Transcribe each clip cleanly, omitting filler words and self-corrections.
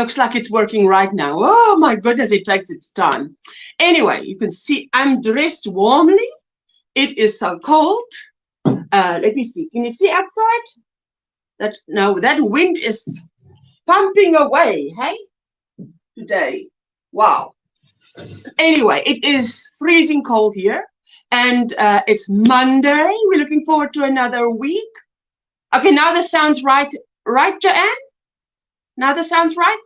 Looks like it's working right now. Oh my goodness, it takes its time. Anyway, you can see I'm dressed warmly. It is so cold. Let me see. Can you see outside? That wind is pumping away, hey? Today. Wow. Anyway, it is freezing cold here. And it's Monday. We're looking forward to another week. Okay, now this sounds right. Right, Joanne? Now this sounds right?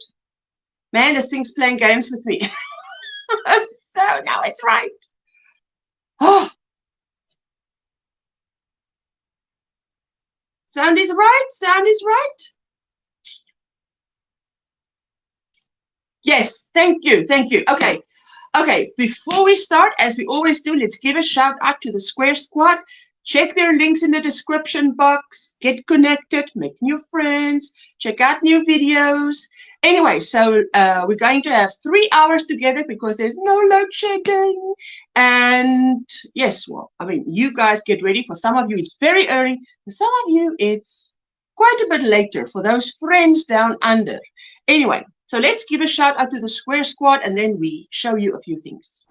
Man, this thing's playing games with me. So now it's right. Oh. Sound is right. Sound is right. Yes, thank you. Thank you. Okay. Okay, before we start, as we always do, let's give a shout out to the Square Squad. Check their links in the description box. Get connected, make new friends, check out new videos. Anyway, so we're going to have 3 hours together because there's no load shedding. And yes, well, I mean, you guys get ready. For some of you, it's very early. For some of you, it's quite a bit later for those friends down under. Anyway, so let's give a shout out to the Square Squad and then we show you a few things.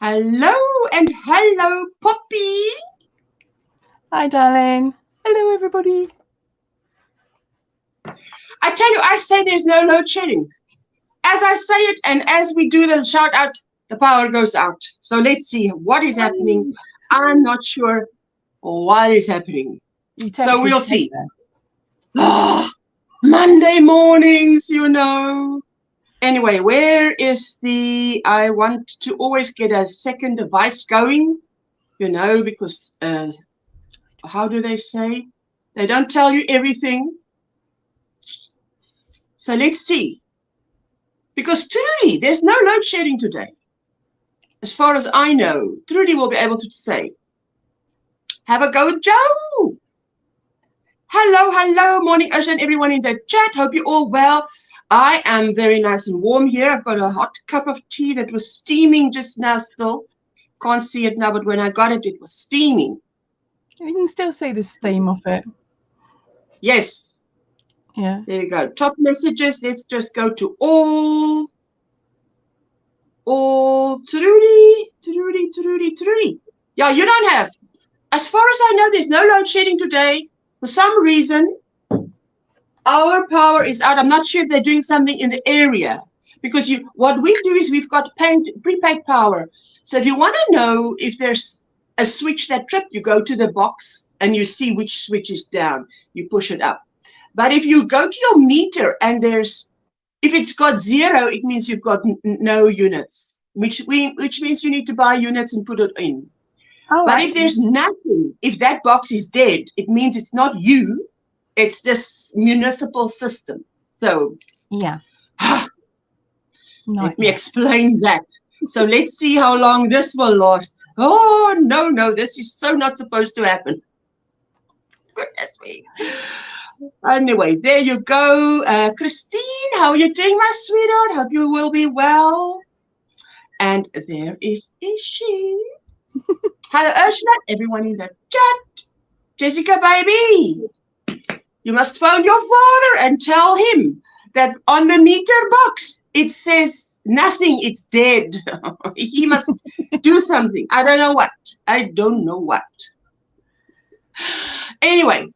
Hello and hello, Poppy. Hi, darling. Hello, everybody. I tell you, I say there's no load shedding. As I say it and as we do the shout out, the power goes out. So let's see what is happening. I'm not sure what is happening. So we'll see. Oh, Monday mornings, you know. Anyway, where is the, I want to always get a second device going, you know, because how do they say? They don't tell you everything. So let's see. Because Trudy, there's no load shedding today. As far as I know, Trudy will be able to say, have a go, Joe. Hello, hello, morning, Ocean, everyone in the chat. Hope you're all well. I am very nice and warm here. I've got a hot cup of tea that was steaming just now still. Can't see it now, but when I got it, it was steaming. You can still see the steam off it. Yes. Yeah. There you go. Top messages. Let's just go to all. all Trudy. Yeah, you don't have. As far as I know, there's no load shedding today. For some reason, our power is out. I'm not sure if they're doing something in the area. Because what we do is we've got prepaid power. So if you want to know if there's a switch that tripped, you go to the box and you see which switch is down. You push it up. But if you go to your meter and if it's got 0, it means you've got no units, which means you need to buy units and put it in. Oh, but if there's nothing, if that box is dead, it means it's not you, it's this municipal system. So yeah. Let me explain that. So let's see how long this will last. Oh, no, this is so not supposed to happen. Goodness me. Anyway, there you go. Christine, how are you doing, my sweetheart? Hope you will be well. And there is she. Hello, Ursula. Everyone in the chat. Jessica, baby. You must phone your father and tell him that on the meter box, it says nothing. It's dead. He must do something. I don't know what. Anyway,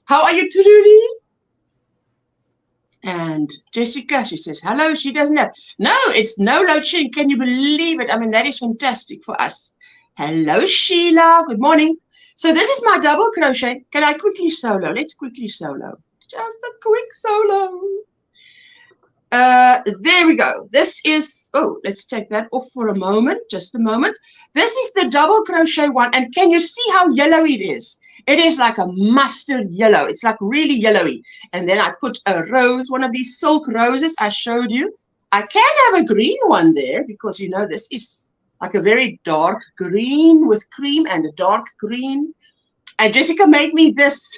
how are you, Trudy? And Jessica, she says, hello, she doesn't have. No, it's no load shedding. Can you believe it? I mean, that is fantastic for us. Hello, Sheila. Good morning. So this is my double crochet. Can I quickly solo? Let's quickly solo. Just a quick solo. There we go. This is, let's take that off for a moment. Just a moment. This is the double crochet one. And can you see how yellow it is? It is like a mustard yellow. It's like really yellowy. And then I put a rose, one of these silk roses I showed you. I can have a green one there because, you know, this is like a very dark green with cream and a dark green. And Jessica made me this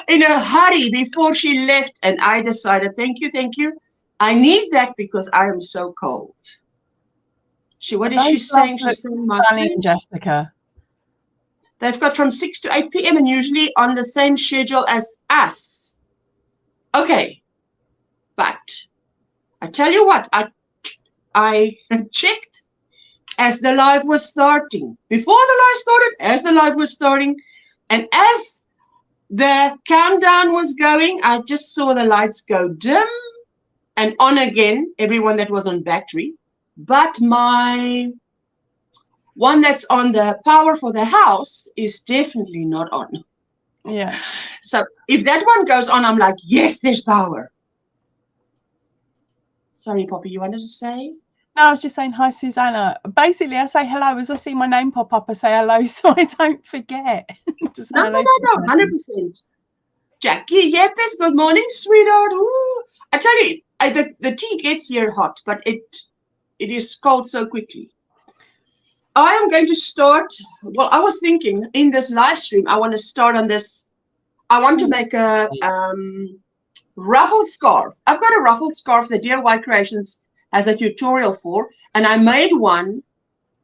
in a hurry before she left. And I decided, thank you. I need that because I am so cold. What is she saying? She's saying, stunning, Jessica. They've got from 6 to 8 p.m. and usually on the same schedule as us. Okay. But I tell you what, I checked as the live was starting. Before the live started, as the live was starting, and as the countdown was going, I just saw the lights go dim and on again, everyone that was on battery. But my one that's on the power for the house is definitely not on. Yeah. So if that one goes on, I'm like, yes, there's power. Sorry, Poppy, you wanted to say? No, I was just saying hi, Susanna. Basically, I say hello as I see my name pop up. I say hello so I don't forget. No, 100%. Jackie, Yepes, good morning, sweetheart. Ooh. I tell you, the tea gets here hot, but it is cold so quickly. I am going to start, well, I was thinking in this live stream, I want to start on this. I want to make a ruffle scarf. I've got a ruffle scarf that DIY Creations has a tutorial for, and I made one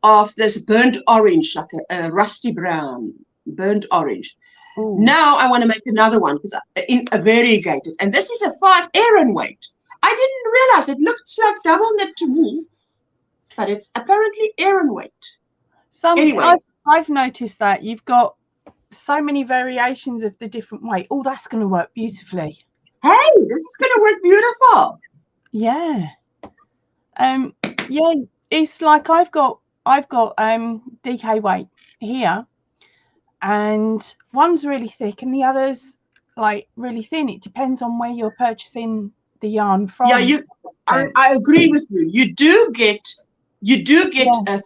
of this burnt orange, like a rusty brown, burnt orange. Ooh. Now I want to make another one because in a variegated, and this is a 5 Aran weight. I didn't realize it looked like double knit to me, but it's apparently Aran weight. Anyway, I've noticed that you've got so many variations of the different weight. Oh, that's going to work beautifully. Hey, this is going to work beautiful. Yeah. Yeah, it's like I've got DK weight here, and one's really thick and the other's like really thin. It depends on where you're purchasing the yarn from. Yeah, I agree with you. You do get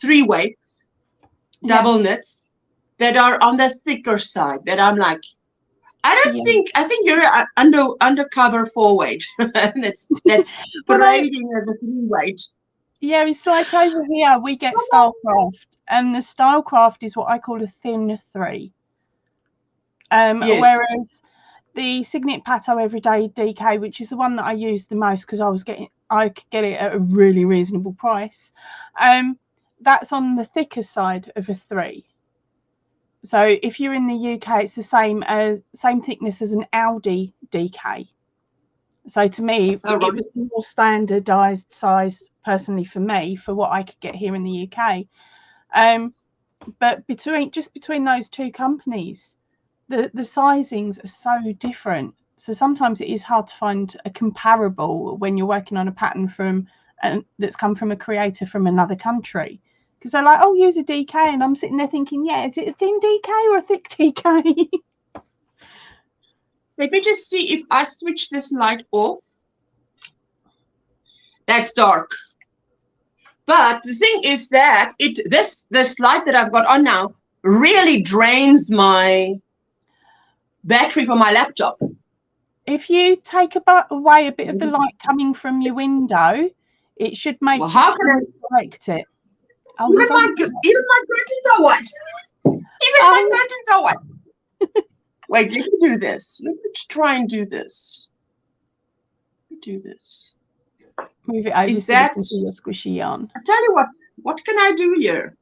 3 weights, double knits that are on the thicker side. That I'm like, I think you're an undercover 4 weight. that's parading as a 3 weight. Yeah, it's like over here we get Stylecraft, and the Stylecraft is what I call a thin 3. Yes. Whereas the Signet Pato Everyday DK, which is the one that I use the most because I could get it at a really reasonable price. That's on the thicker side of a 3. So if you're in the UK, it's the same thickness as an Aldi DK. So to me, it was the more standardized size personally for me for what I could get here in the UK. But between those two companies, the sizings are so different. So sometimes it is hard to find a comparable when you're working on a pattern that's come from a creator from another country, because they're like, oh, use a DK, and I'm sitting there thinking, yeah, is it a thin DK or a thick DK? Let me just see if I switch this light off. That's dark. But the thing is that this light that I've got on now really drains my battery for my laptop. If you take away a bit of the light coming from your window, it should make how can I correct it? Oh, even my curtains are white. Even my curtains are white. Wait, let me do this. Let me try and do this. Do this. Move it over so you can see your squishy yarn. I tell you what can I do here?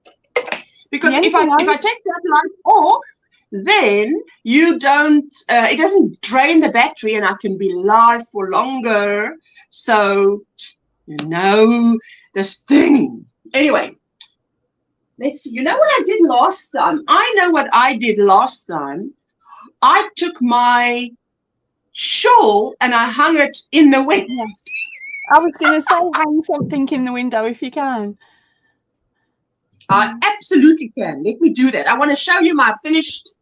Because if I take that light off, then you don't. It doesn't drain the battery, and I can be live for longer. So you know this thing. Anyway, let's see. You know what I did last time? I know what I did last time. I took my shawl and I hung it in the window. I was going to say hang something in the window if you can. I absolutely can. Let me do that. I want to show you my finished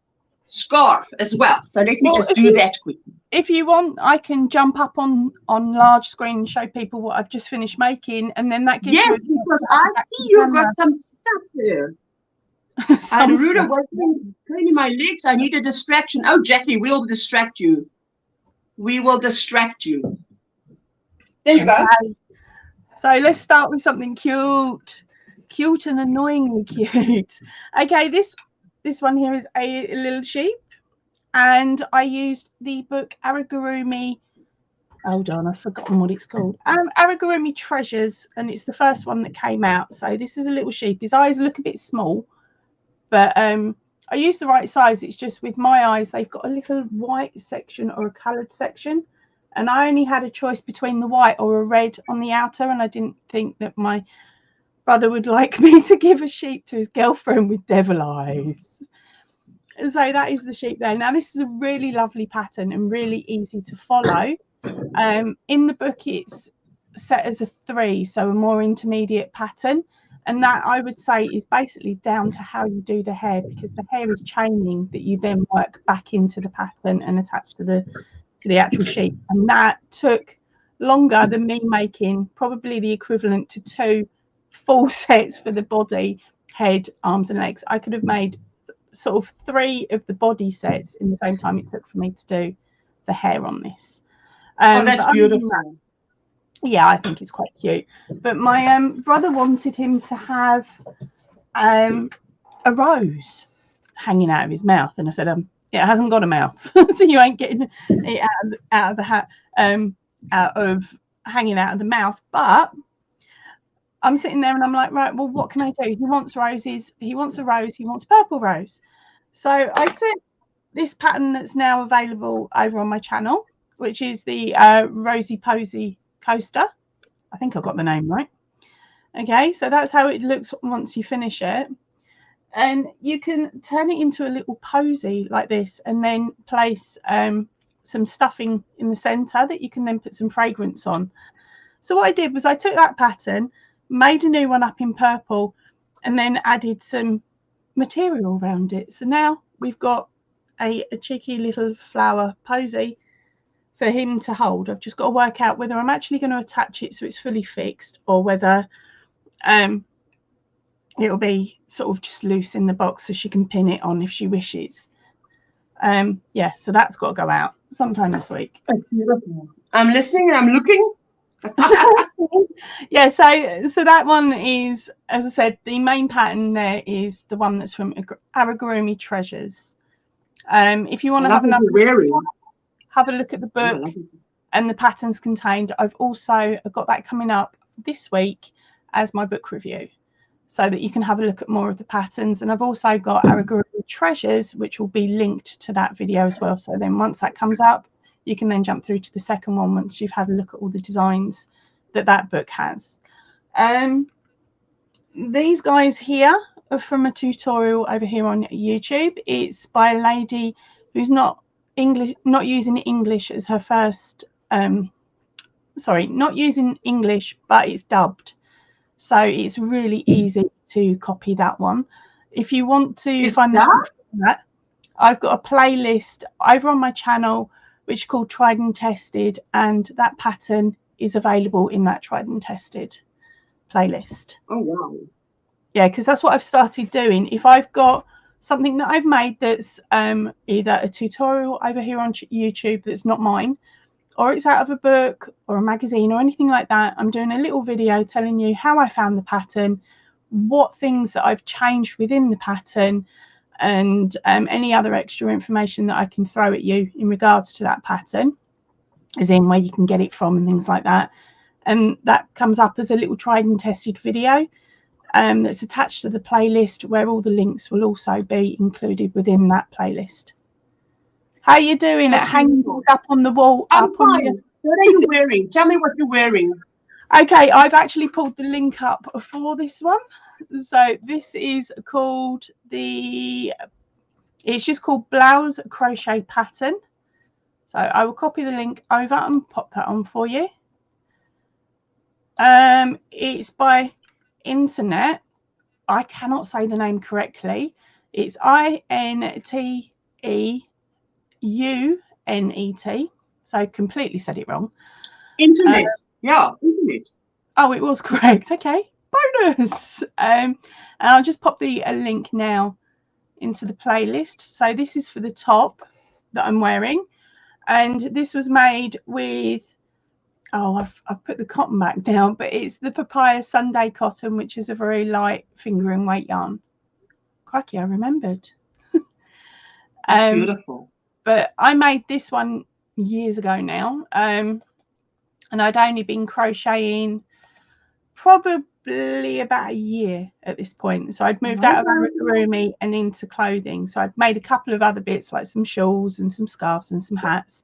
scarf as well. So let me just do that quickly. If you want, I can jump up on large screen and show people what I've just finished making, and then that gives you. Yes, because I see you've got some stuff there. And Ruda was training my legs. I need a distraction. Oh, Jackie, we'll distract you. We will distract you. There you go. So let's start with something cute and annoyingly cute. Okay, this one here is a little sheep, and I used the book Amigurumi. Hold on, I've forgotten what it's called. Amigurumi Treasures, and it's the first one that came out. So this is a little sheep. His eyes look a bit small, but I used the right size. It's just with my eyes, they've got a little white section or a coloured section. And I only had a choice between the white or a red on the outer, and I didn't think that my brother would like me to give a sheep to his girlfriend with devil eyes. So that is the sheep there. Now, this is a really lovely pattern and really easy to follow. In the book, it's set as a 3, so a more intermediate pattern. And that, I would say, is basically down to how you do the hair, because the hair is chaining that you then work back into the pattern and attach to the actual sheep. And that took longer than me making probably the equivalent to 2 full sets for the body, head, arms and legs. I could have made sort of 3 of the body sets in the same time it took for me to do the hair on this. Oh, that's beautiful. Yeah, I think it's quite cute. But my brother wanted him to have a rose hanging out of his mouth, and I said, it hasn't got a mouth, so you ain't getting it out of the hat, out of hanging out of the mouth. But I'm sitting there and I'm like, right, well, what can I do? He wants roses. He wants a rose. He wants a purple rose. So I took this pattern that's now available over on my channel, which is the Rosy Posy coaster. I think I got the name right. Okay, so that's how it looks once you finish it. And you can turn it into a little posy like this, and then place some stuffing in the center that you can then put some fragrance on. So what I did was I took that pattern, made a new one up in purple, and then added some material around it. So now we've got a cheeky little flower posy for him to hold. I've just got to work out whether I'm actually going to attach it so it's fully fixed, or whether it'll be sort of just loose in the box so she can pin it on if she wishes. Yeah, so that's got to go out sometime this week. That's beautiful. I'm listening and I'm looking. Yeah, so that one is, as I said, the main pattern there is the one that's from Amigurumi Treasures. If you want to have a look at the book and the patterns contained, I've also got that coming up this week as my book review, so that you can have a look at more of the patterns. And I've also got Amigurumi Treasures, which will be linked to that video as well. So then once that comes up, you can then jump through to the second one once you've had a look at all the designs that book has. These guys here are from a tutorial over here on YouTube. It's by a lady who's not using English as her first sorry, not using English, but it's dubbed, so it's really easy to copy that one. If you want to find that, I've got a playlist over on my channel which is called Tried and Tested, and that pattern is available in that Tried and Tested playlist. Oh wow. Yeah, because that's what I've started doing. If I've got something that I've made that's either a tutorial over here on YouTube that's not mine, or it's out of a book or a magazine or anything like that, I'm doing a little video telling you how I found the pattern, what things that I've changed within the pattern, and any other extra information that I can throw at you in regards to that pattern, as in where you can get it from and things like that. And that comes up as a little tried and tested video that's attached to the playlist, where all the links will also be included within that playlist. How are you doing at hanging up on the wall? I'm fine. What are you wearing? Tell me what you're wearing. Okay, I've actually pulled the link up for this one. So this is called it's just called Blouse Crochet Pattern. So I will copy the link over and pop that on for you. It's by Internet. I cannot say the name correctly. It's INTEUNET. So completely said it wrong. Internet. Yeah, internet. Oh, it was correct. Okay, bonus. And I'll just pop the link now into the playlist. So this is for the top that I'm wearing, and this was made with, oh, I've put the cotton back now, but it's the Papaya Sunday cotton, which is a very light finger and weight yarn. Crikey, I remembered. That's beautiful. But I made this one years ago now, and I'd only been crocheting probably about a year at this point. So I'd moved out of Amigurumi and into clothing. So I'd made a couple of other bits, like some shawls and some scarves and some hats.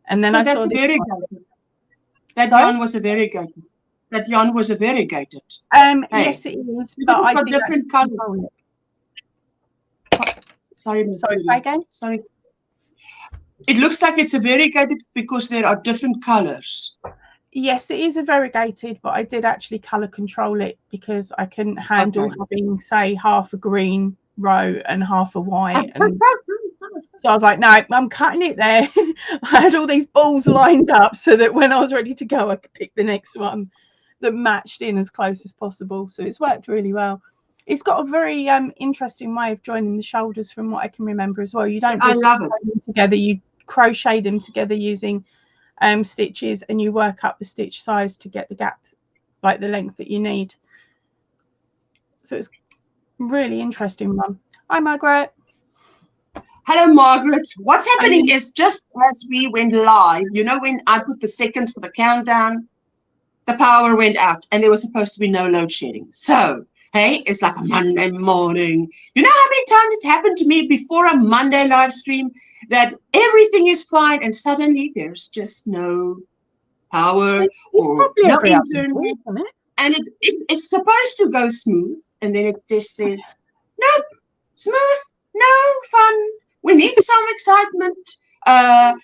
And then I saw this one. That yarn was a variegated. That yarn was a variegated. Yes, it is. But I did different colors. Sorry, again. Sorry. It looks like it's a variegated because there are different colors. Yes, it is a variegated, but I did actually colour control it because I couldn't handle having, say, half a green row and half a white. And so I was like, no, I'm cutting it there. I had all these balls lined up so that when I was ready to go, I could pick the next one that matched in as close as possible. So it's worked really well. It's got a very interesting way of joining the shoulders from what I can remember as well. You don't just sew them together, you crochet them together using stitches, and you work up the stitch size to get the gap, like the length that you need. So it's a really interesting one. Hi, Margaret. Hello, Margaret. What's happening is just as we went live, you know, when I put the seconds for the countdown, the power went out and there was supposed to be no load shedding. So, hey, it's like a Monday morning. You know how many times it's happened to me before a Monday live stream that everything is fine and suddenly there's just no power or no internet, and it's supposed to go smooth, and then it just says, nope, smooth, no fun. We need some excitement.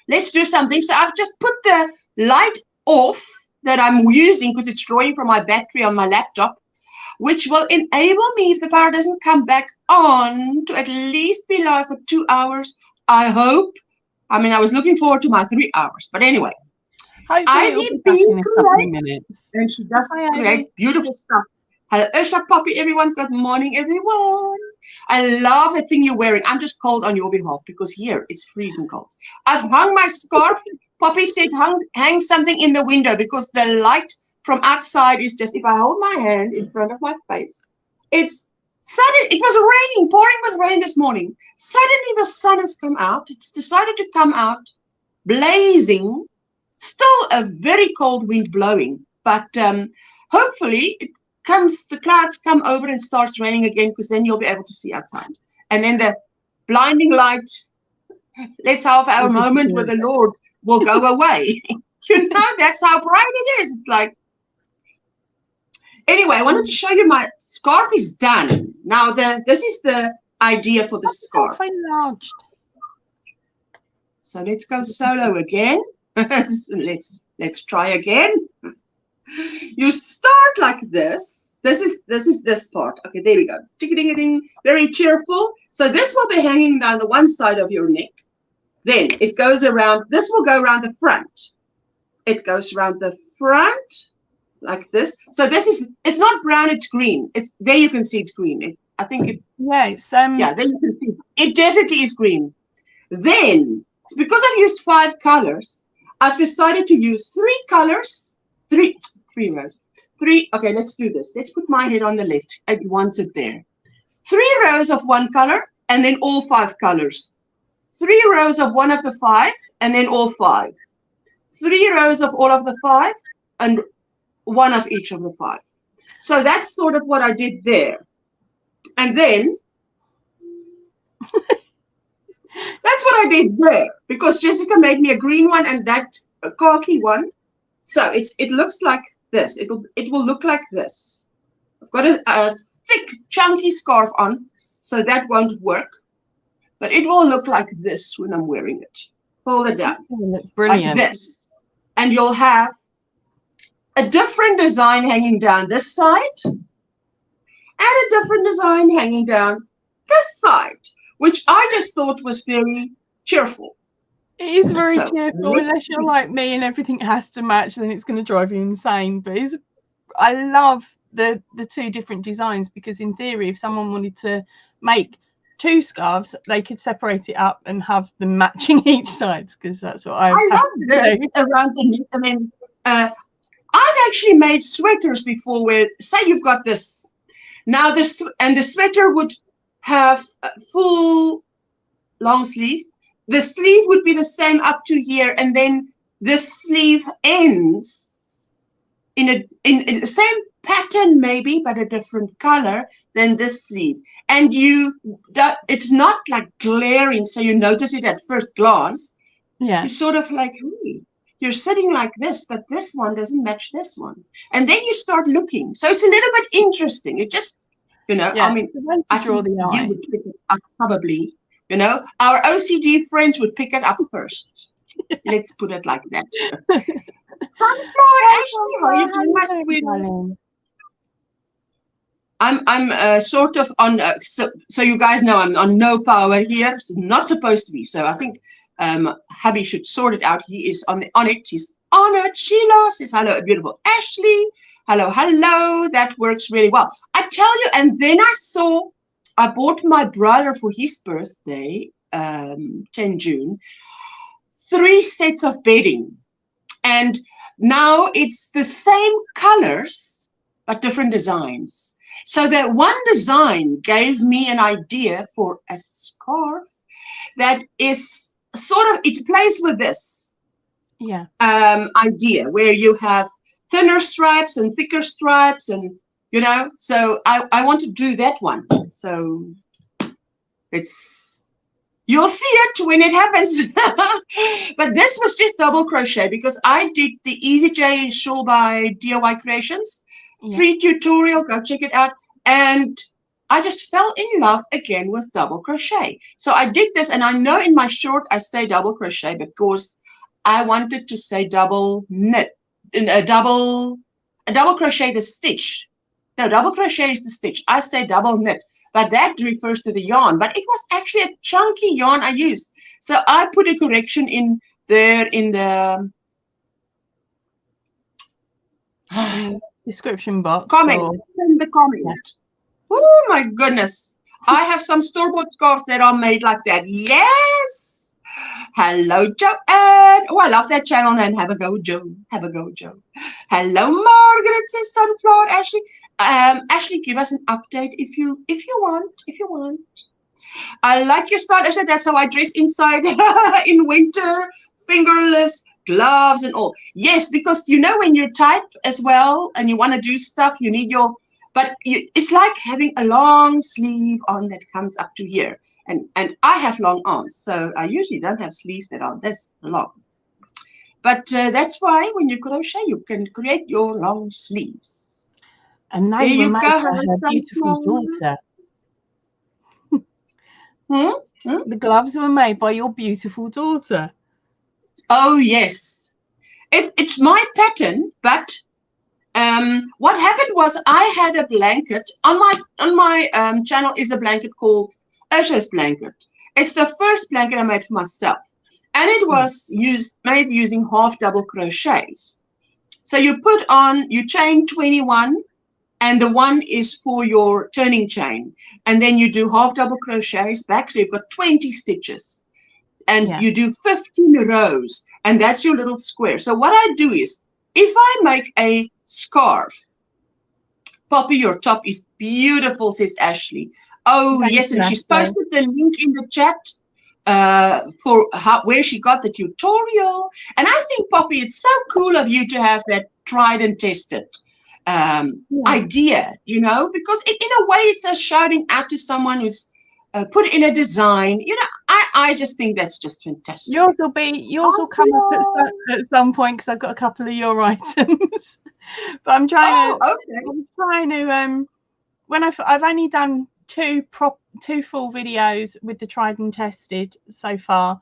Let's do something. So I've just put the light off that I'm using because it's drawing from my battery on my laptop, which will enable me, if the power doesn't come back on, to at least be live for 2 hours, I hope. I mean, I was looking forward to my 3 hours, but anyway. Ivy being creates, and she does create beautiful stuff. Hello, Ursula, Poppy, everyone. Good morning, everyone. I love that thing you're wearing. I'm just cold on your behalf because here it's freezing cold. I've hung my scarf. Poppy said hang something in the window because the light from outside is just, if I hold my hand in front of my face, it's sudden. It was raining, pouring with rain this morning. Suddenly the sun has come out. It's decided to come out blazing. Still a very cold wind blowing, but hopefully the clouds come over and starts raining again, because then you'll be able to see outside. And then the blinding light, let's have our moment with the Lord. will go away. You know, that's how bright it is. It's like, anyway, I wanted to show you my scarf is done. Now, this is the idea for the scarf. Enlarged. So let's go solo again. let's try again. You start like this. This is this part. Okay, there we go. Ding-a-ding-a-ding. Very cheerful. So this will be hanging down the one side of your neck. Then it goes around. This will go around the front. It goes around the front like this. So this is, it's not brown, it's green. It's there, you can see it's green. I think it, yeah, it's yeah, there you can see it definitely is green. Then because I've used 5 colors, I've decided to use 3 colors, three rows. Okay, let's do this. Let's put my head on the left. It wants it there. 3 rows of one color and then all 5 colors. 3 rows of one of the 5 and then all 5. 3 rows of all of the 5 and one of each of the 5. So that's sort of what I did there. And then that's what I did there, because Jessica made me a green one and that a khaki one. So it looks like this. It will look like this. I've got a thick chunky scarf on, so that won't work. But it will look like this when I'm wearing it. Hold it down. Brilliant. Like this. And you'll have a different design hanging down this side and a different design hanging down this side, which I just thought was very cheerful. It is very cheerful, unless you're like me and everything has to match, then it's going to drive you insane. But I love the 2 different designs, because in theory, if someone wanted to make 2 scarves, they could separate it up and have them matching each side, because that's what I love this around the neck. I mean, I've actually made sweaters before where, say you've got this. Now this, and the sweater would have a full long sleeve. The sleeve would be the same up to here, and then this sleeve ends in the same pattern maybe, but a different color than this sleeve. And it's not like glaring, so you notice it at first glance. Yeah. You're sort of like, hey, you're sitting like this, but this one doesn't match this one. And then you start looking. So it's a little bit interesting. It just, you know, yeah, I mean, I think you would pick it up probably. You know, our OCD friends would pick it up first. Let's put it like that. Sunflower, Ashley, how are you doing, my sweet? I'm sort of on, so you guys know I'm on no power here. It's not supposed to be. So I think hubby should sort it out. He is on it. He's on it. Sheila says hello, beautiful Ashley. Hello, hello. That works really well. I tell you, and then I bought my brother for his birthday, 10 June, 3 sets of bedding. And now it's the same colors, but different designs. So that one design gave me an idea for a scarf that is sort of, it plays with this idea where you have thinner stripes and thicker stripes, and you know, so I want to do that one. So you'll see it when it happens. But this was just double crochet because I did the Easy J shawl by DIY Creations. Free tutorial, go check it out. And I just fell in love again with double crochet. So I did this, and I know in my short I say double crochet because I wanted to say double knit, double crochet the stitch. No, double crochet is the stitch. I say double knit, but that refers to the yarn. But it was actually a chunky yarn I used. So I put a correction in there in the description box. Comments. In the comment. Oh my goodness. I have some store-bought scarves that are made like that. Yes. Hello, Joanne. Oh, I love that channel name. Have a go, Joe. Have a go, Joe. Hello, Margaret, says Sunflower. Ashley. Ashley, give us an update if you want. If you want. I like your style. I said that's how I dress inside in winter. Fingerless gloves and all. Yes, because you know when you type as well and you want to do stuff, you need your. But it's like having a long sleeve on that comes up to here. And I have long arms, so I usually don't have sleeves that are this long. But that's why when you crochet, you can create your long sleeves. And There they were you made go. by her beautiful daughter. The gloves were made by your beautiful daughter. Oh, yes. It's my pattern, but what happened was I had a blanket on my channel is a blanket called Usher's blanket. It's the first blanket I made for myself, and it was made using half double crochets. So you chain 21, and the one is for your turning chain, and then you do half double crochets back, so you've got 20 stitches, and you do 15 rows, and that's your little square. So what I do is, if I make a scarf, Poppy, your top is beautiful, says Ashley. Oh, yes, and she's posted the link in the chat for where she got the tutorial. And I think, Poppy, it's so cool of you to have that tried and tested idea, you know, because in a way it's a shouting out to someone who's put in a design. You know, I just think that's just fantastic. Yours will come up at some point, because I've got a couple of your items. But I'm trying when I've only done two full videos with the tried and tested so far,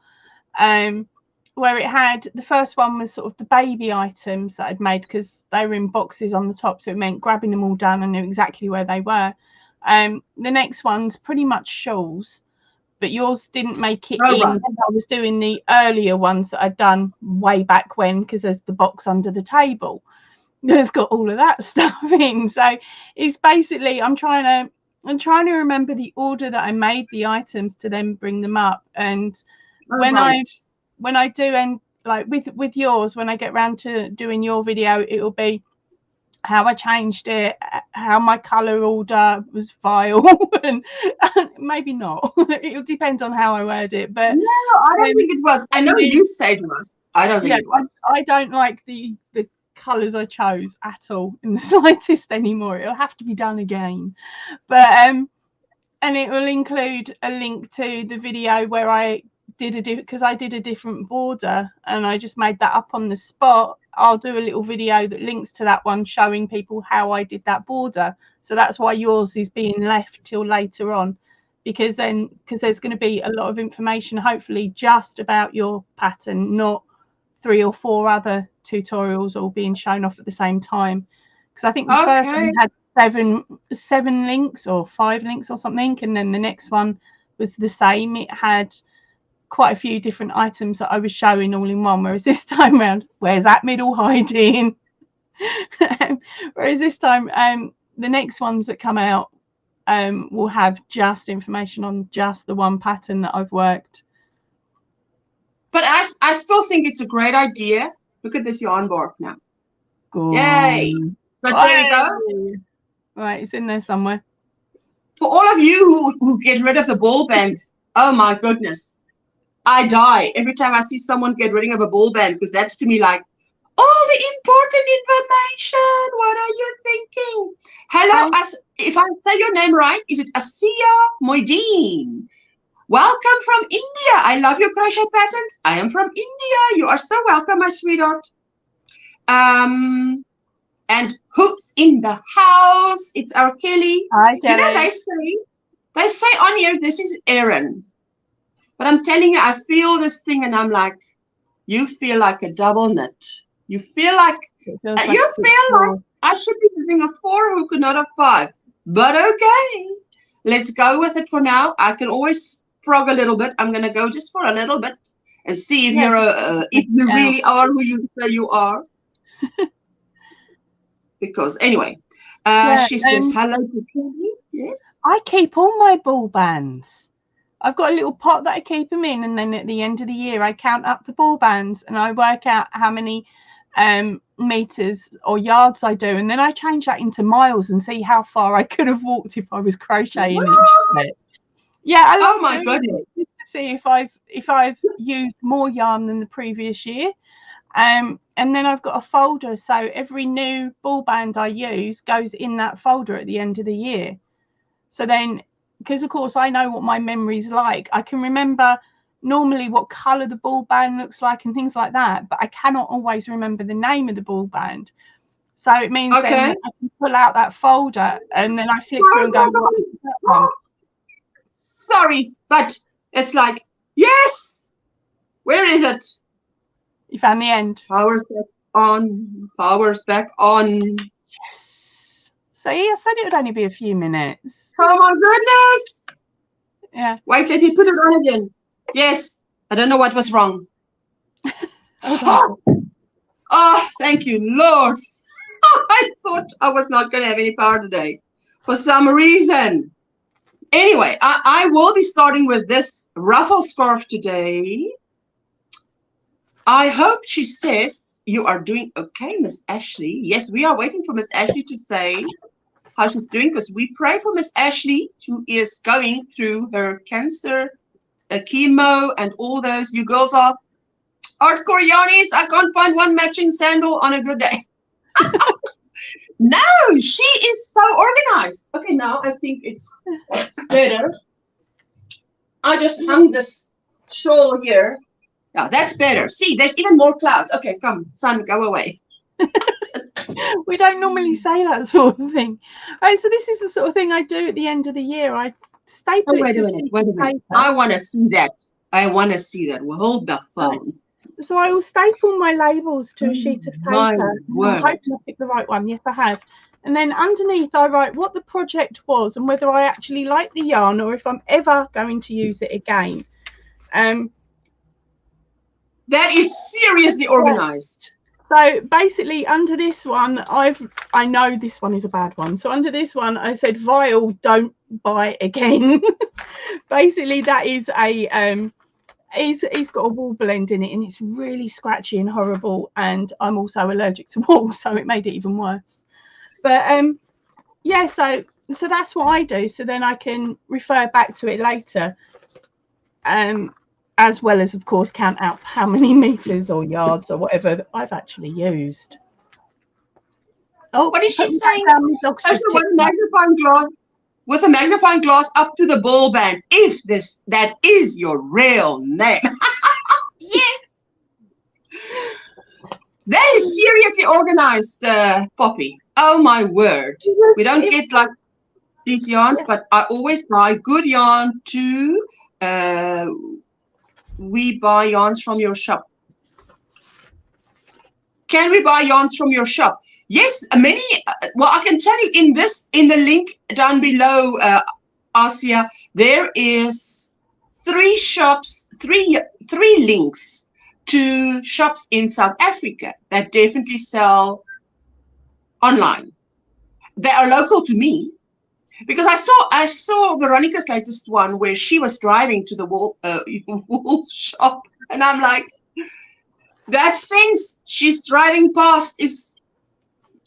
where it had, the first one was sort of the baby items that I'd made, because they were in boxes on the top, so it meant grabbing them all down and knew exactly where they were. The next one's pretty much shawls, but yours didn't make it in. Right. I was doing the earlier ones that I'd done way back when, because there's the box under the table. It's got all of that stuff in. So it's basically, I'm trying to remember the order that I made the items to then bring them up. And when I do, and like with yours, when I get around to doing your video, it will be how I changed it, how my color order was vile, and maybe not. It'll depend on how I word it. But no, I don't think it was. I know you said it was. I don't think it was. I don't like the colors I chose at all in the slightest anymore. It'll have to be done again. But and it will include a link to the video where I did because I did a different border and I just made that up on the spot. I'll do a little video that links to that one, showing people how I did that border. So that's why yours is being left till later on, because there's going to be a lot of information, hopefully, just about your pattern, not 3 or 4 other tutorials all being shown off at the same time. Because I think the first one had 7 links or 5 links or something, and then the next one was the same. It had quite a few different items that I was showing all in one, whereas this time around, where's that middle hiding? Whereas this time, the next ones that come out will have just information on just the one pattern that I've worked. But I still think it's a great idea. Look at this yarn barf now. Good. Yay! But there we go. Right, it's in there somewhere. For all of you who get rid of the ball band, oh my goodness, I die every time I see someone get rid of a ball band, because that's to me like all the important information. What are you thinking? Hello, if I say your name right, is it Asiya Moideen? Welcome from India. I love your crochet patterns. I am from India. You are so welcome, my sweetheart. And Hoops in the house. It's our Kelly. Hi, Kelly. You know, they say on here, this is Erin. But I'm telling you, I feel this thing and I'm like, you feel like a double knit. You feel like I should be using a 4 hook and not a 5. But okay, let's go with it for now. I can always frog a little bit. I'm going to go just for a little bit and see if if you really are who you say you are. Because anyway, she says hello to Kelly. Yes. I keep all my ball bands. I've got a little pot that I keep them in, and then at the end of the year I count up the ball bands and I work out how many meters or yards I do, and then I change that into miles and see how far I could have walked if I was crocheting each set. Yeah, I love my goodness, just to see if I've used more yarn than the previous year. And then I've got a folder, so every new ball band I use goes in that folder at the end of the year. So then, because of course I know what my memory's like, I can remember normally what colour the ball band looks like and things like that, but I cannot always remember the name of the ball band. So it means then I can pull out that folder and then I flick through and go, what is that one? Sorry, but it's like, yes, where is it? You found the end. Power's back on, power's back on. Yes. So I said it would only be a few minutes. Oh my goodness. Yeah. Wait, let me put it on again. Yes, I don't know what was wrong. Oh, thank you, Lord. I thought I was not going to have any power today for some reason. Anyway, I will be starting with this ruffle scarf today. I hope she says you are doing okay, Miss Ashley. Yes, we are waiting for Miss Ashley to say how she's doing, because we pray for Miss Ashley, who is going through her cancer, chemo, and all those. You girls are hardcore Yannis. I can't find one matching sandal on a good day. No, she is so organized. Okay, now I think it's better. I just hung this shawl here. Yeah, that's better. See, there's even more clouds. Okay, come, sun, go away. We don't normally say that sort of thing. Right, so this is the sort of thing I do at the end of the year. I staple wait a minute. I want to see that. I want to see that. We'll hold the phone. So I will staple my labels to a sheet of paper. I'm hoping I pick the right one. Yes, I have. And then underneath I write what the project was and whether I actually like the yarn or if I'm ever going to use it again. That is seriously organized. So basically under this one, I know this one is a bad one. So under this one I said, Vile, don't buy again. Basically that is a it's got a wool blend in it and it's really scratchy and horrible, and I'm also allergic to wool, so it made it even worse. But yeah, so that's what I do, so then I can refer back to it later, as well as of course count out how many meters or yards or whatever that I've actually used. Oh, what is she saying? With a magnifying glass up to the ball band, if that is your real name. Yes, that is seriously organized, Poppy. Oh my word. We don't get like these yarns, but I always buy good yarn too. We buy yarns from your shop. Can we buy yarns from your shop? Yes, many. Well, I can tell you in the link down below, Asia, there is 3 shops, three links to shops in South Africa that definitely sell online. They are local to me because I saw Veronica's latest one where she was driving to the wool shop, and I'm like, that fence she's driving past is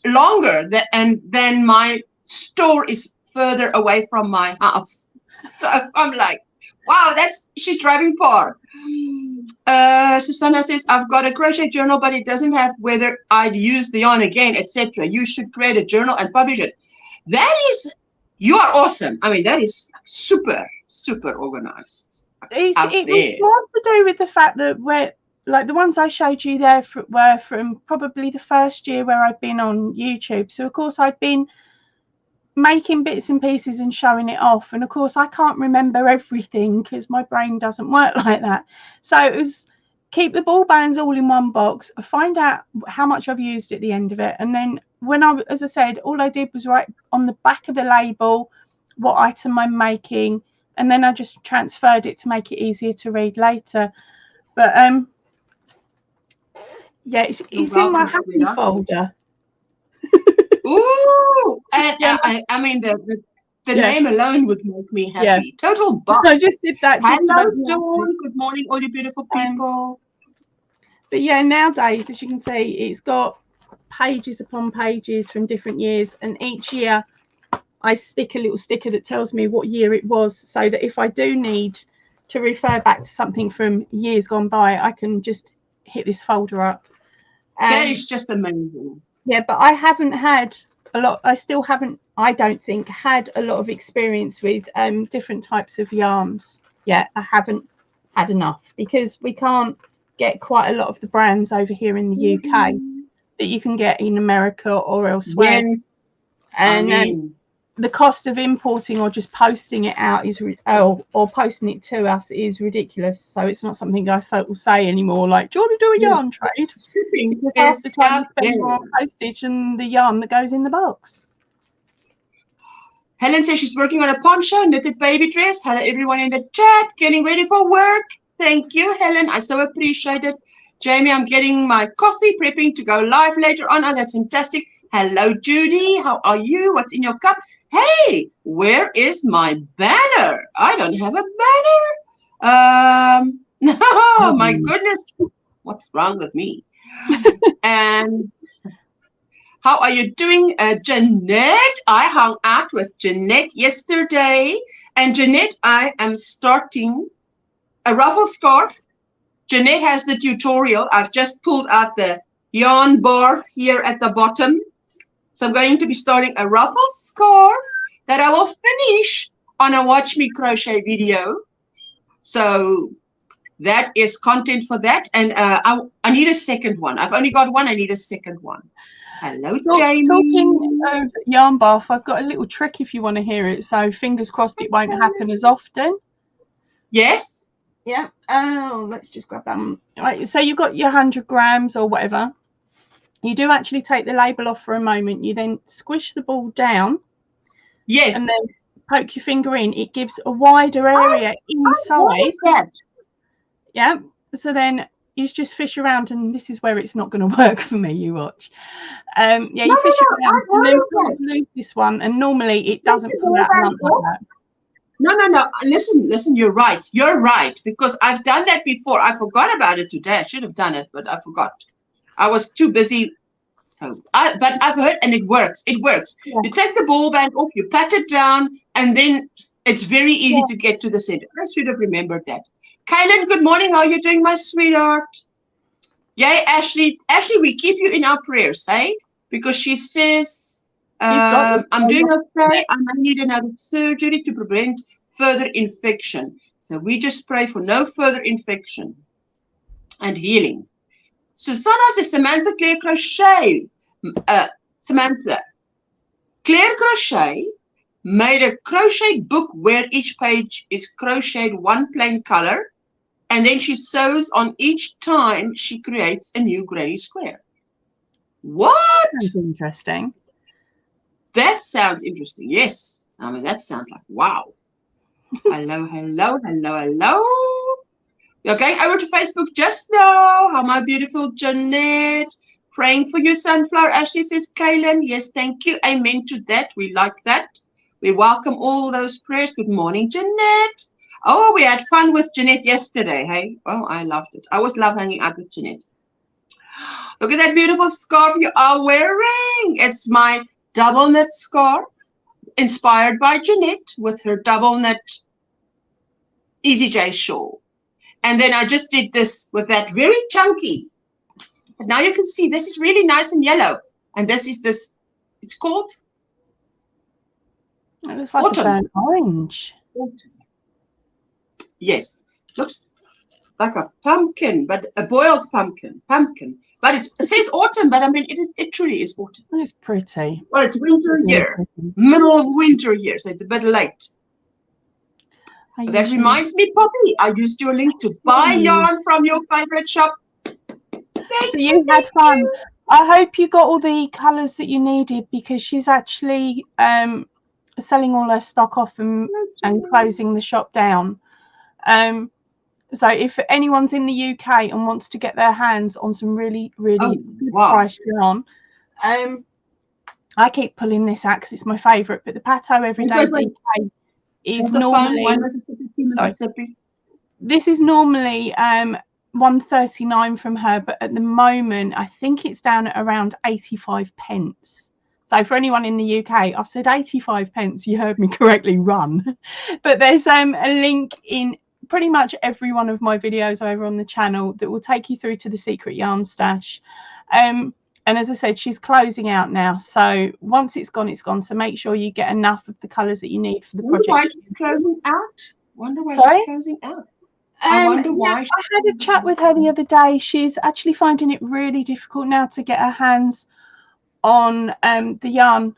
longer than my store is further away from my house. So I'm like, wow, she's driving far. Susanna says, I've got a crochet journal, but it doesn't have whether I'd use the yarn again, etc. You should create a journal and publish it. You are awesome. I mean, that is super, super organized. It was more to do with the fact that like the ones I showed you there were from probably the first year where I'd been on YouTube. So of course I'd been making bits and pieces and showing it off. And of course I can't remember everything because my brain doesn't work like that. So it was keep the ball bands all in one box, find out how much I've used at the end of it. And then as I said, all I did was write on the back of the label what item I'm making. And then I just transferred it to make it easier to read later. But yeah, it's in my happy folder. Ooh, and I mean the name alone would make me happy. Yeah. Total box. I just did that. Hello, Dawn. Good morning, all you beautiful people. But yeah, nowadays, as you can see, it's got pages upon pages from different years, and each year I stick a little sticker that tells me what year it was, so that if I do need to refer back to something from years gone by, I can just hit this folder up. That is just amazing. Yeah, but I haven't had a lot. I still haven't, I don't think, had a lot of experience with different types of yarns yet. I haven't had enough, because we can't get quite a lot of the brands over here in the UK that you can get in America or elsewhere. Yes. And the cost of importing or just posting it out is or posting it to us is ridiculous. So it's not something I will say anymore. Like, do you want to do a yarn trade? Shipping, because half the time you spend more on postage than the yarn that goes in the box. Helen says she's working on a poncho, knitted baby dress. Hello, everyone in the chat, getting ready for work. Thank you, Helen. I so appreciate it. Jamie, I'm getting my coffee, prepping to go live later on. Oh, that's fantastic. Hello, Judy. How are you? What's in your cup? Hey, where is my banner? I don't have a banner. No, my goodness. What's wrong with me? And how are you doing, Jeanette? I hung out with Jeanette yesterday. And Jeanette, I am starting a ruffle scarf. Jeanette has the tutorial. I've just pulled out the yarn bar here at the bottom. So I'm going to be starting a ruffle scarf that I will finish on a Watch Me Crochet video. So that is content for that. And I need a second one. I've only got one. I need a second one. Hello, Jamie. Talking of yarn bath, I've got a little trick if you want to hear it. So fingers crossed it won't happen as often. Yes. Yeah. Oh, let's just grab that. Right. So you've got your 100 grams or whatever. You do actually take the label off for a moment. You then squish the ball down. Yes. And then poke your finger in. It gives a wider area inside. That. Yeah. So then you just fish around, and this is where it's not going to work for me. You watch. Yeah, you fish around and then lose this one, and normally it doesn't pull out a lump like that. No. Listen. You're right. You're right, because I've done that before. I forgot about it today. I should have done it, but I forgot. I was too busy. But I've heard, and it works. It works. Yeah. You take the ball band off, you pat it down, and then it's very easy to get to the center. I should have remembered that. Kaylin, good morning. How are you doing, my sweetheart? Yay, Ashley. Ashley, we keep you in our prayers, hey? Because she says, I'm doing okay. I might need another surgery to prevent further infection. So we just pray for no further infection and healing. Susanna says, Samantha Claire Crochet. Samantha Claire Crochet made a crochet book where each page is crocheted one plain color, and then she sews on each time she creates a new granny square. What? That's interesting. That sounds interesting. Yes. I mean, that sounds like wow. Hello. You're going over to Facebook just now. How my beautiful Jeanette. Praying for you, Sunflower. Ashley says, Kaylin. Yes, thank you. Amen to that. We like that. We welcome all those prayers. Good morning, Jeanette. Oh, we had fun with Jeanette yesterday, hey? Oh, I loved it. I always love hanging out with Jeanette. Look at that beautiful scarf you are wearing. It's my double knit scarf, inspired by Jeanette with her double knit Easy J shawl. And then I just did this with that very chunky. But now you can see this is really nice and yellow. And this is this, it's called? It looks like autumn. A burnt orange. Autumn. Yes, looks like a pumpkin, but a boiled pumpkin. But it says autumn, but I mean, it truly is autumn. It's pretty. Well, it's winter here, middle of winter here, so it's a bit late. That reminds me, Poppy, I used your link to buy yarn from your favorite shop. So you had fun. I hope you got all the colours that you needed, because she's actually selling all her stock off and closing the shop down. So if anyone's in the UK and wants to get their hands on some really priced yarn, I keep pulling this out because it's my favourite, but the Pato Everyday DK is normally, this is normally £1.39 from her, but at the moment I think it's down at around 85 pence. So for anyone in the UK, I've said 85 pence, you heard me correctly, run. But there's a link in pretty much every one of my videos over on the channel that will take you through to the secret yarn stash. And as I said, she's closing out now. So once it's gone, it's gone. So make sure you get enough of the colours that you need for the project. Wonder why she's closing out? Wonder why she's closing out? I wonder Yeah, why. I had a chat with her the other day. She's actually finding it really difficult now to get her hands on the yarn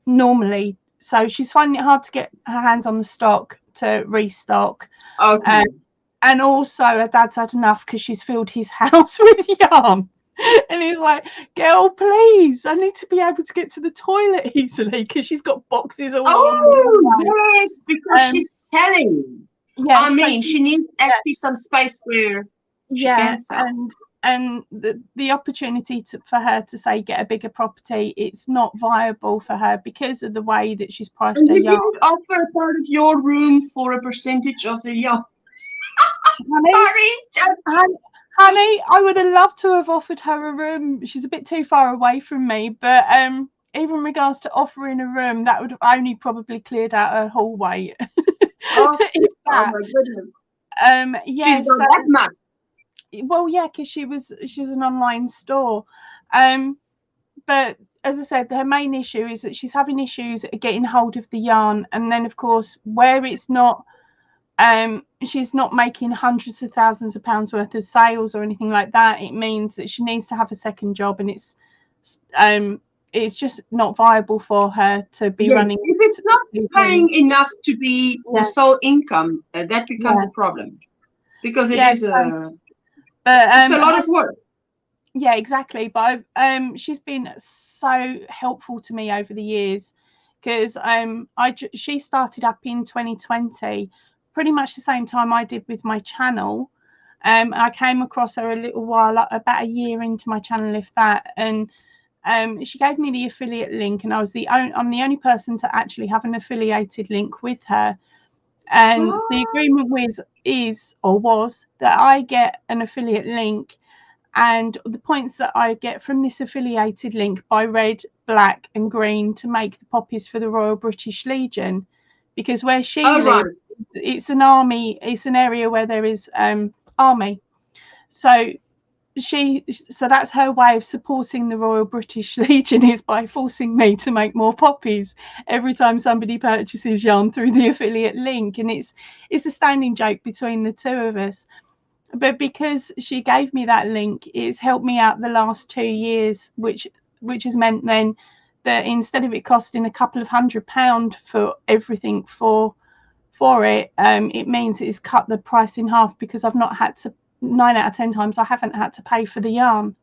normally. So she's finding it hard to get her hands on the stock to restock. Okay. And also her dad's had enough because she's filled his house with yarn. And he's like, girl, please, I need to be able to get to the toilet easily because she's got boxes all on. Yes, because she's selling. Yeah, I mean, she needs actually some space where she can sell. And the opportunity for her to say get a bigger property, it's not viable for her because of the way that she's priced her yarn. You didn't offer a part of your room for a percentage of the yarn. Honey, I would have loved to have offered her a room. She's a bit too far away from me, but even in regards to offering a room, that would have only probably cleared out her hallway. Oh my goodness. Yeah, she's got that much. Well, yeah, because she was an online store. But as I said, her main issue is that she's having issues getting hold of the yarn, and then of course where it's not she's not making hundreds of thousands of pounds worth of sales or anything like that, it means that she needs to have a second job, and it's just not viable for her to be running. If it's not paying enough to be the sole income, that becomes a problem, because it is it's a lot of work. Yeah, exactly. But she's been so helpful to me over the years, because she started up in 2020, pretty much the same time I did with my channel. I came across her a little while, about a year into my channel, if that, and she gave me the affiliate link, and I'm the only person to actually have an affiliated link with her. And the agreement was that I get an affiliate link, and the points that I get from this affiliated link buy red, black and green to make the poppies for the Royal British Legion, because where she lives, it's an army, it's an area where there is army. So that's her way of supporting the Royal British Legion, is by forcing me to make more poppies every time somebody purchases yarn through the affiliate link. And it's a standing joke between the two of us. But because she gave me that link, it's helped me out the last 2 years, which has meant then that instead of it costing a couple of £100 for everything for it, it means it's cut the price in half, because I've not had to, 9 out of 10 times I haven't had to pay for the yarn.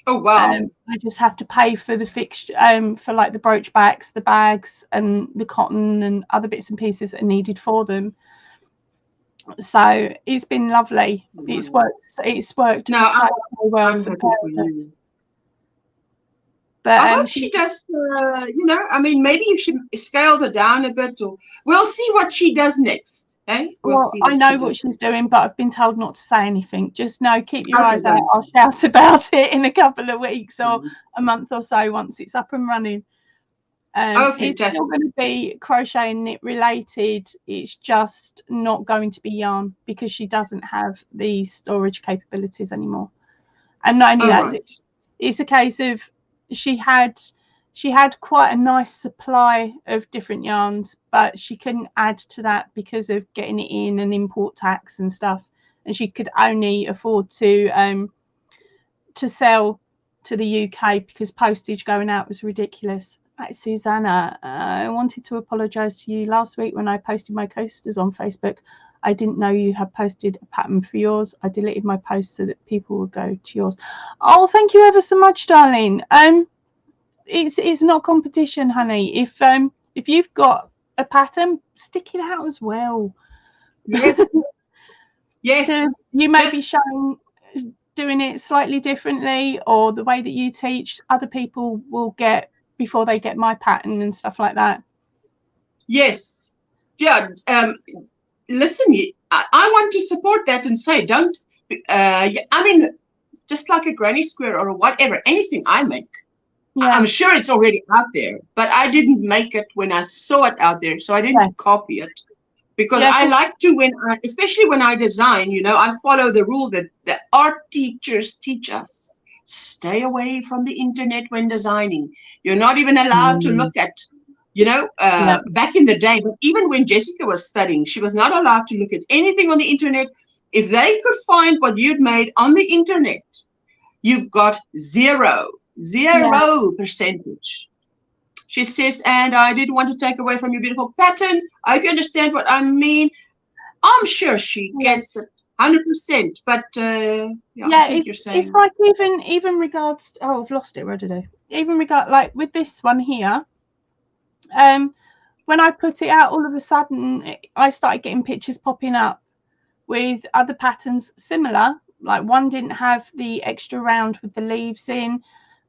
Oh wow. I just have to pay for the fixture, for like the brooch backs, the bags and the cotton and other bits and pieces that are needed for them. So it's been lovely. It's worked so well for the pair of us. But I hope she does, I mean, maybe you should scale her down a bit, or we'll see what she does next. Okay? Well, I know what she's doing, but I've been told not to say anything. Just know, keep your eyes out. I'll shout about it in a couple of weeks or a month or so once it's up and running. It's still going to be crochet and knit related. It's just not going to be yarn, because she doesn't have the storage capabilities anymore. And not only that, it's a case of she had quite a nice supply of different yarns, but she couldn't add to that because of getting it in and import tax and stuff, and she could only afford to sell to the UK because postage going out was ridiculous. Susanna, I wanted to apologise to you. Last week when I posted my coasters on Facebook, I didn't know you had posted a pattern for yours. I deleted my post so that people would go to yours. Oh, thank you ever so much, darling. It's not competition, honey. If you've got a pattern, stick it out as well. Yes. Yes. You may be showing doing it slightly differently, or the way that you teach, other people will get before they get my pattern and stuff like that. Yes. Yeah. Listen, I want to support that and say, don't. I mean, just like a granny square or whatever, anything I make. Yeah. I'm sure it's already out there, but I didn't make it when I saw it out there, so I didn't copy it, because I like to, especially when I design, I follow the rule that the art teachers teach us: stay away from the internet when designing. You're not even allowed to look at, you know, back in the day. But even when Jessica was studying, she was not allowed to look at anything on the internet. If they could find what you'd made on the internet, you got zero percentage. She says, and I didn't want to take away from your beautiful pattern. I hope you understand what I mean. I'm sure she gets it 100%, but I think you're saying it's like even regards. Oh, I've lost it. Where did I? Even like with this one here. When I put it out, all of a sudden I started getting pictures popping up with other patterns similar. Like one didn't have the extra round with the leaves in.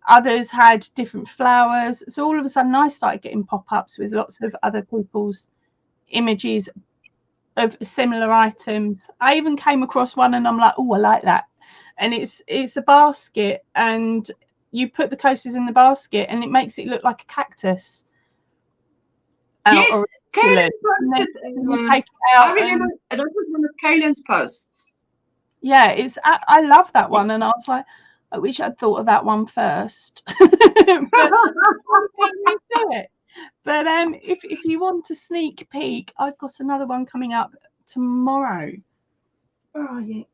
Others had different flowers. So all of a sudden I started getting pop-ups with lots of other people's images of similar items. I even came across one and I'm like, oh, I like that. And it's a basket, and you put the coasters in the basket and it makes it look like a cactus. Yes, Kaylin posted. I remember that was one of Kaylin's posts. Yeah, I love that one, and I was like, I wish I'd thought of that one first. But if you want a sneak peek, I've got another one coming up tomorrow. Where are you?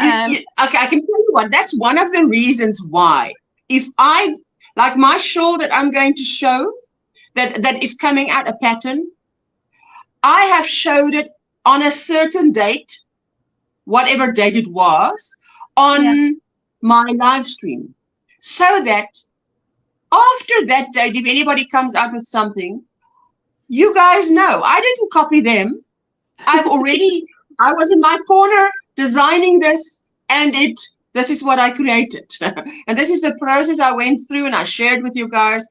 Okay, I can tell you what. That's one of the reasons why. If I like my shawl that I'm going to show, that is coming out a pattern, I have showed it on a certain date, whatever date it was, on my live stream, so that after that date, if anybody comes out with something, you guys know I didn't copy them. I was in my corner designing this, and this is what I created. And this is the process I went through and I shared with you guys,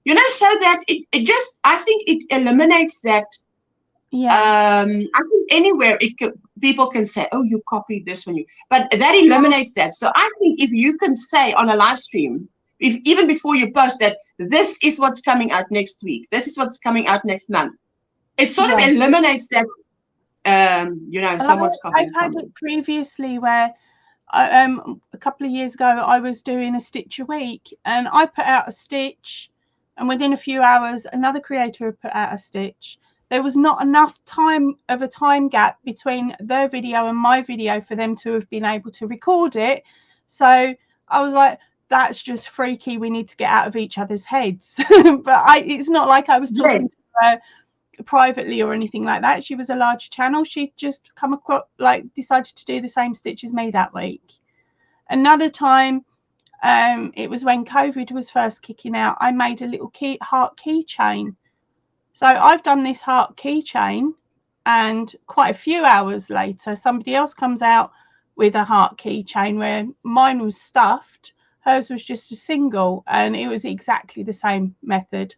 you know, so that it just, I think it eliminates that. I think anywhere people can say, oh, you copied this when but that eliminates that. So I think if you can say on a live stream, even before you post, that this is what's coming out next week, this is what's coming out next month, it sort of eliminates that, you know, someone's copying something. I've had it previously where a couple of years ago I was doing a stitch a week, and I put out a stitch, and within a few hours another creator had put out a stitch. There was not enough time gap between their video and my video for them to have been able to record it. So I was like, that's just freaky. We need to get out of each other's heads. But it's not like I was talking to her privately or anything like that. She was a larger channel. She'd just come across, like, decided to do the same stitch as me that week. Another time, it was when COVID was first kicking out. I made a little heart keychain. So I've done this heart keychain, and quite a few hours later, somebody else comes out with a heart keychain where mine was stuffed. Hers was just a single, and it was exactly the same method.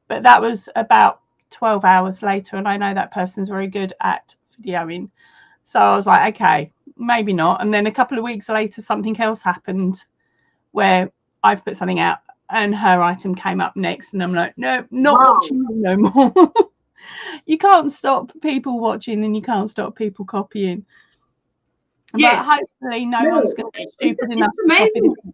But that was about 12 hours later, and I know that person's very good at videoing. So I was like, okay, maybe not. And then a couple of weeks later, something else happened where I've put something out and her item came up next, and I'm like, no, not watching you no more. You can't stop people watching, and you can't stop people copying. Yes. But hopefully no one's going to be stupid enough to copy this.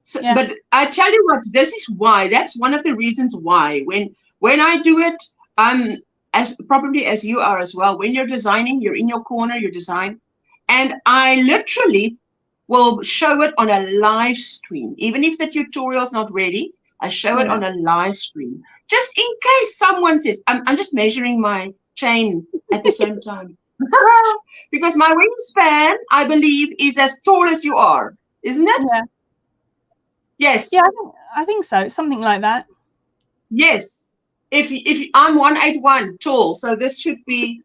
So, but I tell you what, this is why. That's one of the reasons why. When I do it, probably as you are as well. When you're designing, you're in your corner, you design, and I literally will show it on a live stream. Even if the tutorial's not ready, I show it on a live stream, just in case someone says, I'm just measuring my chain at the same time. Because my wingspan, I believe, is as tall as you are, isn't it? Yeah. Yes. Yeah, I think so. Something like that. Yes. If I'm 181 tall, so this should be,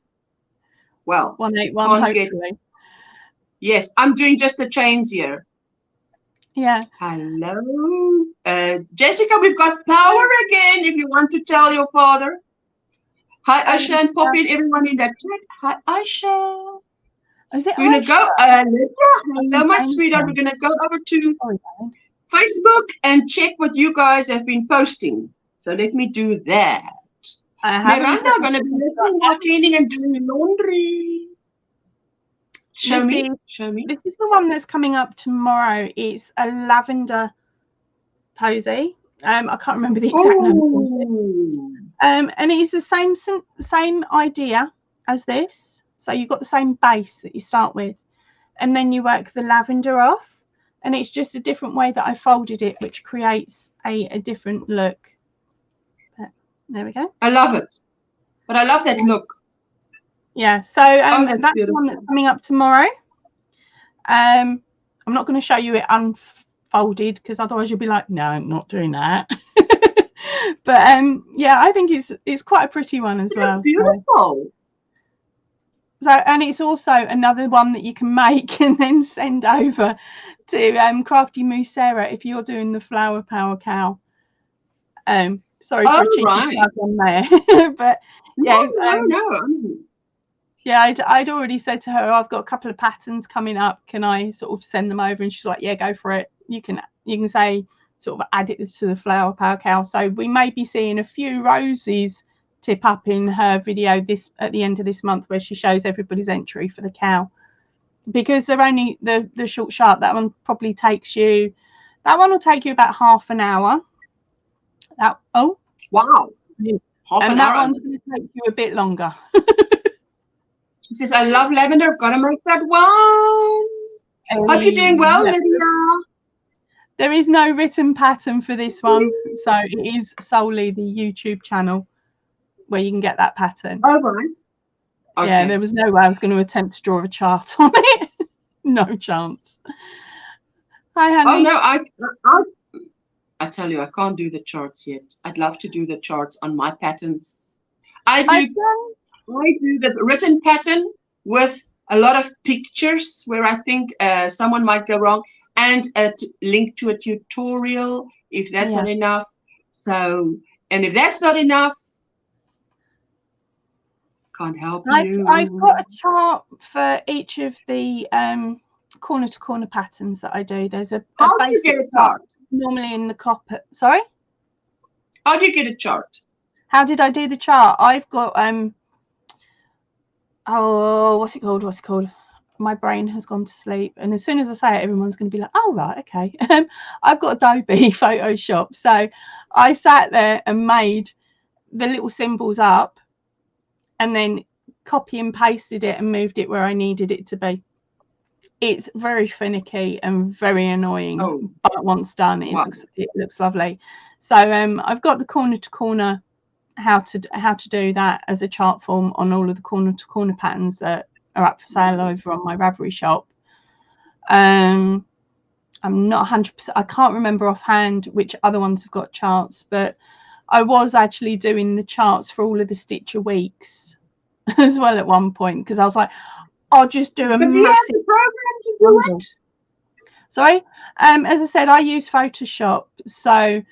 well, 181 hopefully. Yes, I'm doing just the chains here. Yeah. Hello. Jessica, we've got power again if you want to tell your father. Hi, Asha, and pop in everyone in that chat. Hi, Asha. Is it We're going to go. Hello, my sweetheart. We're going to go over to Facebook and check what you guys have been posting. So let me do that. Miranda, going to be listening while cleaning and doing laundry. Show me. This is the one that's coming up tomorrow. It's a lavender posy. I can't remember the exact name. And it is the same idea as this. So you've got the same base that you start with, and then you work the lavender off, and it's just a different way that I folded it, which creates a different look. But there we go. I love it, but I love that look. Yeah, so that's the one that's coming up tomorrow. I'm not going to show you it unfolded because otherwise you'll be like, no, I'm not doing that. But yeah, I think it's quite a pretty one as well. Beautiful. So, and it's also another one that you can make and then send over to Crafty Moose Sarah if you're doing the Flower Power Cow. Sorry for a cheeky plug on there, but yeah, yeah, I'd already said to her, I've got a couple of patterns coming up. Can I sort of send them over? And she's like, yeah, go for it. You can say sort of add it to the Flower Power Cow. So we may be seeing a few roses tip up in her video at the end of this month where she shows everybody's entry for the cow, because they're only the short sharp. That one probably takes you. That one will take you about half an hour. Oh wow! And that one's going to take you a bit longer. She says, I love lavender. I've got to make that one. Hope you're doing well, Lydia. There is no written pattern for this one, so it is solely the YouTube channel where you can get that pattern. Oh, right. Okay. Yeah, there was no way I was going to attempt to draw a chart on it. No chance. Hi, honey. Oh, no, I tell you, I can't do the charts yet. I'd love to do the charts on my patterns. I do the written pattern with a lot of pictures where I think someone might go wrong, and a link to a tutorial if that's not enough. So, and if that's not enough, can't help you. I've got a chart for each of the corner to corner patterns that I do. There's a basic you get a chart normally in the copper. Sorry? How do you get a chart? How did I do the chart? I've got oh, what's it called? My brain has gone to sleep, and as soon as I say it, everyone's going to be like, oh, right, okay. I've got Adobe Photoshop, so I sat there and made the little symbols up and then copy and pasted it and moved it where I needed it to be. It's very finicky and very annoying, but once done, it looks lovely. So I've got the corner to corner how to do that as a chart form on all of the corner to corner patterns that are up for sale over on my Ravelry shop. I'm not 100%. I can't remember offhand which other ones have got charts, but I was actually doing the charts for all of the Stitcher weeks as well at one point, because I was like, I'll just do a massive program to do it. Sorry, as I said, I use Photoshop, so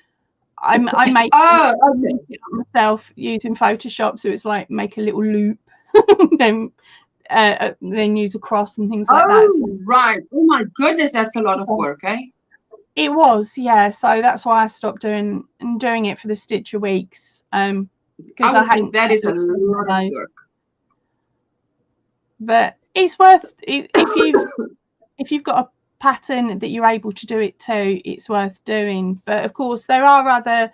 I make it myself using Photoshop. So it's like make a little loop, then use a cross and things like that. So, right. Oh my goodness, that's a lot of work, eh? It was, yeah. So that's why I stopped doing it for the Stitcher weeks. Because I think that is a lot of work. But it's worth it if you've got a pattern that you're able to do it to. It's worth doing. But of course, there are other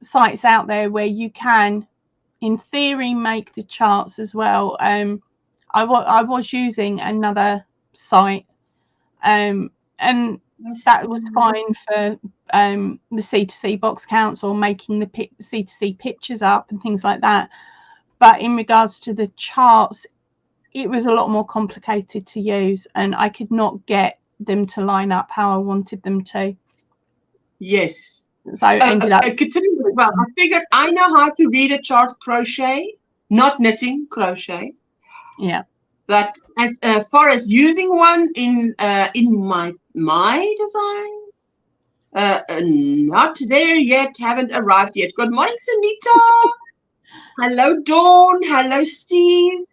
sites out there where you can, in theory, make the charts as well. I was using another site, and that was fine for the C2C box counts or making the C2C pictures up and things like that. But in regards to the charts, it was a lot more complicated to use, and I could not get them to line up how I wanted them to. Yes. So I ended up. Well, I figured I know how to read a chart crochet, not knitting, crochet. Yeah. But as far as using one in my designs, not there yet. Haven't arrived yet. Good morning, Sunita. Hello, Dawn. Hello, Steve.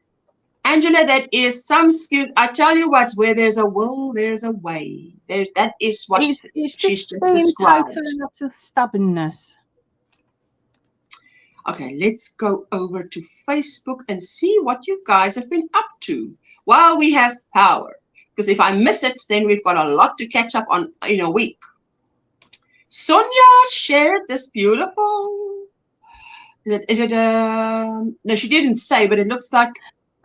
Angela, that is some skill. I tell you what, where there's a will, there's a way. That is what it's she's just described. Total lots of stubbornness. Okay, let's go over to Facebook and see what you guys have been up to while we have power. Because if I miss it, then we've got a lot to catch up on in a week. Sonia shared this beautiful. Is it no, she didn't say, but it looks like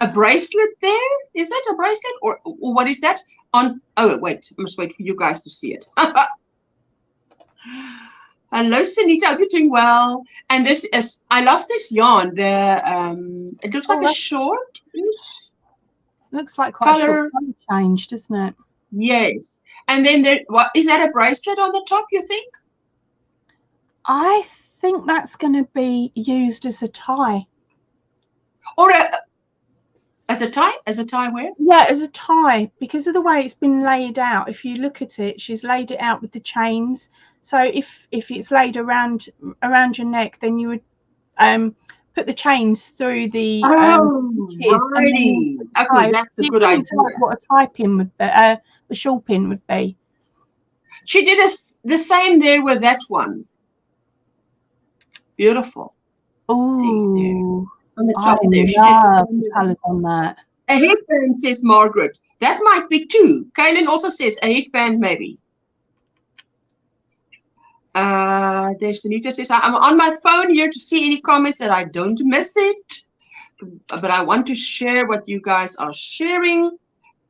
a bracelet there. Is it a bracelet or what is that? Oh, wait, I must wait for you guys to see it. Hello, Sunita. Hope you're doing well. And this is, I love this yarn. It looks like a short. Looks like quite a short change, doesn't it? Yes. And then there, what is that? A bracelet on the top? You think? I think that's going to be used as a tie. Or as a tie? As a tie where? Yeah, as a tie, because of the way it's been laid out. If you look at it, she's laid it out with the chains. So if it's laid around your neck, then you would put the chains through the righty. Okay, that's a good idea. Like what a tie pin would be, a shawl pin would be. She did the same there with that one. Beautiful. Oh, on the top there. She love the colours on that. A headband, says Margaret. That might be two. Kaylin also says a headband maybe. There's Anita says, I'm on my phone here to see any comments that I don't miss it. But I want to share what you guys are sharing.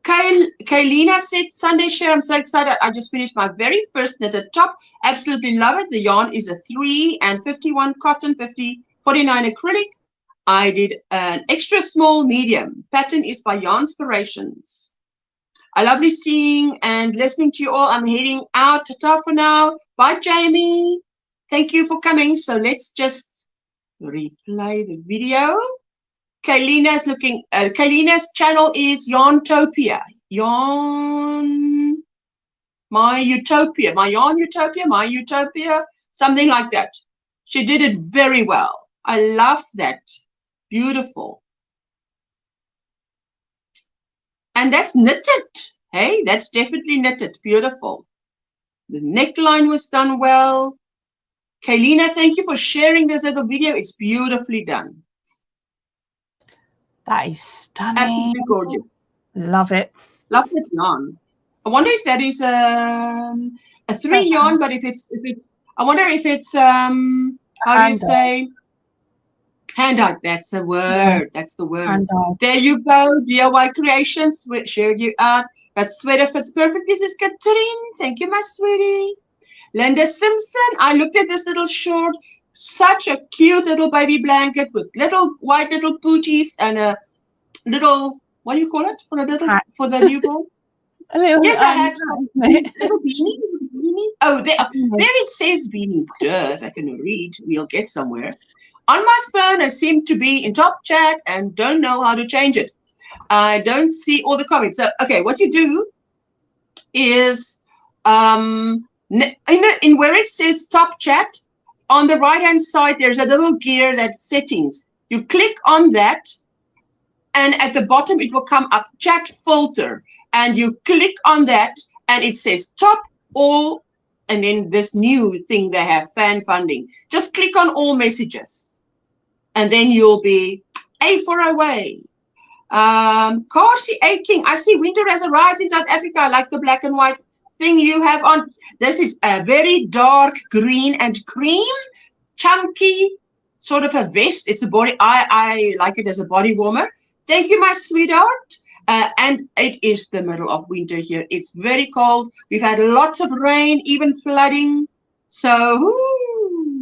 Kaylina said, Sunday share, I'm so excited. I just finished my very first knitted top. Absolutely love it. The yarn is a 3 and 51 cotton, 49 acrylic. I did an extra small medium. Pattern is by Yarnspirations. I lovely seeing and listening to you all. I'm heading out. Ta-ta for now. Bye, Jamie. Thank you for coming. So let's just replay the video. Kaylina's looking. Kaylina's channel is Yarntopia. My Utopia, something like that. She did it very well. I love that. Beautiful. And that's knitted. Hey, that's definitely knitted. Beautiful. The neckline was done well. Kaylina, thank you for sharing this little video. It's beautifully done. That is stunning. Absolutely gorgeous. Love it. Love that yarn. I wonder if that is a 3 yarn, but if it's I wonder if it's how do you say hand-dyed? That's the word. Yeah. That's the word. Hand-dyed. There you go. DIY creations. We shared you out. That sweater fits perfect. This is Katrine. Thank you, my sweetie. Linda Simpson. I looked at this little short. Such a cute little baby blanket with little white little pooties and a little, what do you call it for a little hat. For the newborn? A little, yes, a hat. Little beanie. Oh, there it says beanie. Duh, if I can read, we'll get somewhere. On my phone, I seem to be in top chat and don't know how to change it. I don't see all the comments. So, okay, what you do is in where it says top chat, on the right-hand side, there's a little gear that's settings. You click on that, and at the bottom, it will come up chat filter. And you click on that, and it says top, all, and then this new thing they have, fan funding. Just click on all messages, and then you'll be A for away. Corsi A King, I see winter has arrived in South Africa. I like the black and white thing you have on. This is a very dark green and cream, chunky, sort of a vest. It's a body. I like it as a body warmer. Thank you, my sweetheart. And it is the middle of winter here. It's very cold. We've had lots of rain, even flooding. So,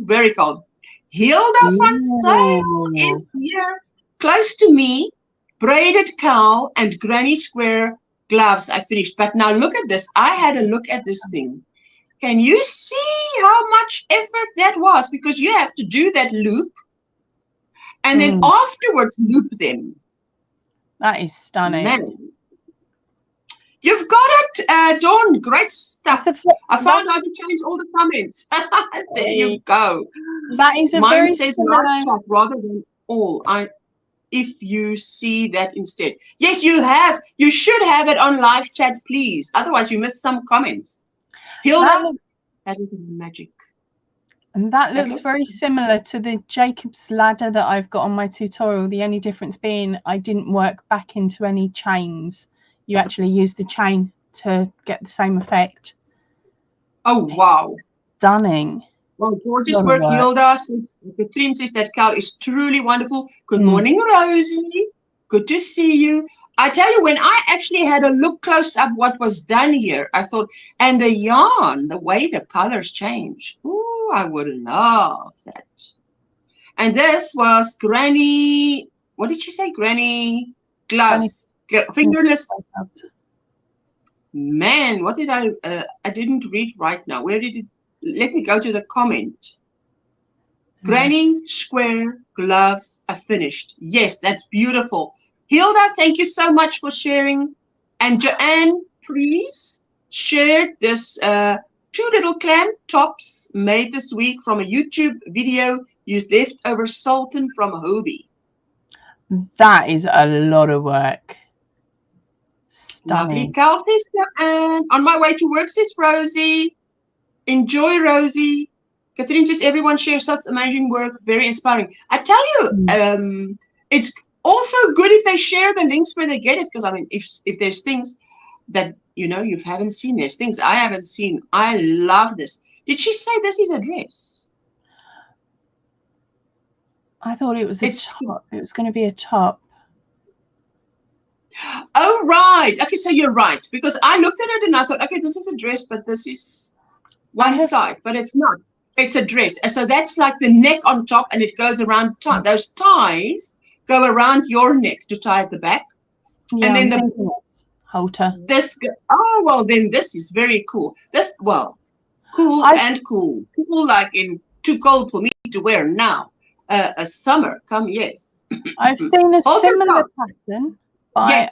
very cold. Hilda van Zyl is here, close to me. Braided cowl and granny square gloves. I finished. But now look at this. I had a look at this thing. Can you see how much effort that was? Because you have to do that loop and then afterwards loop them. That is stunning. Man. You've got it, Dawn. Great stuff. I found out to change all the comments. There you go. That is a Mine very says similar... live chat rather than all. If you see that instead. Yes, you have. You should have it on live chat, please. Otherwise, you miss some comments. Hilda, that is magic. And that looks very similar to the Jacob's ladder that I've got on my tutorial. The only difference being I didn't work back into any chains. You actually use the chain to get the same effect. Oh, wow. stunning. Well, gorgeous work, Hilda. Catherine says that cowl is truly wonderful. Good morning, Rosie. Good to see you. I tell you, when I actually had a look close up what was done here, I thought, and the yarn, the way the colors change. Ooh, I would love that. And this was Granny, what did she say? Granny gloves, fingerless. Man, what did I didn't read right now. Where did it, let me go to the comment. Granny square gloves are finished. Yes, that's beautiful. Hilda, thank you so much for sharing. And Joanne, please share this 2 little clam tops made this week from a YouTube video, used leftover Sultan from Hobie. That is a lot of work. Lovely cow, says Joanne. On my way to work, says Rosie. Enjoy, Rosie. Catherine says everyone shares such amazing work, very inspiring. I tell you, it's also good if they share the links where they get it, because I mean, if there's things that you haven't seen, there's things I haven't seen. I love this. Did she say this is a dress? I thought it was a top. It was going to be a top. Oh, right. Okay, so you're right, because I looked at it and I thought, okay, this is a dress, but this is one side, but it's not. It's a dress. And so that's like the neck on top, and it goes around. Those ties go around your neck to tie at the back. Yeah, and then the halter. Well, then this is very cool. Cool and cool. Cool, like in too cold for me to wear now. A summer come, yes. I've seen a similar pattern by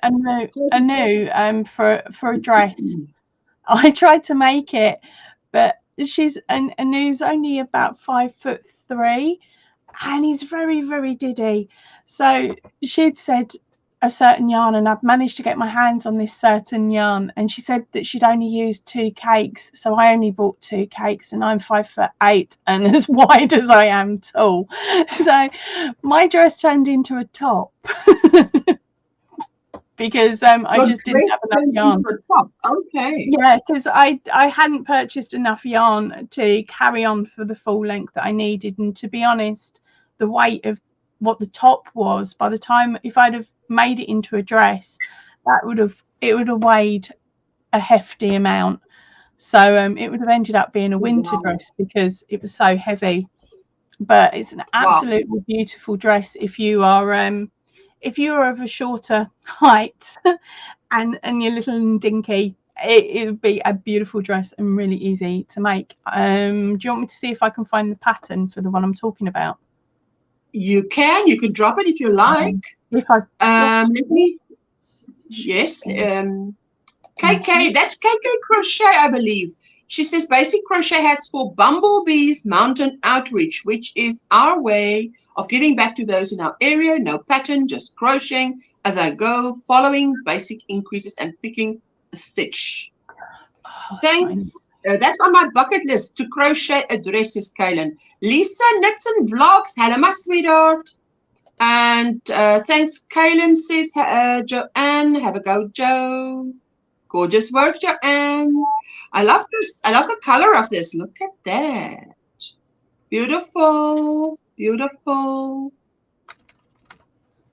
Anu for a dress. I tried to make it, but Anu's only about 5'3", and he's very, very diddy. So she'd said a certain yarn, and I've managed to get my hands on this certain yarn, and she said that she'd only used 2 cakes, so I only bought 2 cakes, and I'm 5'8" and as wide as I am tall, so my dress turned into a top. Because I just didn't have enough yarn. Okay. Yeah, because I hadn't purchased enough yarn to carry on for the full length that I needed, and to be honest, the weight of what the top was, by the time, if I'd have made it into a dress, it would have weighed a hefty amount. So it would have ended up being a winter dress because it was so heavy. But it's an absolutely beautiful dress if you are of a shorter height and you're little and dinky. It would be a beautiful dress and really easy to make. Do you want me to see if I can find the pattern for the one I'm talking about? You can drop it if you like. If I let me, yes, KK, that's KK Crochet, I believe. She says basic crochet hats for Bumblebee's Mountain Outreach, which is our way of giving back to those in our area. No pattern, just crocheting as I go, following basic increases and picking a stitch. Thanks. That's on my bucket list, to crochet a dress, says Kaylin. Lisa Knits and Vlogs. Hello, my sweetheart. And thanks, Kaylin, says Joanne. Have a go, Joe. Gorgeous work, Joanne. I love this. I love the color of this. Look at that. Beautiful. Beautiful.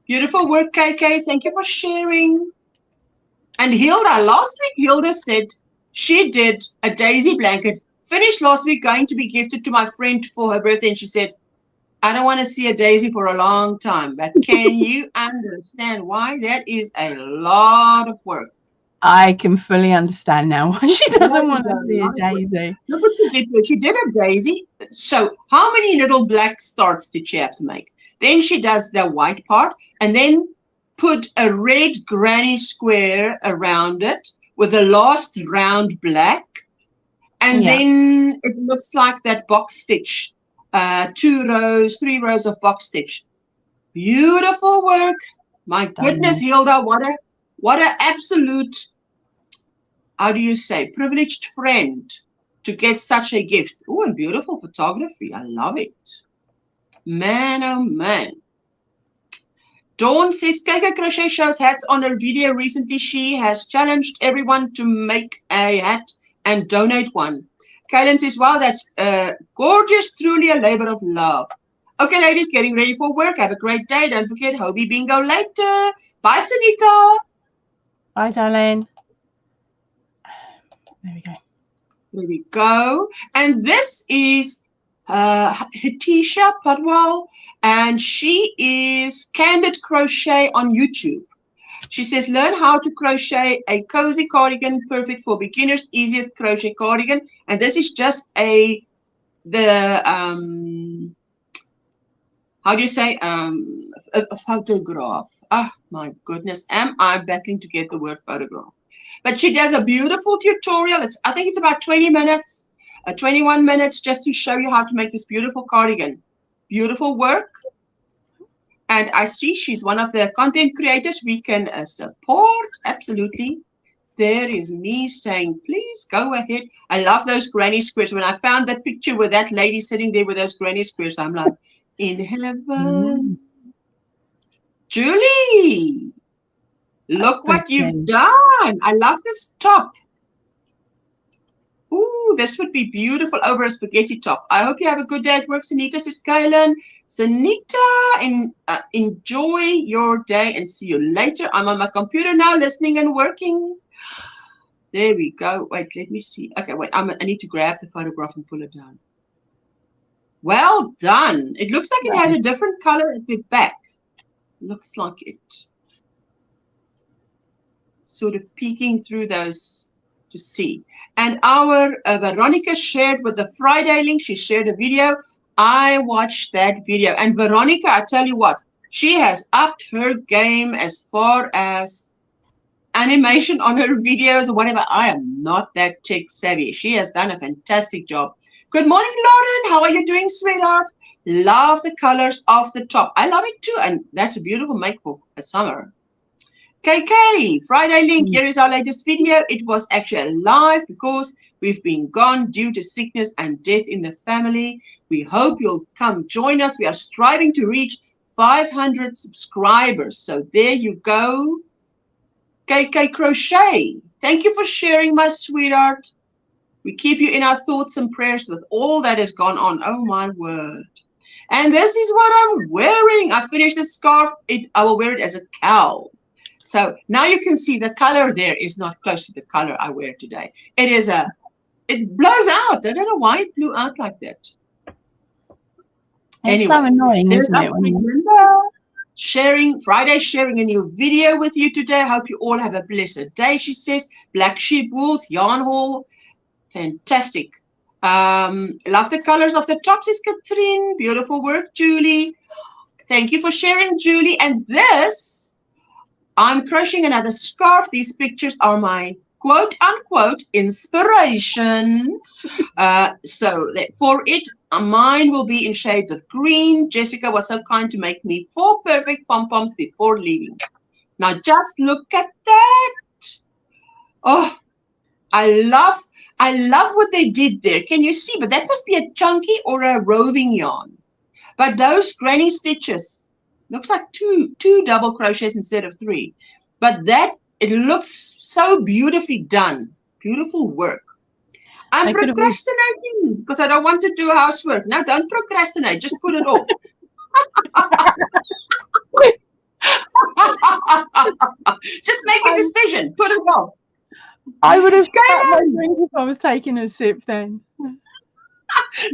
Beautiful work, KK. Thank you for sharing. And Hilda, last week, Hilda said she did a daisy blanket, finished last week, going to be gifted to my friend for her birthday. And she said, I don't want to see a daisy for a long time. But can you understand why? That is a lot of work. I can fully understand now why she doesn't want to see a daisy. Look what she did. She did a daisy. So how many little black starts did she have to make? Then she does the white part and then put a red granny square around it with the last round black. And then it looks like that box stitch. 2 rows, 3 rows of box stitch. Beautiful work. My goodness, Hilda, what a absolute, how do you say, privileged friend to get such a gift. Oh, and beautiful photography. I love it. Man, oh man. Dawn says, KK Crochet shows hats on her video recently. She has challenged everyone to make a hat and donate one. Kaylin says, wow, that's gorgeous, truly a labor of love. Okay, ladies, getting ready for work. Have a great day. Don't forget, Hobie Bingo later. Bye, Sunita. Bye, darling. There we go. There we go. And this is Hitisha Padwal, and she is Candid Crochet on YouTube. She says, learn how to crochet a cozy cardigan, perfect for beginners, easiest crochet cardigan. And this is just how do you say, a photograph. Oh my goodness, am I battling to get the word photograph? But she does a beautiful tutorial. I think it's about 20 minutes, 21 minutes, just to show you how to make this beautiful cardigan. Beautiful work. And I see she's one of the content creators we can support. Absolutely. There is me saying, please go ahead. I love those granny squares. When I found that picture with that lady sitting there with those granny squares, I'm like, in heaven. Julie, look what you've done. I love this top. Ooh, this would be beautiful over a spaghetti top. I hope you have a good day at work, Sunita, says Kaylin. Sunita, enjoy your day and see you later. I'm on my computer now, listening and working. There we go. Wait, let me see. Okay, wait, I need to grab the photograph and pull it down. Well done. It looks like it has a different color at the back. Looks like it. Sort of peeking through those to see. And our Veronica shared with the Friday link. She shared a video. I watched that video. And Veronica, I tell you what, she has upped her game as far as animation on her videos or whatever. I am not that tech savvy. She has done a fantastic job. Good morning, Lauren. How are you doing, sweetheart? Love the colors of the top. I love it too. And that's a beautiful make for a summer. KK, Friday link. Here is our latest video. It was actually live because we've been gone due to sickness and death in the family. We hope you'll come join us. We are striving to reach 500 subscribers. So there you go. KK Crochet, thank you for sharing, my sweetheart. We keep you in our thoughts and prayers with all that has gone on. Oh, my word. And this is what I'm wearing. I finished the scarf. I will wear it as a cowl. So now you can see the color there is not close to the color I wear today. It blows out. I don't know why it blew out like that. It's so annoying, isn't it? Friday sharing a new video with you today. Hope you all have a blessed day, she says. Black sheep wools, yarn haul. Fantastic. Love the colors of the top, says Katrine. Beautiful work, Julie. Thank you for sharing, Julie. And this, I'm crocheting another scarf. These pictures are my quote unquote inspiration. So for it, mine will be in shades of green. Jessica was so kind to make me 4 perfect pom-poms before leaving. Now just look at that. Oh, I love what they did there. Can you see? But that must be a chunky or a roving yarn. But those granny stitches, looks like two double crochets instead of 3. But it looks so beautifully done. Beautiful work. I'm procrastinating because I don't want to do housework. No, don't procrastinate. Just put it off. Just make a decision. Put it off. I would have got my drink if I was taking a sip then.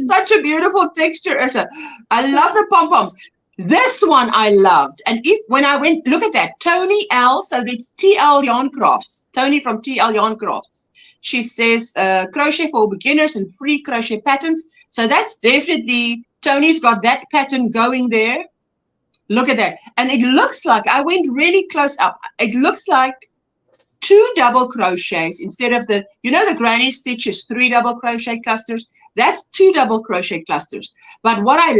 Such a beautiful texture, Uta. I love the pom-poms. This one I loved. And when I went, look at that, Tony L. So it's TL Yarn Crafts. Tony from TL Yarn Crafts. She says crochet for beginners and free crochet patterns. So that's definitely, Tony's got that pattern going there. Look at that. And it looks like, I went really close up. It looks like 2 double crochets instead of the granny stitches, 3 double crochet clusters. That's 2 double crochet clusters. But what I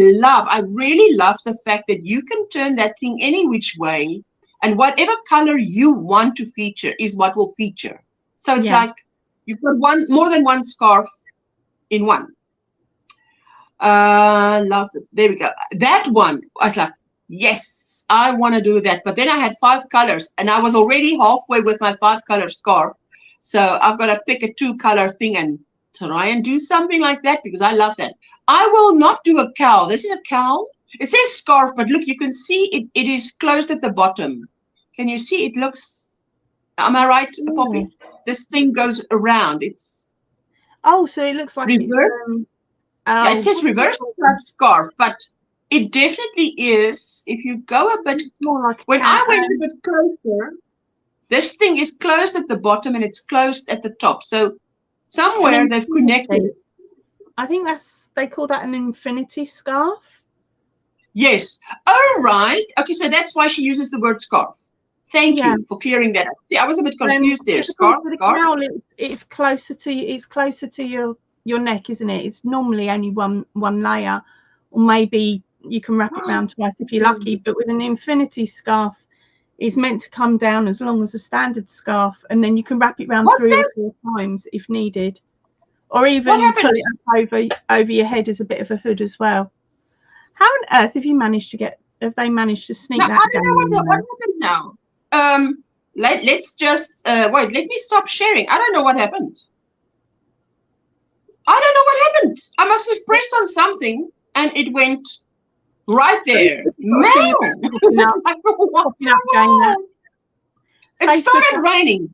really love the fact that you can turn that thing any which way, and whatever color you want to feature is what will feature. So it's like you've got more than one scarf in one. Love it. There we go. That one, I was like, yes, I want to do that. But then I had 5 colors, and I was already halfway with my 5-color scarf. So I've got to pick a 2-color thing and try and do something like that because I love that. I will not do a cowl. This is a cowl. It says scarf, but look, you can see it is closed at the bottom. Can you see? It looks, am I right, Poppy? This thing goes around. It's so it looks like reverse. Yeah, it says reverse type scarf, but it definitely is. If you go a bit more like when I went a bit closer, this thing is closed at the bottom and it's closed at the top. So somewhere they've connected. I think they call that an infinity scarf. Yes. All right. Okay, so that's why she uses the word scarf. Thank you for clearing that up. See, I was a bit confused there. Scarf. The cowl, it's closer to your neck, isn't it? It's normally only one layer, or maybe you can wrap it around twice if you're lucky. But with an infinity scarf, it's meant to come down as long as a standard scarf, and then you can wrap it around 3 or 4 times if needed, or even pull it up over your head as a bit of a hood as well. How on earth have they managed to sneak that? I don't know what happened now. Let's just wait. Let me stop sharing. I don't know what happened. I don't know what happened. I must have pressed on something and it went right there. No. It started raining.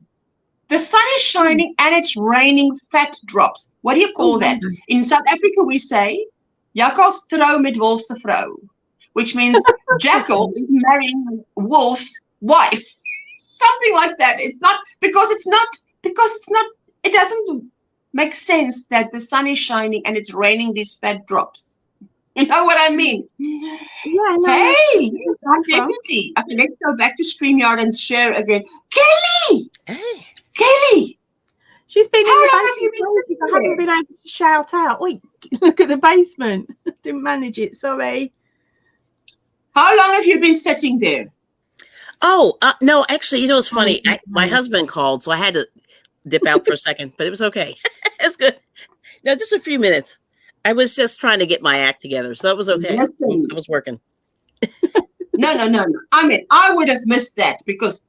The sun is shining and it's raining fat drops. What do you call that? In South Africa, we say, Jakkals trou met wolf se vrou, which means jackal is marrying wolf's wife. Something like that. It doesn't make sense that the sun is shining and it's raining these fat drops. You know what I mean? Yeah. No, hey, yes, definitely. Okay, let's go back to StreamYard and share again. Kelly! Hey. Kelly! She's been How long have you been I haven't been able to shout out. Oi, look at the basement. Didn't manage it, sorry. How long have you been sitting there? Oh, no, actually, it's funny. My husband called, so I had to dip out for a second, but it was okay. It's good. No, just a few minutes. I was just trying to get my act together, so that was okay. I was working. No. I mean, I would have missed that because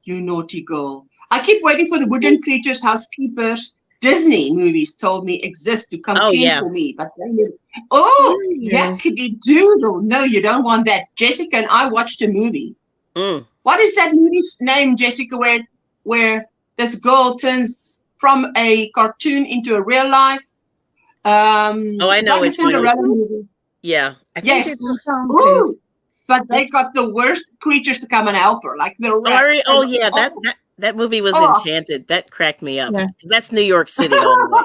you naughty girl. I keep waiting for the Wooden Creatures, Housekeepers, Disney movies told me exist to come clean for me, but they never. Oh, yackety doodle. No, you don't want that. Jessica and I watched a movie. What is that movie's name, Jessica, where this girl turns from a cartoon into a real life? I know it's like a Cinderella movie. Yeah. Yes. But they got the worst creatures to come and help her, like the rats. That movie was Enchanted. That cracked me up. Yeah. That's New York City all the way.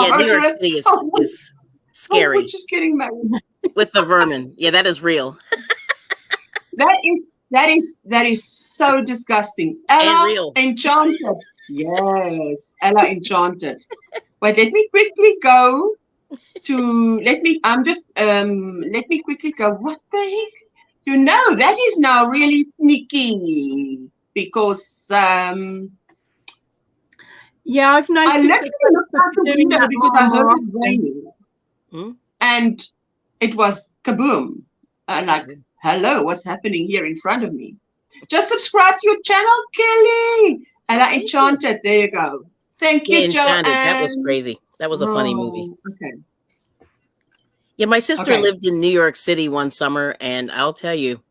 Yeah, New York City is scary. We're just getting married. With the vermin. Yeah, that is real. That is so disgusting. Ella and real. Enchanted. Yes, Ella Enchanted. Wait, let me quickly go to let me quickly go. What the heck? That is now really sneaky because I've noticed. I literally looked out the window because I heard it raining, and it was kaboom! Like, hello, what's happening here in front of me? Just subscribe to your channel, Kelly. Ella Enchanted. There you go. Thank you, Joanne. That was crazy. That was a funny movie. Okay. Yeah, my sister lived in New York City one summer, and I'll tell you,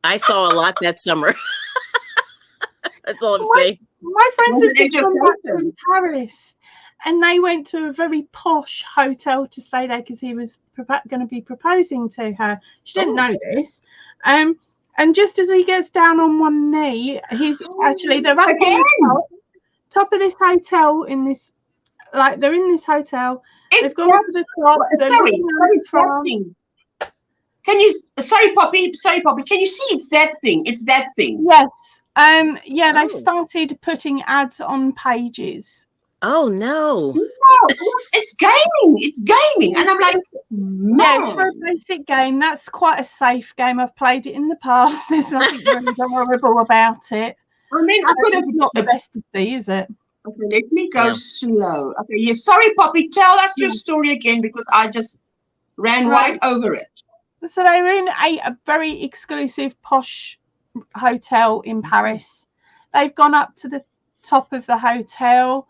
I saw a lot that summer. That's all I'm saying. My friends have just come back from Paris, and they went to a very posh hotel to stay there because he was going to be proposing to her. She didn't know this. And just as he gets down on one knee, they're up on the top of this hotel they're in this hotel. They've gone up to the top. Sorry, Poppy, can you see it's that thing? It's that thing. Yes. They've started putting ads on pages. Oh no. It's gaming. And I'm like, yeah, it's for a basic game. That's quite a safe game. I've played it in the past. There's nothing really horrible about it. I mean, I could have not the best to see, is it? Okay, let me go slow. Okay, yes. Sorry, Poppy. Tell us your story again because I just ran right over it. So they were in a very exclusive, posh hotel in Paris. They've gone up to the top of the hotel.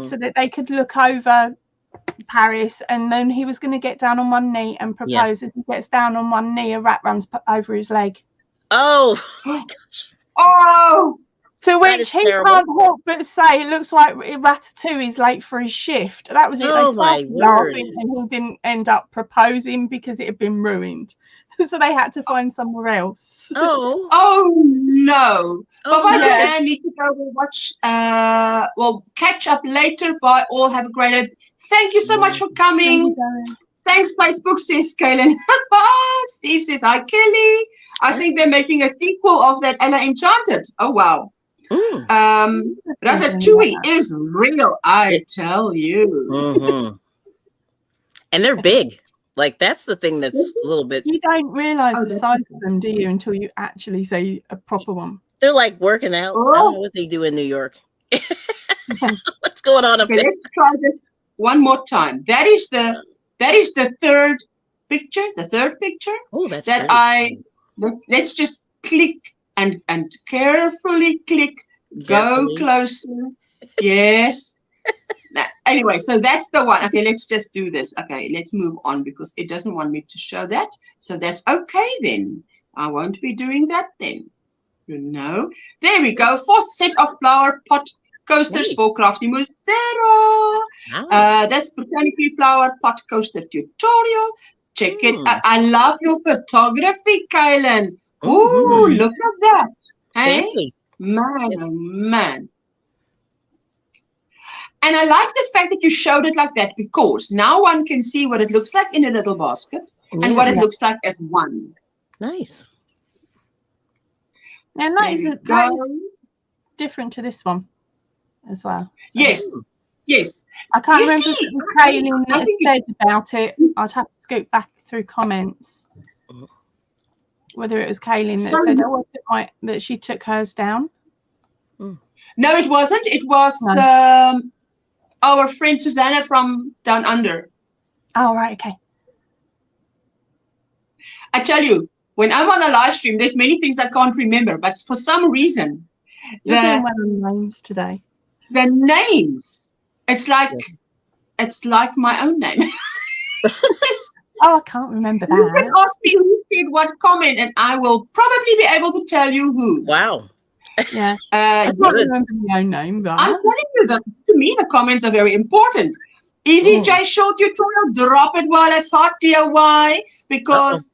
so that they could look over Paris, and then he was going to get down on one knee and propose. As he gets down on one knee, a rat runs over his leg. Oh my gosh. Oh, to which he can't help but say, it looks like Ratatouille's late for his shift. That was it. Oh, they started my word. laughing, and he didn't end up proposing because it had been ruined. So they had to find somewhere else. Oh no. Bye-bye, no. Joanne. Need to go and watch. We'll catch up later. Bye all. Have a great day. Thank you so much for coming. Thanks, Facebook, says Kaylin. Steve says, hi, Kelly. I think they're making a sequel of that Ella Enchanted. Oh, wow. Ratatouille is real, I tell you. And they're big. Like, that's the thing that's a little bit... You don't realise the size of them, do you, until you actually see a proper one. They're like working out. I don't know what they do in New York. What's going on up there? Let's try this one more time. That is the third picture. The third picture. Oh, that's that pretty. Let's just click and carefully click. Go closer. Yes. Anyway, so that's the one. Okay, let's just do this. Okay, let's move on because it doesn't want me to show that. So that's okay then. I won't be doing that then. You know. There we go. 4th set of flower pot coasters for Crafty Musera. That's Botanically Flower Pot Coaster tutorial. Check it out. I love your photography, Kylan. Ooh, look at that. Hey? Fancy. Man, oh man. And I like the fact that you showed it like that because now one can see what it looks like in a little basket and what it looks like as one. Nice. And that is different to this one as well. So. Yes. I can't remember if it was Kaylin that said about it. I'd have to scoot back through comments. Whether it was Kaylin that said that she took hers down. No, it wasn't. It was our friend Susanna from Down Under. Oh, right, okay. I tell you, when I'm on a live stream, there's many things I can't remember, but for some reason, You're doing well on names today. The names, it's like my own name. Oh, I can't remember that. You can ask me who said what comment, and I will probably be able to tell you who. Wow. Yeah. I can't remember my own name, but I'm telling you that to me the comments are very important. Easy J short tutorial, drop it while it's hot, DIY, because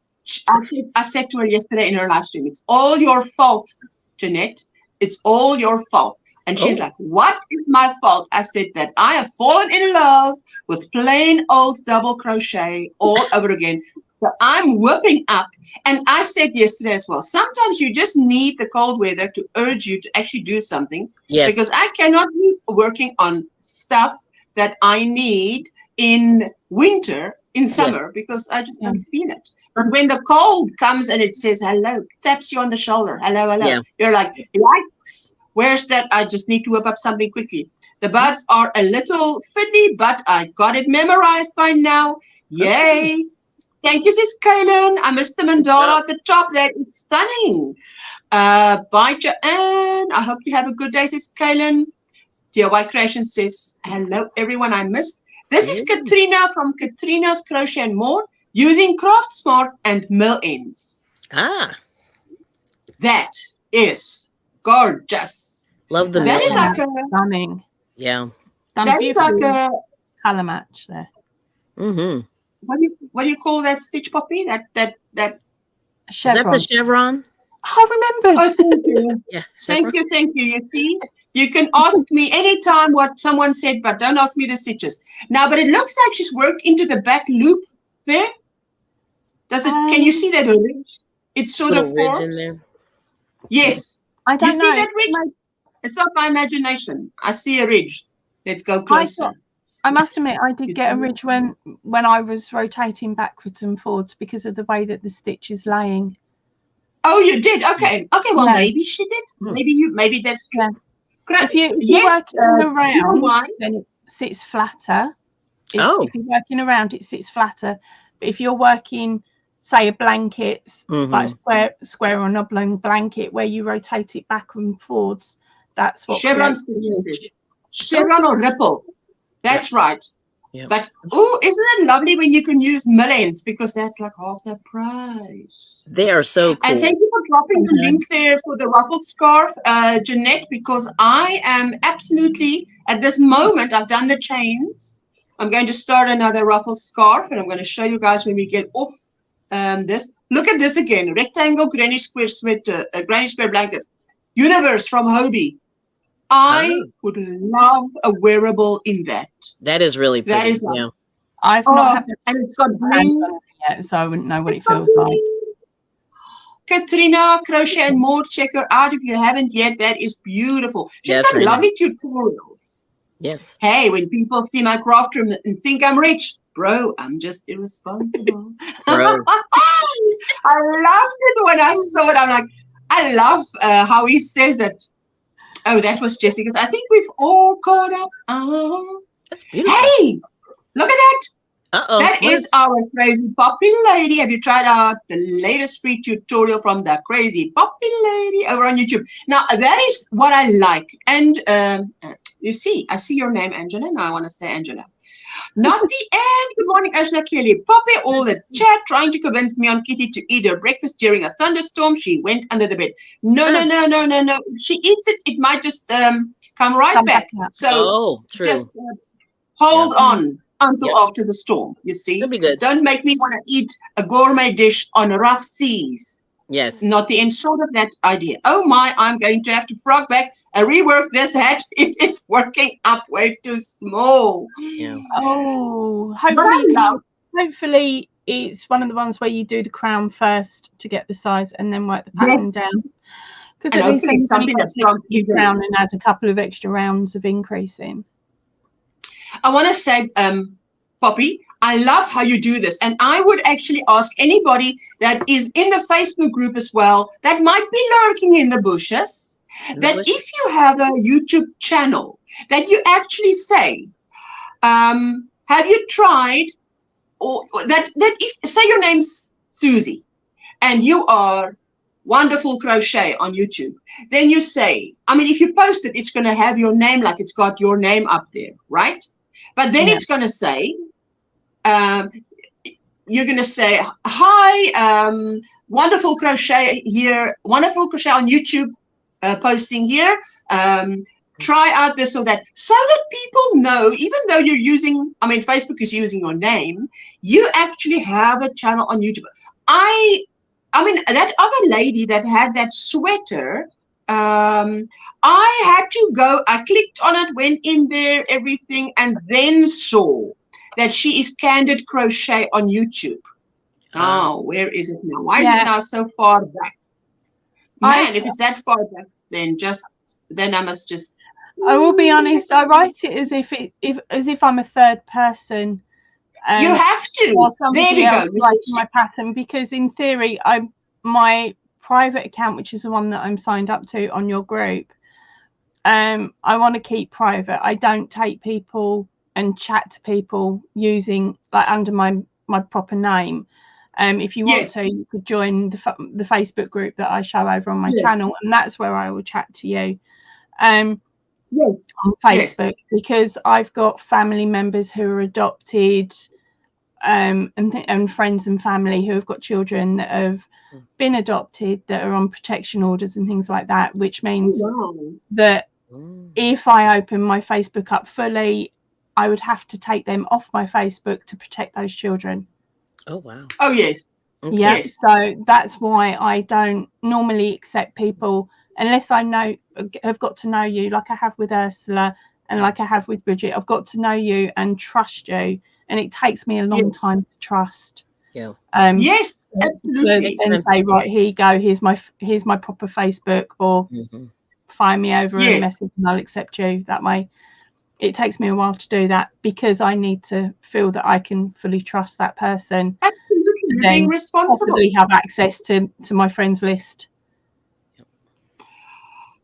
I said to her yesterday in her live stream, it's all your fault, Jeanette. It's all your fault. And she's like, what is my fault? I said that I have fallen in love with plain old double crochet all over again. So I'm whipping up. And I said yesterday as well, sometimes you just need the cold weather to urge you to actually do something. Yes. Because I cannot be working on stuff that I need in winter, in summer, because I just don't feel it. But when the cold comes and it says hello, taps you on the shoulder, hello, you're like, yikes. Where's that? I just need to whip up something quickly. The buds are a little fiddly, but I got it memorized by now. Yay. Thank you, Sis Kaylin. I missed the mandala at the top. That is stunning. Bye, Joanne. I hope you have a good day, Sis Kaylin. DIY Creation says, hello, everyone I missed. This is Katrina from Katrina's Crochet and More, using Craft Smart and mill ends. That is gorgeous. Love the that is like stunning. Yeah. That is like a color match there. What do you call that stitch poppy? That chevron. Is that the chevron? I remember. Oh, thank you. Yeah. Thank you. You see, you can ask me anytime what someone said, but don't ask me the stitches. Now, but it looks like she's worked into the back loop there. Does it? Can you see that ridge? It's sort of ridge in there. Yes. I don't know. See that ridge? It's not my imagination. I see a ridge. Let's go closer. I must admit, I did get a ridge when I was rotating backwards and forwards because of the way that the stitch is laying. Oh, you did? Okay. Well, maybe she did. Maybe that's true. If you're working around, then it sits flatter. If you're working around, it sits flatter. But if you're working, say, a blanket, like a square or an oblong blanket, where you rotate it back and forwards, that's what chevron Chevron or Ripple. That's right. Yeah. But oh, isn't it lovely when you can use millions, because that's like half the price. They are so cool. And thank you for dropping the link there for the Ruffle scarf, Jeanette, because I am absolutely, at this moment, I've done the chains. I'm going to start another Ruffle scarf, and I'm going to show you guys when we get off this. Look at this again, rectangle granny square sweater, granny square blanket. Universe from Hobie. I would love a wearable in that. That is really pretty. That is yeah. I've not had and it's got bling yet, so I wouldn't know what it feels like. Katrina, Crochet and More, check her out if you haven't yet. That is beautiful. She's got lovely tutorials. Yes. Hey, when people see my craft room and think I'm rich, bro, I'm just irresponsible. Bro. I loved it when I saw it. I'm like, I love how he says it. Oh, that was Jessica's. I think we've all caught up. That's beautiful. Hey, look at that. Uh-oh. That is our Crazy Poppy Lady. Have you tried out the latest free tutorial from the Crazy Poppy Lady over on YouTube? Now, that is what I like. And you see, I see your name, Angela. Now I want to say Angela. Not the end. Good morning, Angela Kelly. Poppy, all the chat trying to convince me on Kitty to eat her breakfast during a thunderstorm. She went under the bed. No. She eats it. It might just come right back. So just hold on until after the storm. You see, that'd be good. Don't make me want to eat a gourmet dish on rough seas. Yes. Not the end sort of that idea. Oh my, I'm going to have to frog back and rework this hat. It is working up way too small. Yeah. Oh, hopefully it's one of the ones where you do the crown first to get the size and then work the pattern down. Because at least then something that's crown and add a couple of extra rounds of increasing. I want to say, Poppy, I love how you do this. And I would actually ask anybody that is in the Facebook group as well, that might be lurking in the bushes, that if you have a YouTube channel, that you actually say, have you tried, or that if, say your name's Susie, and you are Wonderful Crochet on YouTube, then you say, I mean, if you post it, it's going to have your name, like it's got your name up there, right? But then it's going to say, you're going to say, hi, Wonderful Crochet here, Wonderful Crochet on YouTube, posting here, try out this or that, so that people know, even though you're using, I mean, Facebook is using your name, you actually have a channel on YouTube. I mean, that other lady that had that sweater, I had to go, I clicked on it, went in there, everything, and then saw that she is Candid Crochet on YouTube. Oh, where is it now? Why is it now so far back? Man, if it's that far back, then I must just. I will be honest. I write it as if I'm a third person. You have to. Or somebody else writing my pattern, because in theory, my private account, which is the one that I'm signed up to on your group, I want to keep private. I don't take people and chat to people using like under my proper name. If you want to, you could join the Facebook group that I show over on my channel, and that's where I will chat to you. On Facebook, because I've got family members who are adopted, and friends and family who have got children that have been adopted, that are on protection orders and things like that, which means that if I open my Facebook up fully, I would have to take them off my Facebook to protect those children. Oh, wow. Oh, yes. Okay. Yeah. So that's why I don't normally accept people unless I have got to know you, like I have with Ursula and like I have with Bridget. I've got to know you and trust you. And it takes me a long time to trust. Yeah. Yes, absolutely. And say, right, here you go. Here's my proper Facebook, or find me over a message and I'll accept you that way. It takes me a while to do that because I need to feel that I can fully trust that person. Absolutely, you're being responsible. Possibly have access to my friends list.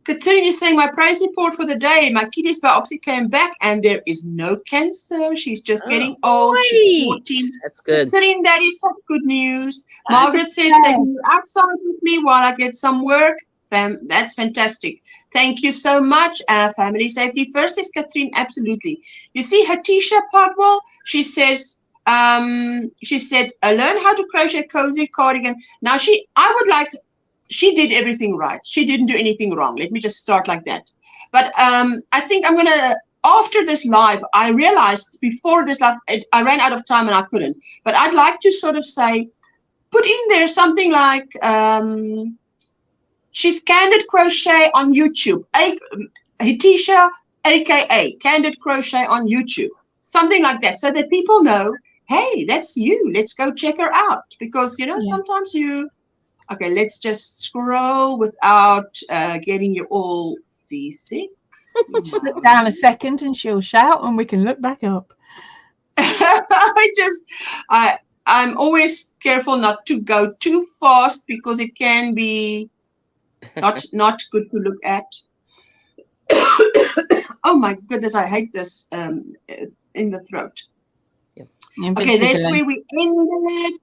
Katrina is saying, my prize report for the day, my kitty's biopsy came back and there is no cancer. She's just getting old. She's 14. That's good. Katrina, that is such good news. Margaret says, taking you outside with me while I get some work. That's fantastic. Thank you so much. Family safety first, says Catherine. Absolutely. You see, Hatisha Podwell, she said, learn how to crochet cozy cardigan. Now, she did everything right. She didn't do anything wrong. Let me just start like that. But I think I'm going to, after this live, I realized before this live, I ran out of time and I couldn't. But I'd like to sort of say, put in there something like, she's Candid Crochet on YouTube. Hitisha, AKA Candid Crochet on YouTube. Something like that, so that people know, hey, that's you. Let's go check her out. Because, you know, sometimes okay, let's just scroll without getting you all seasick. Just look down a second and she'll shout and we can look back up. I'm always careful not to go too fast because it can be not good to look at. Oh my goodness, I hate this in the throat. Okay, that's where we ended,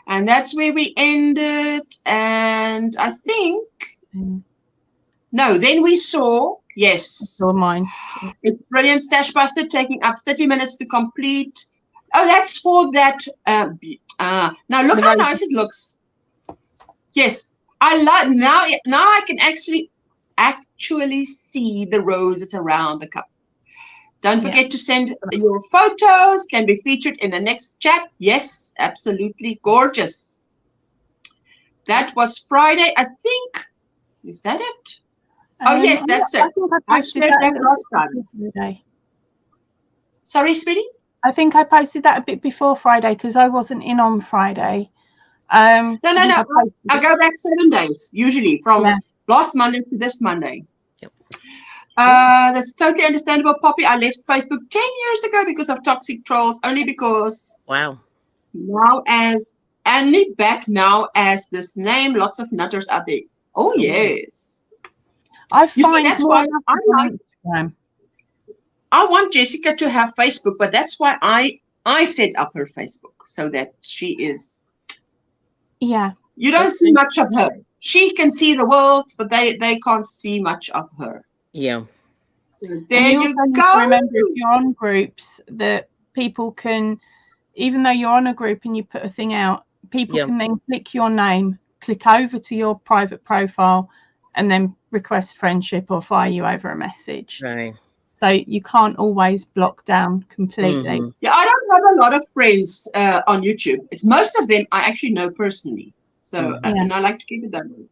and that's where we ended, and I think no, then we saw, yes, saw mine. It's brilliant, Stash Buster, taking up 30 minutes to complete. Oh, that's for that. Now look how nice it looks. Yes, I like now I can actually see the roses around the cup. Don't forget to send your photos, can be featured in the next chat. Yes, absolutely gorgeous. That was Friday, I think. Is that it? Oh, yes, that's it. I shared that last time. Sorry, sweetie? I think I posted that a bit before Friday because I wasn't in on Friday. No. I go back 7 days, usually, from last Monday to this Monday. That's totally understandable, Poppy. I left Facebook 10 years ago because of toxic trolls, only because back now as this name, lots of nutters out there. Oh, yes. That's why I want Jessica to have Facebook, but that's why I set up her Facebook so that she is. Yeah. You don't see much of her. She can see the world, but they can't see much of her. Yeah. So there you go. Remember, if you're on groups, that people can, even though you're on a group and you put a thing out, people can then click your name, click over to your private profile, and then request friendship or fire you over a message. Right. So you can't always block down completely. Mm-hmm. Yeah, I don't have a lot of friends on YouTube. It's most of them I actually know personally. So and I like to keep it that way.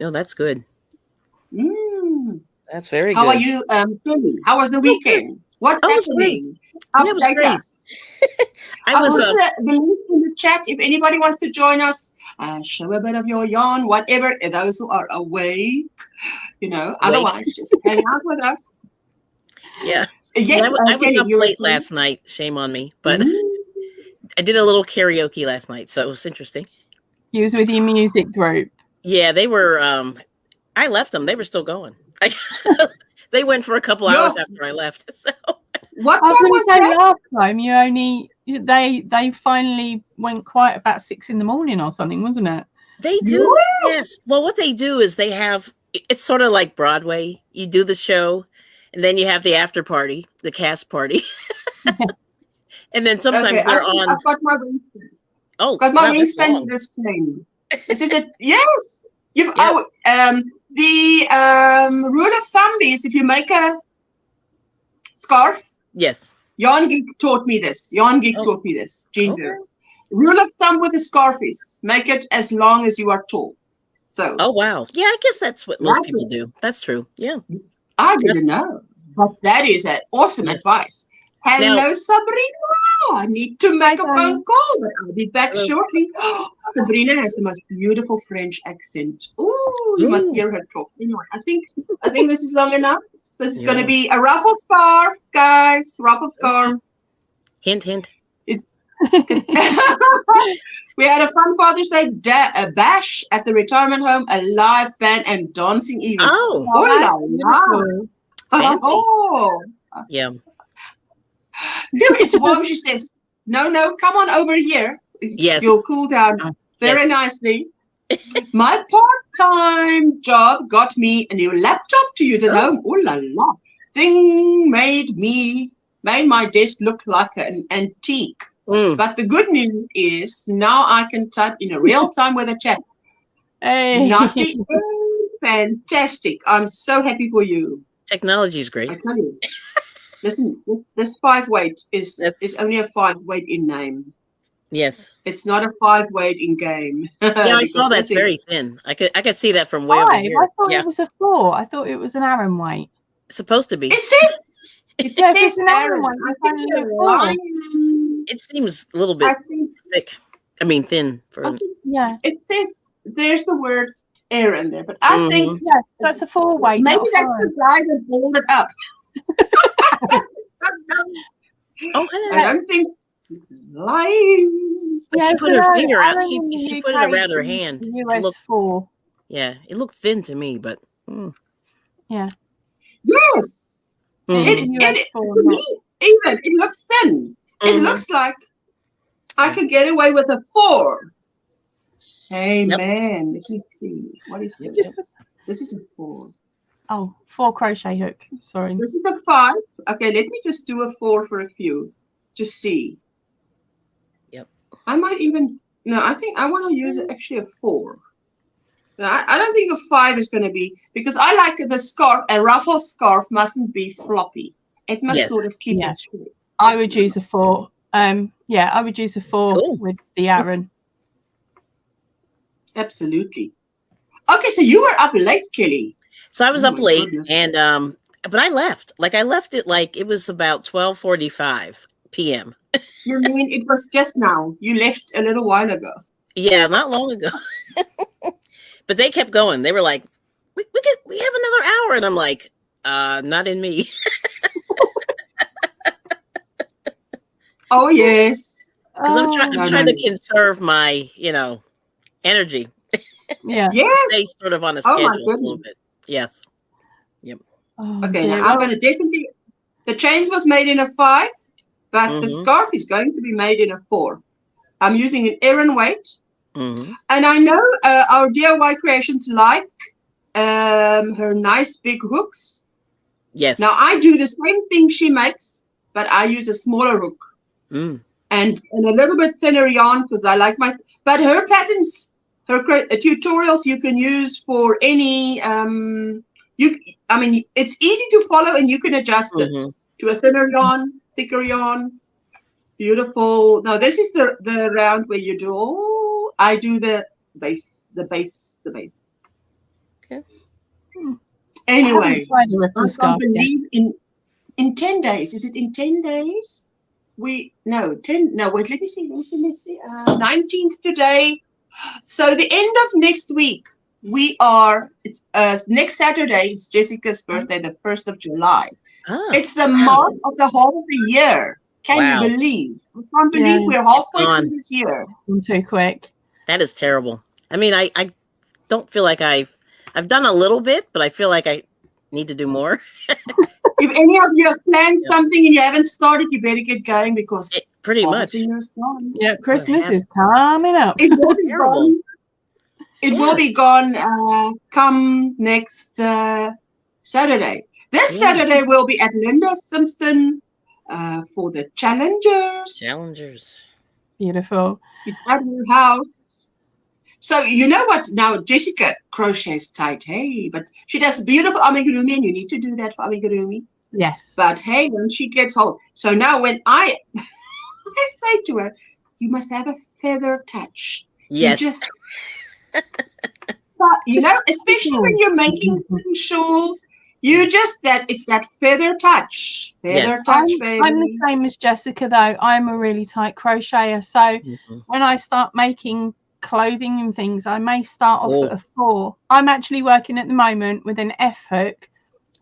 Oh, that's good. That's very good. How are you, Philly? How was the weekend? What's happening? Update us. I was the link in the chat if anybody wants to join us. Show a bit of your yarn, whatever. Those who are awake, otherwise just hang out with us. Yeah. Yes, I was up late last night. Shame on me, but I did a little karaoke last night, so it was interesting. You was with your music group. Yeah, they were. I left them; they were still going. They went for a couple hours after I left. So what was that? Last time they finally went quiet about 6 a.m. or something, wasn't it? They do. Yes. Well, what they do is they have. It's sort of like Broadway. You do the show, and then you have the after party, the cast party, and then sometimes they're on. I've got my wingspan. Oh, got my wingspan this thing. This is it. Yes. The rule of thumb is if you make a scarf. Yes. Yarn Geek taught me this. Taught me this. Ginger. Okay. Rule of thumb with a scarf is make it as long as you are tall. So. Oh wow. Yeah, I guess that's what most people do. That's true. Yeah. I didn't know, but that is an awesome advice. Hello, Sabrina. I need to make a phone call, but I'll be back shortly. Sabrina has the most beautiful French accent. Oh, you must hear her talk. Anyway, I think this is long enough. This is going to be a ruffle scarf, guys. Ruffle scarf. Hint, hint. We had a fun Father's Day bash at the retirement home, a live band and dancing event. Oh, yeah. It's warm, she says. No, come on over here. Yes. You'll cool down very nicely. My part-time job got me a new laptop to use at home. Oh la la. Thing made my desk look like an antique. But the good news is now I can type in a real time with a chat. Hey. Not the fantastic. I'm so happy for you. Technology is great. I tell you. Listen, this 5-weight is only a 5-weight in name. Yes. It's not a 5-weight in game. Yeah, I saw that's very thin. I could see that from way over here. I thought it was a 4. I thought it was an Aran weight. It's supposed to be. It says an Aran weight. It seems a little bit thick. I mean, thin. Yeah. It says there's the word Aran there, but I think that's a 4-weight. Maybe that's the guy that pulled it up. I don't think lying. But she put her finger out. She put it around her hand. US 4. Yeah, it looked thin to me, but yeah. Yes. It looks thin. It looks like I could get away with a 4. Hey man, let me see. What is this? This is a 4. Oh, 4 crochet hook. Sorry. This is a 5. Okay, let me just do a 4 for a few. Just see. Yep. I might even I think I want to use actually a 4. I don't think a 5 is going to be, because I like the scarf. A ruffle scarf mustn't be floppy. It must sort of keep it straight. I would use a 4. I would use a 4 with the Aran. Absolutely. Okay, so you were up late, Kelly. So I was up late, and but I left. I left it it was about 12:45 p.m. You mean it was just now? You left a little while ago. Yeah, not long ago. But they kept going. They were like, we have another hour, and I'm like, not in me. Oh yes, because I'm trying to conserve my energy. Yeah. Stay sort of on a schedule a little bit. Yes. Yep. Okay, now I'm going to definitely. The chains was made in a 5, but the scarf is going to be made in a 4. I'm using an Aran weight, and I know our DIY creations like her nice big hooks. Yes. Now I do the same thing she makes, but I use a smaller hook and a little bit thinner yarn because I like my. But her patterns. Her tutorials you can use for any it's easy to follow and you can adjust it to a thinner yarn, thicker yarn. Beautiful. Now this is the round where you do I do the base. Okay. Anyway, I can't believe in 10 days. Is it in 10 days? Wait, let me see. 19th today. So the end of next week, it's next Saturday, it's Jessica's birthday, the 1st of July. It's the mark of the whole of the year. Can you believe? I can't believe we're halfway through this year. Too quick. That is terrible. I mean, I don't feel like I've done a little bit, but I feel like I need to do more. If any of you have planned something and you haven't started, you better get going because pretty much. Yeah, Christmas is coming up. It will be gone. It will be gone come next Saturday. This Saturday we'll be at Linda Simpson for the Challengers. Beautiful. It's at her house. So you know what? Now Jessica crochets tight, hey, but she does beautiful amigurumi, and you need to do that for amigurumi. Yes. But hey, when she gets home, so now when I say to her, you must have a feather touch. Yes. You just, especially when you're making shawls, it's that feather touch. Feather touch, baby. I'm the same as Jessica, though. I'm a really tight crocheter, so when I start making clothing and things, I may start off at a 4. I'm actually working at the moment with an F hook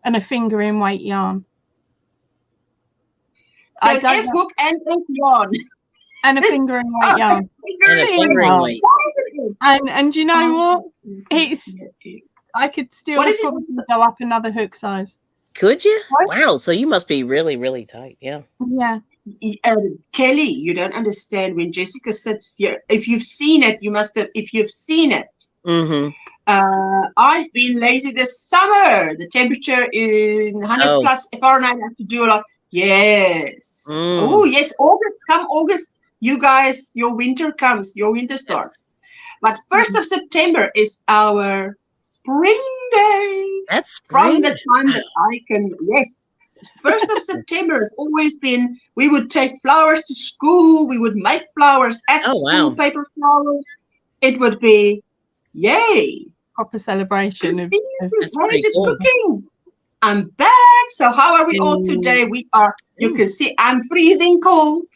and a fingering weight yarn. So an F hook and F yarn. And a fingering weight yarn. And a fingering weight. And you know what? I could still probably go up another hook size. Could you? Wow, so you must be really, really tight. Yeah. Yeah. Kelly, you don't understand when Jessica sits here. If you've seen it, you must have. If you've seen it, Mm-hmm. I've been lazy this summer. The temperature in 100 plus Fahrenheit. I have to do a lot. Yes. Oh, yes. August. Come August. You guys, your winter comes. Your winter starts. But 1st of September is our spring day. That's spring. From the time that I can, yes. 1st of September has always been, we would take flowers to school. We would make flowers at school, paper flowers. It would be, yay. Proper celebration. Cooking. I'm back. So how are we all today? We are, you can see I'm freezing cold.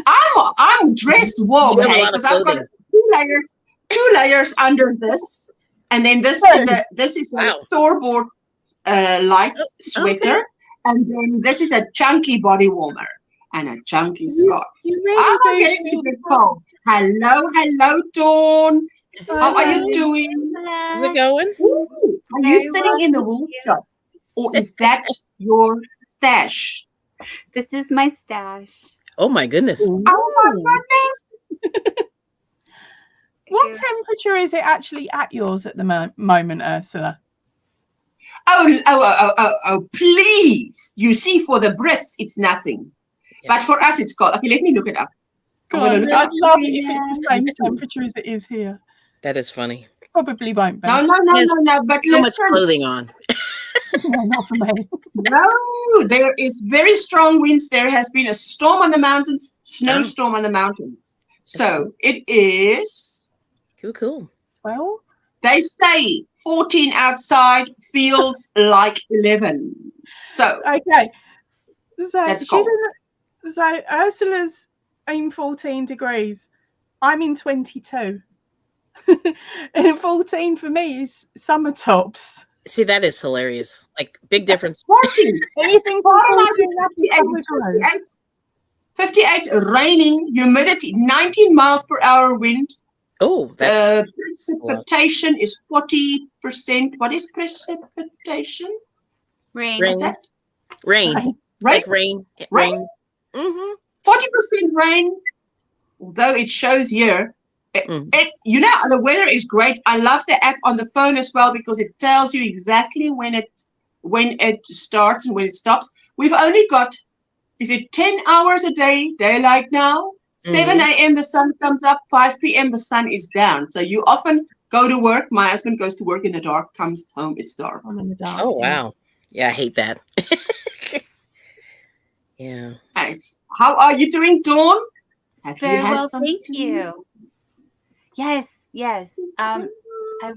I'm dressed warm because I've got two layers under this. And then this is a store-bought light sweater. And then this is a chunky body warmer and a chunky scarf. I'm getting to get cold. Hello, Dawn. How are you doing? How's it going? Ooh, are you sitting in the wool shop? Or is that your stash? This is my stash. Oh, my goodness. Oh, my goodness. What temperature is it actually at yours at the moment, Ursula? Oh, please. You see, for the Brits, it's nothing. Yeah. But for us, it's cold. Okay, let me look it up. I'd love it if it's the same temperature as it is here. That is funny. Probably won't be. No. But so much clothing on. No, not for me. No, there is very strong winds. There has been a storm on the mountains, snowstorm on the mountains. So it is. Cool. Well, they say 14 outside feels like 11. So okay. So that's cold. So Ursula's in 14 degrees. I'm in 22. And 14 for me is summer tops. See, that is hilarious. Like, big difference. 14. Anything for 58, raining, humidity, 19 miles per hour wind. Oh, that's precipitation is 40%. What is precipitation? Rain. What's that? Rain. Like rain. Rain. 40% rain. Although it shows here, the weather is great. I love the app on the phone as well because it tells you exactly when it starts and when it stops. We've only got, is it 10 hours a day, daylight now? 7 a.m. the sun comes up, 5 p.m. the sun is down. So you often go to work. My husband goes to work in the dark, comes home, it's dark. Oh, wow. Yeah, I hate that. Yeah. Right. How are you doing, Dawn? Very well, thank you. Yes. I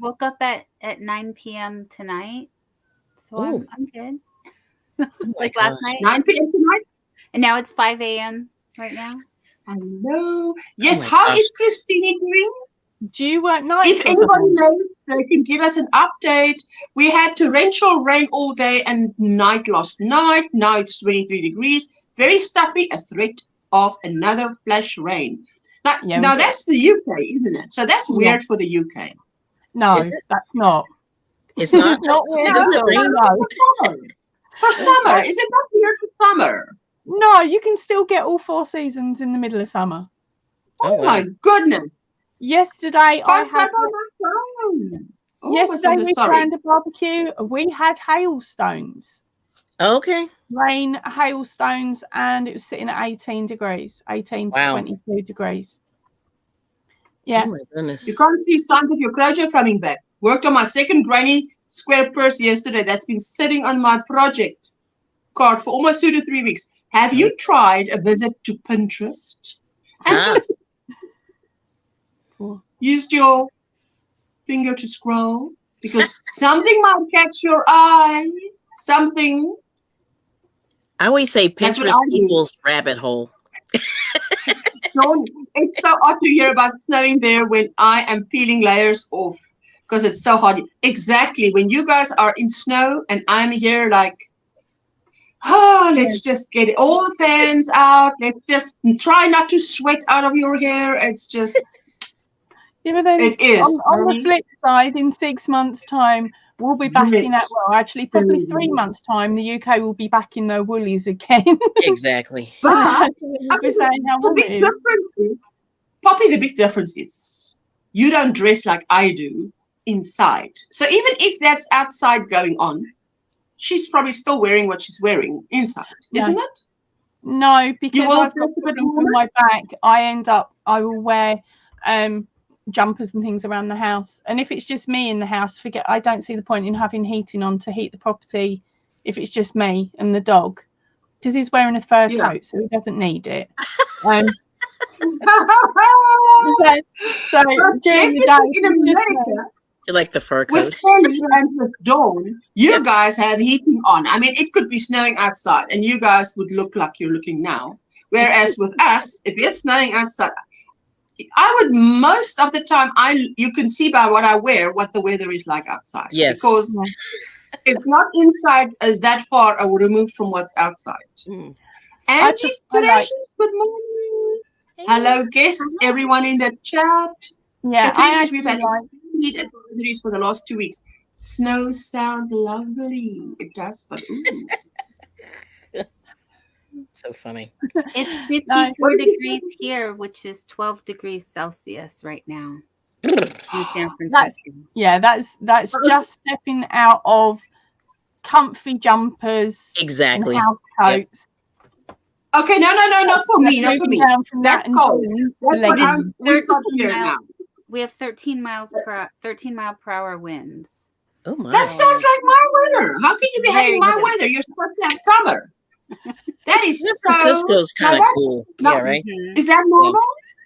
woke up at 9 p.m. tonight, so I'm good. Like last night. 9 p.m. tonight? And now it's 5 a.m. right now. Hello. Yes, how is Christine doing? Do you work nights? If anybody knows, they can give us an update. We had torrential rain all day and night last night. Now it's 23 degrees. Very stuffy, a threat of another flash rain. Now that's the UK, isn't it? So that's weird for the UK. No, that's not. It's not. It's not weird. For summer. Is it not weird for summer? No, you can still get all 4 seasons in the middle of summer. Oh my goodness. Yesterday we planned a barbecue. We had hailstones. Okay. Rain, hailstones, and it was sitting at 18 degrees, 18 to 22 degrees. Yeah. Oh my goodness. You can't see signs of your crochet coming back. Worked on my second GrannySquare purse yesterday. That's been sitting on my project card for almost 2 to 3 weeks. Have you tried a visit to Pinterest and just used your finger to scroll? Because something might catch your eye. Something. I always say Pinterest equals rabbit hole. It's so odd to hear about snowing there when I am peeling layers off because it's so hot. Exactly. When you guys are in snow and I'm here like, let's just get all the fans out. Let's just try not to sweat out of your hair. It's just, but then it is. On the flip side, in 6 months' time, we'll be back in that. Well, actually, probably 3 months' time, the UK will be back in their woolies again. Exactly. But the big difference is Poppy, the big difference is you don't dress like I do inside. So even if that's outside going on, she's probably still wearing what she's wearing inside, isn't it? No, because I've got a bit things on my back. I will wear jumpers and things around the house. And if it's just me in the house, I don't see the point in having heating on to heat the property if it's just me and the dog, because he's wearing a fur coat, so he doesn't need it. So during the day, in America, you like the fur coat. With Kelly and with Dawn, you guys have heating on. I mean, it could be snowing outside, and you guys would look like you're looking now. Whereas with us, if it's snowing outside, I would most of the time. You can see by what I wear what the weather is like outside. Yes, because it's not inside as that far removed from what's outside. Angie's directions. Good morning. Hello, guests, everyone in the chat. Yeah, we've had heat advisories for the last 2 weeks. Snow sounds lovely. It does, but ooh. So funny. It's 54 degrees here, which is 12 degrees Celsius right now in San Francisco. That's just stepping out of comfy jumpers. Exactly. And house coats. Okay, no, not for me, not for me. That's cold. That's what we're talking now. We have 13 mile per hour winds. Oh my! That sounds like my weather. How can you be having my weather? You're supposed to have summer. That is San Francisco's kind of cool. No, yeah, right? Is that normal?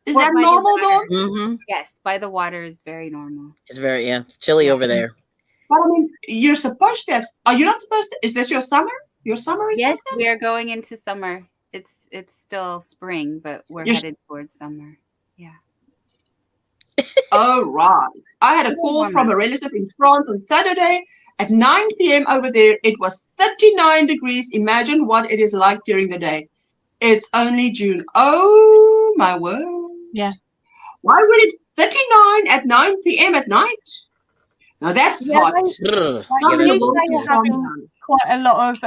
Is that normal, Dawn? Mm-hmm. Yes, by the water is very normal. It's very it's chilly over there. But I mean, you're supposed to have. Are you not supposed to? Is this your summer? Your summer is. Yes, we are going into summer. It's still spring, but we're headed towards summer. Yeah. Oh, right. I had a call from a relative in France on Saturday at 9 p.m. over there. It was 39 degrees. Imagine what it is like during the day. It's only June. Oh, my word. Yeah. Why would it 39 at 9 p.m. at night? Now, that's hot. They're having quite a lot of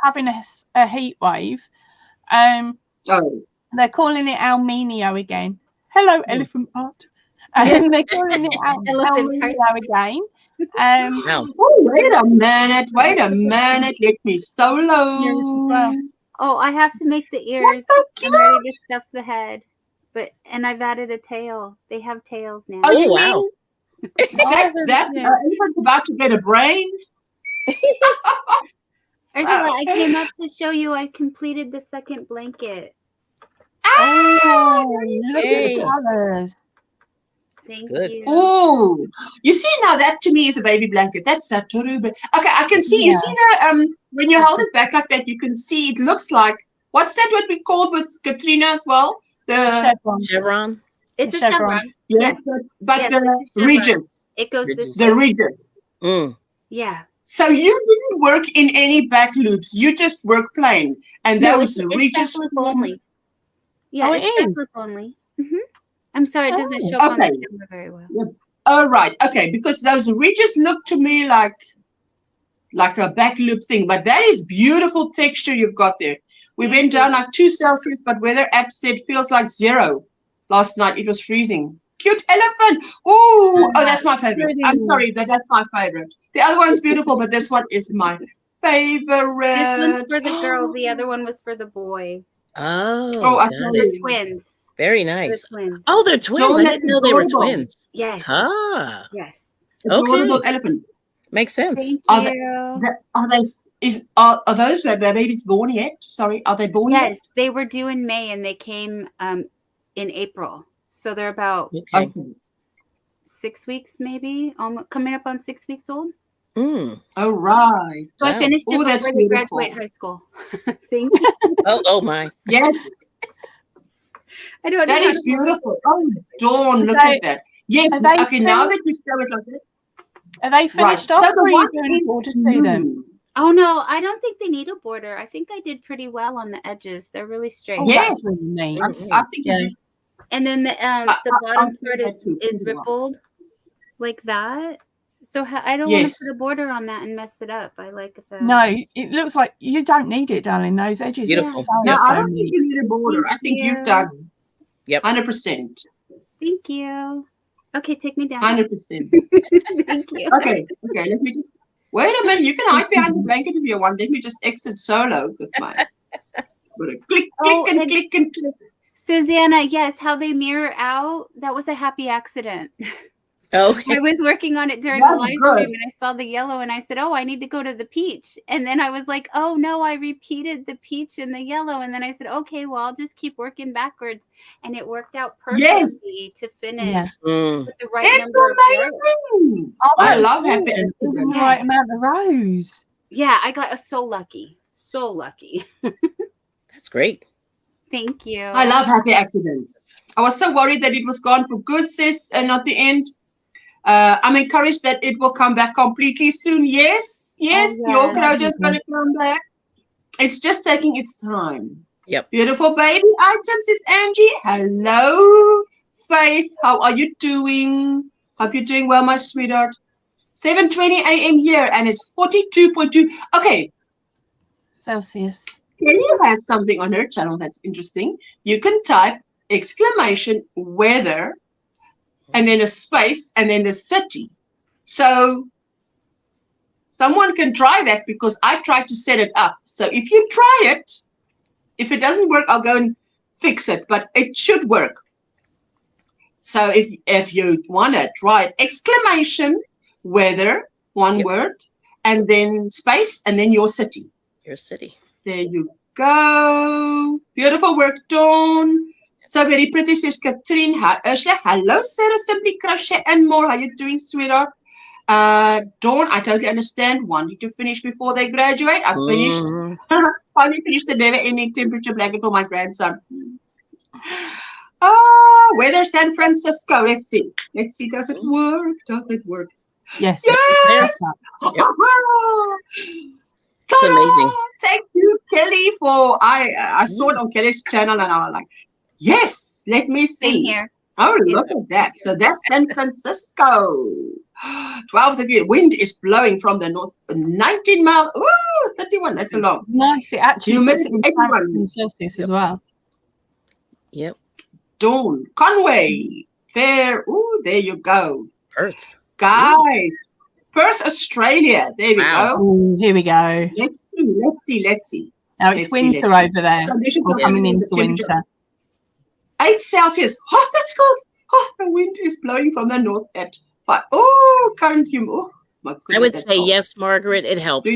having a heat wave. They're calling it El Nino again. Hello, Elephant Part. They're calling it El Nino again. Oh, wait a minute. Let me solo. Oh, I have to make the ears. So cute. I'm ready to stuff the head. And I've added a tail. They have tails now. Oh, wow. that elephant's about to get a brain. Ursula, I came up to show you I completed the second blanket. Oh, look at the colors. Thank you. Oh, you see now that to me is a baby blanket. That's a Toru. Okay, I can see. You see the when you hold it back like that, you can see it looks like what's that? What we called with Katrina as well? The chevron. It's a chevron. Yes, but the ridges. It goes this the ridges. Yeah. So you didn't work in any back loops. You just work plain, and those ridges only. Yeah, it's back loop only. I'm sorry, it doesn't show up on the camera very well. Yeah. Oh, right. Okay, because those ridges look to me like a back loop thing, but that is beautiful texture you've got there. We went down like 2 Celsius, but weather app said feels like 0 last night. It was freezing. Cute elephant. Oh, that's my favorite. I'm sorry, but that's my favorite. The other one's beautiful, but this one is my favorite. This one's for the girl. The other one was for the boy. Oh, I they're twins. Very nice. They're twins. Oh, they're twins. I didn't know they were twins. Yes. Ah. Yes. Adorable elephant. Makes sense. Thank you. Are those babies born yet? Sorry, are they born yet? Yes, they were due in May and they came in April. So they're about 6 weeks, maybe, coming up on 6 weeks old. All right. So I finished it before they graduate high school. Thank you. Oh my. Yes. I don't know. That is beautiful. Oh, Dawn, look at that. Yes. Okay, now that you show it like that. Are they finished off, or are you doing a border to them? Oh no, I don't think they need a border. I think I did pretty well on the edges. They're really straight. Yes. I think and then the bottom part is rippled like that. So I don't want to put a border on that and mess it up. I like that. No, it looks like you don't need it, darling. Those edges. Beautiful. No, I don't think you need a border. I think you've done. Yep. 100%. Thank you. Okay, take me down. 100%. Thank you. Okay. Let me just wait a minute. You can hide behind the blanket if you want. Let me just exit solo because my click and click and click. Susanna, yes, how they mirror out. That was a happy accident. Oh, I was working on it during the live stream and I saw the yellow and I said, oh, I need to go to the peach. And then I was like, oh no, I repeated the peach and the yellow. And then I said, okay, well, I'll just keep working backwards. And it worked out perfectly to finish with the right number of rows. Oh, I love happy accidents. The right amount of rows. Yeah, I got so lucky. So lucky. that's great. Thank you. I love happy accidents. I was so worried that it was gone for good, sis, and at the end. I'm encouraged that it will come back completely soon. Yes, your crowd is going to come back. It's just taking its time. Yep. Beautiful baby items is Angie. Hello, Faith. How are you doing? Hope you're doing well, my sweetheart. 7:20 a.m. here, and it's 42.2. Okay. Celsius. Kelly has something on her channel that's interesting. You can type exclamation weather and then a space and then the city. So someone can try that because I tried to set it up. So if you try it, if it doesn't work, I'll go and fix it, but it should work. So if you want to try it, exclamation weather, one word, and then space and then your city. Your city. There you go. Beautiful work, Dawn. So very pretty, says Katrine. Hi, Ursula. Hello, Sarah. Simply Crochet and more. How you doing, sweetheart? Dawn, I totally understand. Wanting to finish before they graduate. I finished. Finally finished the never-ending temperature blanket for my grandson. Weather San Francisco. Let's see. Does it work? Yes. Yes. Yep. It's amazing. Thank you, Kelly, for I saw it on Kelly's channel and I was like, yes, let me see. Same here. Oh, look at that. So that's San Francisco. 12 degrees. Wind is blowing from the north. 19 miles. Ooh, 31. That's a lot. Nice. It actually Humidity in Celsius as well. Yep. Dawn. Conway. Fair. Ooh, there you go. Perth. Guys. Perth, Australia. There we go. Ooh, here we go. Let's see. Now it's winter over there. We're coming into winter. 8 Celsius. Oh, that's cold. Oh, the wind is blowing from the north at 5. Oh, current humidity. Oh, my goodness. I would say yes, Margaret. It helps.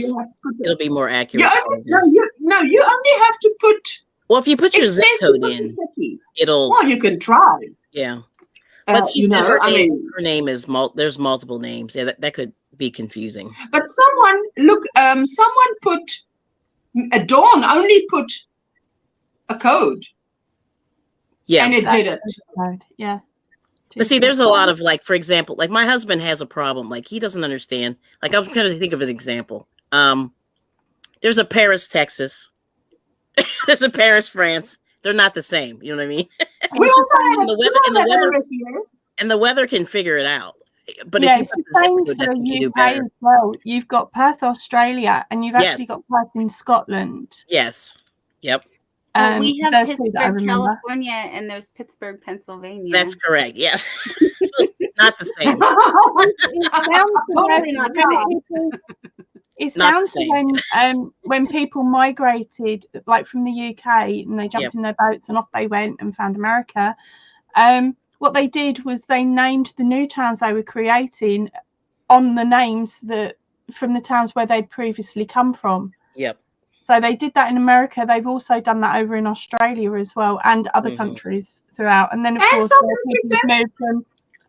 It'll be more accurate. You only have to put. Well, if you put your zip code in, it'll. Well, you can try. Yeah. But she said her name is there's multiple names. Yeah, that could be confusing. But someone put Dawn only put a code. Yeah. And it did it. Yeah. But see, there's a lot of, like, for example, like my husband has a problem. Like, he doesn't understand. Like, I'm trying to think of an example. There's a Paris, Texas. There's a Paris, France. They're not the same. You know what I mean? We also have and the weather can figure it out. But yeah, if it's the same for the UK as well. You've got Perth, Australia, and you've actually got Perth in Scotland. Yes. Yep. Well, we have Pittsburgh, California, and there's Pittsburgh, Pennsylvania. That's correct. Yes. Not the same. It's down to when people migrated, like from the UK, and they jumped in their boats and off they went and found America. What they did was they named the new towns they were creating on the names from the towns where they'd previously come from. Yep. So they did that in America. They've also done that over in Australia as well, and other countries throughout. And then, of course, people have moved from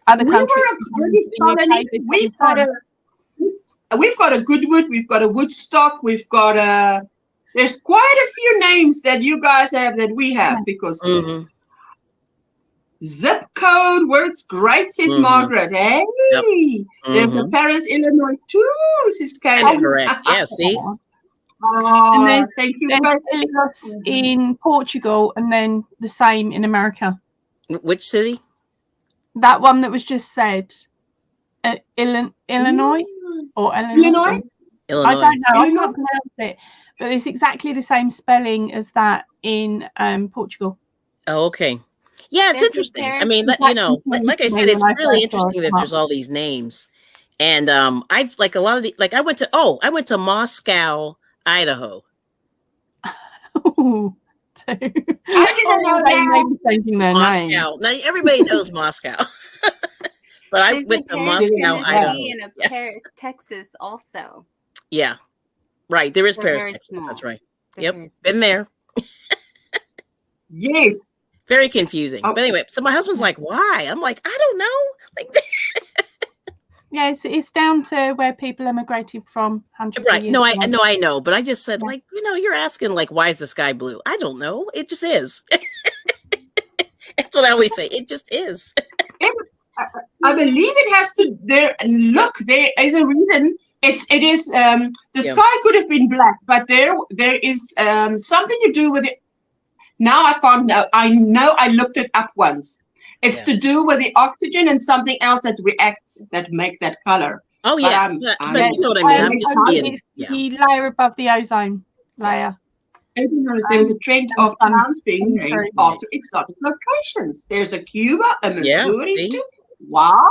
other countries. We've got a Goodwood. We've got a Woodstock. We've got a. There's quite a few names that you guys have that we have because zip code works great, says Margaret. Hey, there's a Paris, Illinois too, says Kate. That's correct. Yeah, see. And there's Ilios in Portugal, and then the same in America. Which city? That one that was just said, Illinois or Illinois. I don't know. I can't pronounce it, but it's exactly the same spelling as that in Portugal. Oh, okay. Yeah, it's There's a interesting. I Paris- mean, you know, like I said, it's really interesting that there's all these names. And I've like a lot of the like I went to Moscow, Idaho. Ooh, I didn't know they may that. be changing their name. Moscow. Now everybody knows Moscow. But I There's went a to Paris, Moscow, Tennessee, Idaho. and a Paris, Texas also. Yeah. Right. There is They're Paris, very Texas. small. That's right. They're Yep. very small. Been there. Yes. Very confusing. Oh. But anyway, so my husband's like, why? I'm like, I don't know. Like Yeah, it's down to where people emigrated from hundreds of right. years No, I ago. know. But I just said, like, you know, you're asking like, why is the sky blue? I don't know. It just is. That's what I always say. It just is. I believe it has to there. Look, there is a reason. It is the sky could have been black, but there is something to do with it. Now I found out. I know I looked it up once. It's to do with the oxygen and something else that reacts that make that color. Oh yeah, but you know what I mean. I'm just being, the layer above the ozone layer. There's a trend of towns being named after exotic locations. There's a Cuba, a Missouri too. Wow.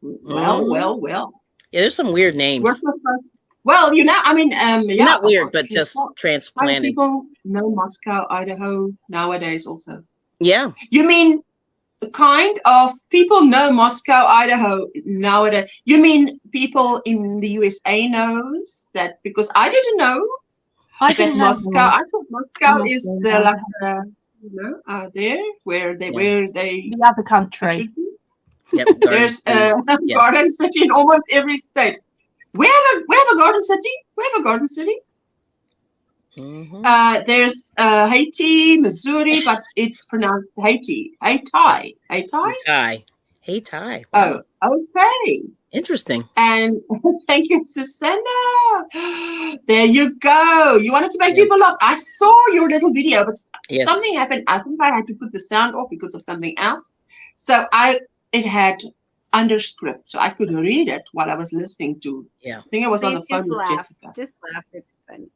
Well. Yeah, there's some weird names. Well, you know, I mean, not weird, but just transplanted. People know Moscow, Idaho nowadays also. Yeah. You mean kind of people know Moscow, Idaho nowadays? You mean people in the USA knows that? Because I didn't know. I thought Moscow is like there where they the other country. Yep, there's a garden city in almost every state. We have a garden city. Mm-hmm. There's Haiti, Missouri, but it's pronounced Haiti. Haiti. Wow. Oh, okay. Interesting. And thank you, Susanna. There you go. You wanted to make people laugh. I saw your little video, but something happened. I think I had to put the sound off because of something else. So it had underscript, so I could read it while I was listening to. Yeah. I think I was on the phone with Jessica. Just laugh. It's funny.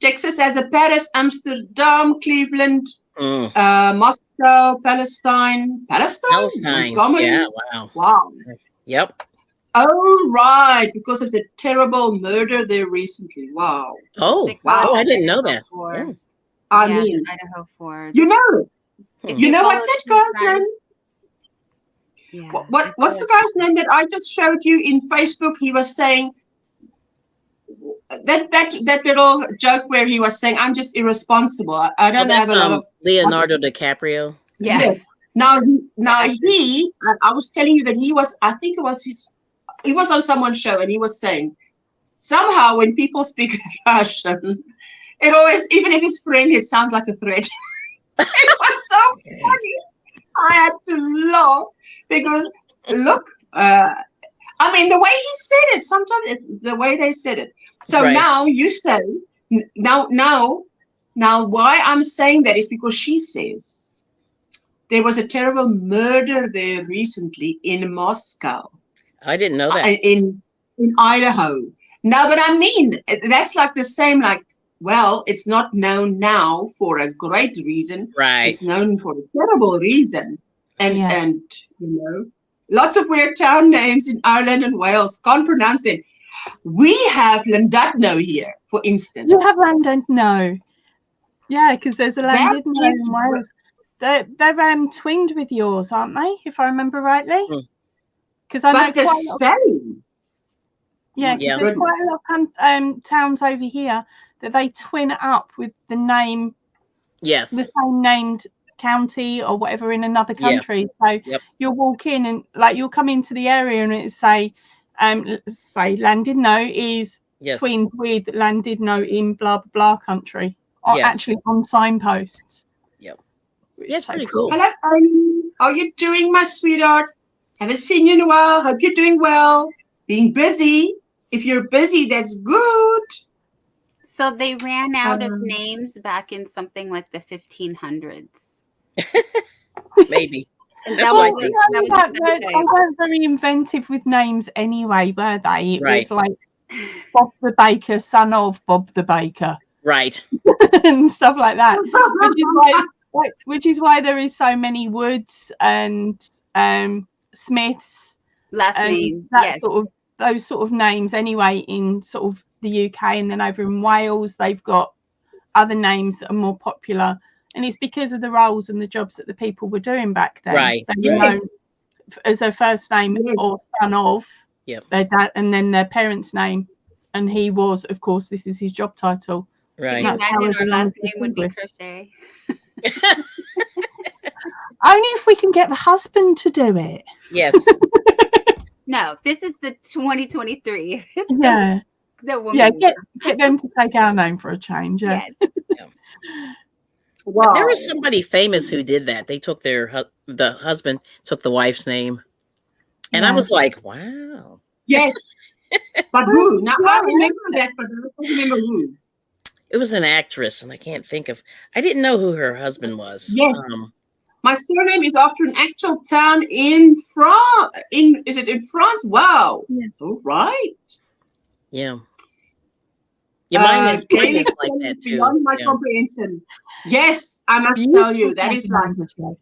Texas has a Paris, Amsterdam, Cleveland, Moscow, Palestine. Montgomery. Yeah, wow. Yep. Oh, right, because of the terrible murder there recently. Wow. Oh, wow. I didn't know that. Yeah. I mean, Idaho 4. You know what's that guy's name? Yeah. What's the guy's name that I just showed you in Facebook? He was saying that little joke where he was saying, I'm just irresponsible. I don't have a lot of Leonardo DiCaprio. Yes. Now I was telling you that he was on someone's show and he was saying somehow when people speak Russian, it always, even if it's friendly, it sounds like a threat. It was so funny. I had to laugh because look, I mean, the way he said it, sometimes it's the way they said it. So now you say, now why I'm saying that is because she says there was a terrible murder there recently in Moscow. I didn't know that. In Idaho. No, but I mean, that's like the same, like, well, it's not known now for a great reason. Right. It's known for a terrible reason. And you know, lots of weird town names in Ireland and Wales. Can't pronounce them. We have Llandudno here, for instance. You have Llandudno. Yeah, because there's a Llandudno in Wales. They're twinned with yours, aren't they? If I remember rightly. Because I know the spelling. Yeah, because there's quite a lot of towns over here that they twin up with the name. Yes. The same named county or whatever in another country. So you'll walk in and like you'll come into the area and it say Llandudno is twinned with Llandudno in blah blah blah country. Or actually on signposts. Yep. Yes, pretty cool. Hello, Amy. How are you doing, my sweetheart? Haven't seen you in a while. Hope you're doing well. Being busy. If you're busy, that's good. So they ran out of names back in something like the 1500s. Maybe. They weren't very inventive with names anyway, were they? It was like Bob the Baker, son of Bob the Baker. Right. And stuff like that. Which is like which is why there is so many Woods and Smiths. Last name. That those sort of names anyway in sort of the UK, and then over in Wales they've got other names that are more popular, and it's because of the roles and the jobs that the people were doing back then. Right. They were known as their first name or son of their dad, and then their parents' name, and he was, of course, this is his job title. Right. Can you imagine our last name would be Crochet? Only if we can get the husband to do it. Yes. No, this is the 2023. It's the woman. Yeah, get them to take our name for a change. Yeah. Yes. Wow. There was somebody famous who did that. They took the husband took the wife's name, and I was like, wow. Yes. But who? Now I remember that, but I don't remember who. It was an actress, and I can't think of. I didn't know who her husband was. Yes. My surname is after an actual town in France. Is it in France? Wow. Yeah. All right. Yeah. Yeah, mine is like that too. Beyond my comprehension. Yes, I must tell you, that is like.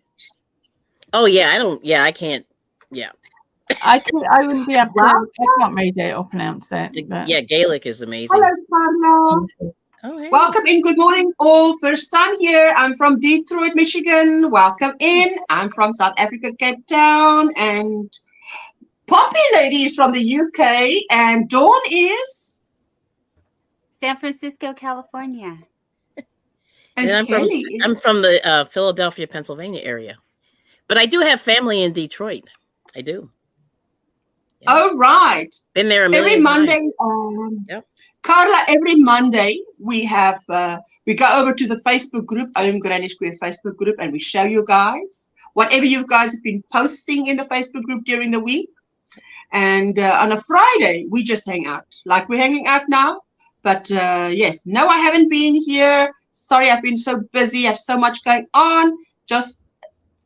Oh yeah, I can't. Yeah. I wouldn't be able to. I can't read it or pronounce it. But. Yeah, Gaelic is amazing. Hello, Carla. Oh, hey. Welcome in. Good morning, all. First time here. I'm from Detroit, Michigan. Welcome in. I'm from South Africa, Cape Town, and Poppy Lady is from the UK, and Dawn is San Francisco, California. And I'm from the Philadelphia, Pennsylvania area, but I do have family in Detroit. I do. Yeah. Oh, right. Been there a million every Monday. Yep. Carla, every Monday we have we go over to the Facebook group, OMGrannySquare Facebook group, and we show you guys whatever you guys have been posting in the Facebook group during the week. And on a Friday we just hang out like we're hanging out now. But yes, no, I haven't been here. Sorry, I've been so busy. I have so much going on. Just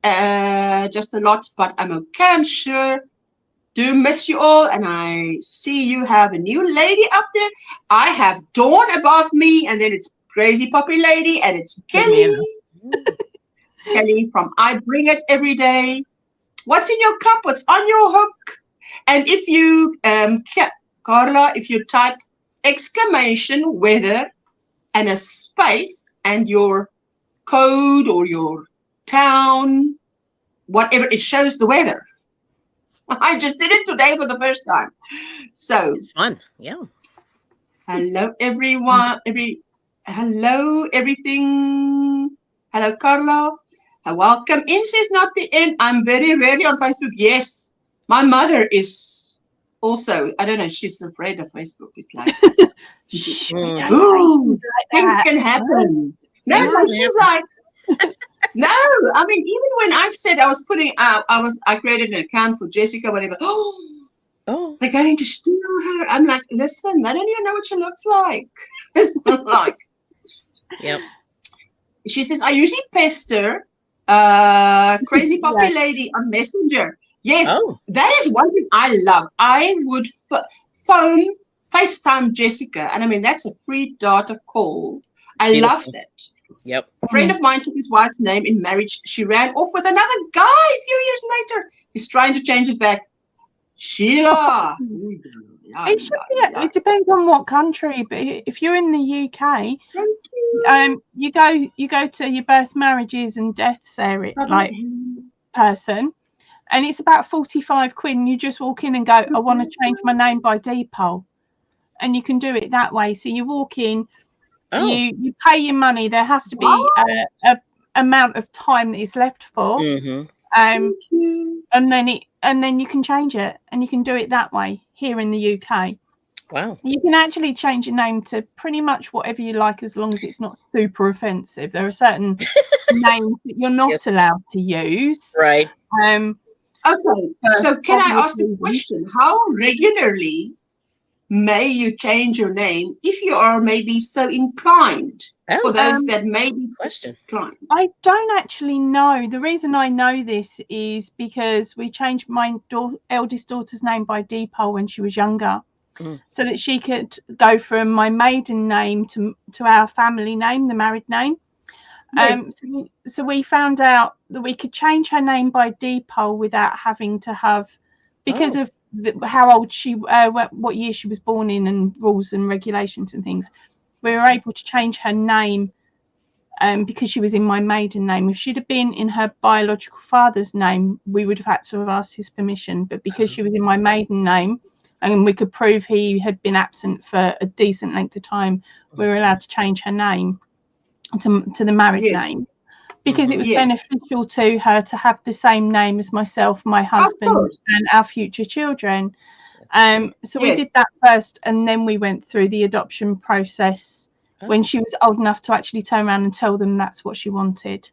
a lot, but I'm okay. I'm sure. Do miss you all, and I see you have a new lady up there. I have Dawn above me, and then it's Crazy Poppy Lady, and it's Kelly. Kelly from I Bring It Every Day. What's in your cup? What's on your hook? And if you, Carla, if you type exclamation weather and a space and your code or your town, whatever, it shows the weather. I just did it today for the first time. So it's fun. Yeah. Hello, everyone. Hello, everything. Hello, Carla. Welcome in, says not the end. I'm very rarely on Facebook. Yes. My mother is also, I don't know, she's afraid of Facebook. It's like, things can happen. No, so she's like, no, I mean, even when I said I was putting out, I created an account for Jessica, whatever. Oh, they're going to steal her. I'm like, listen, I don't even know what she looks like. It's not like. Yep. She says, I usually pester Crazy Poppy Lady on Messenger. Yes, that is one thing I love. I would FaceTime Jessica, and I mean, that's a free data call. I love that. Yep. A friend of mine took his wife's name in marriage. She ran off with another guy a few years later. He's trying to change it back. Sheila. It depends on what country, but if you're in the UK, you go to your birth, marriages and deaths area, person, and it's about 45 quid, and you just walk in and go, I want to change my name by default, and you can do it that way. So you walk in, you pay your money. There has to be a amount of time that is left for, and then you can change it, and you can do it that way here in the UK. Wow. You can actually change your name to pretty much whatever you like, as long as it's not super offensive. There are certain names that you're not allowed to use. Right. Okay. So can I ask the question? How regularly may you change your name if you are maybe so inclined? For those that may be inclined. I don't actually know. The reason I know this is because we changed my eldest daughter's name by default when she was younger, so that she could go from my maiden name to our family name, the married name. Yes. So we found out that we could change her name by deed-poll without having to have, because of how old she, what year she was born in, and rules and regulations and things. We were able to change her name because she was in my maiden name. If she'd have been in her biological father's name, we would have had to have asked his permission. But because she was in my maiden name, and we could prove he had been absent for a decent length of time, we were allowed to change her name to the married name, because it was beneficial to her to have the same name as myself, my husband, and our future children. So we did that first, and then we went through the adoption process when she was old enough to actually turn around and tell them that's what she wanted.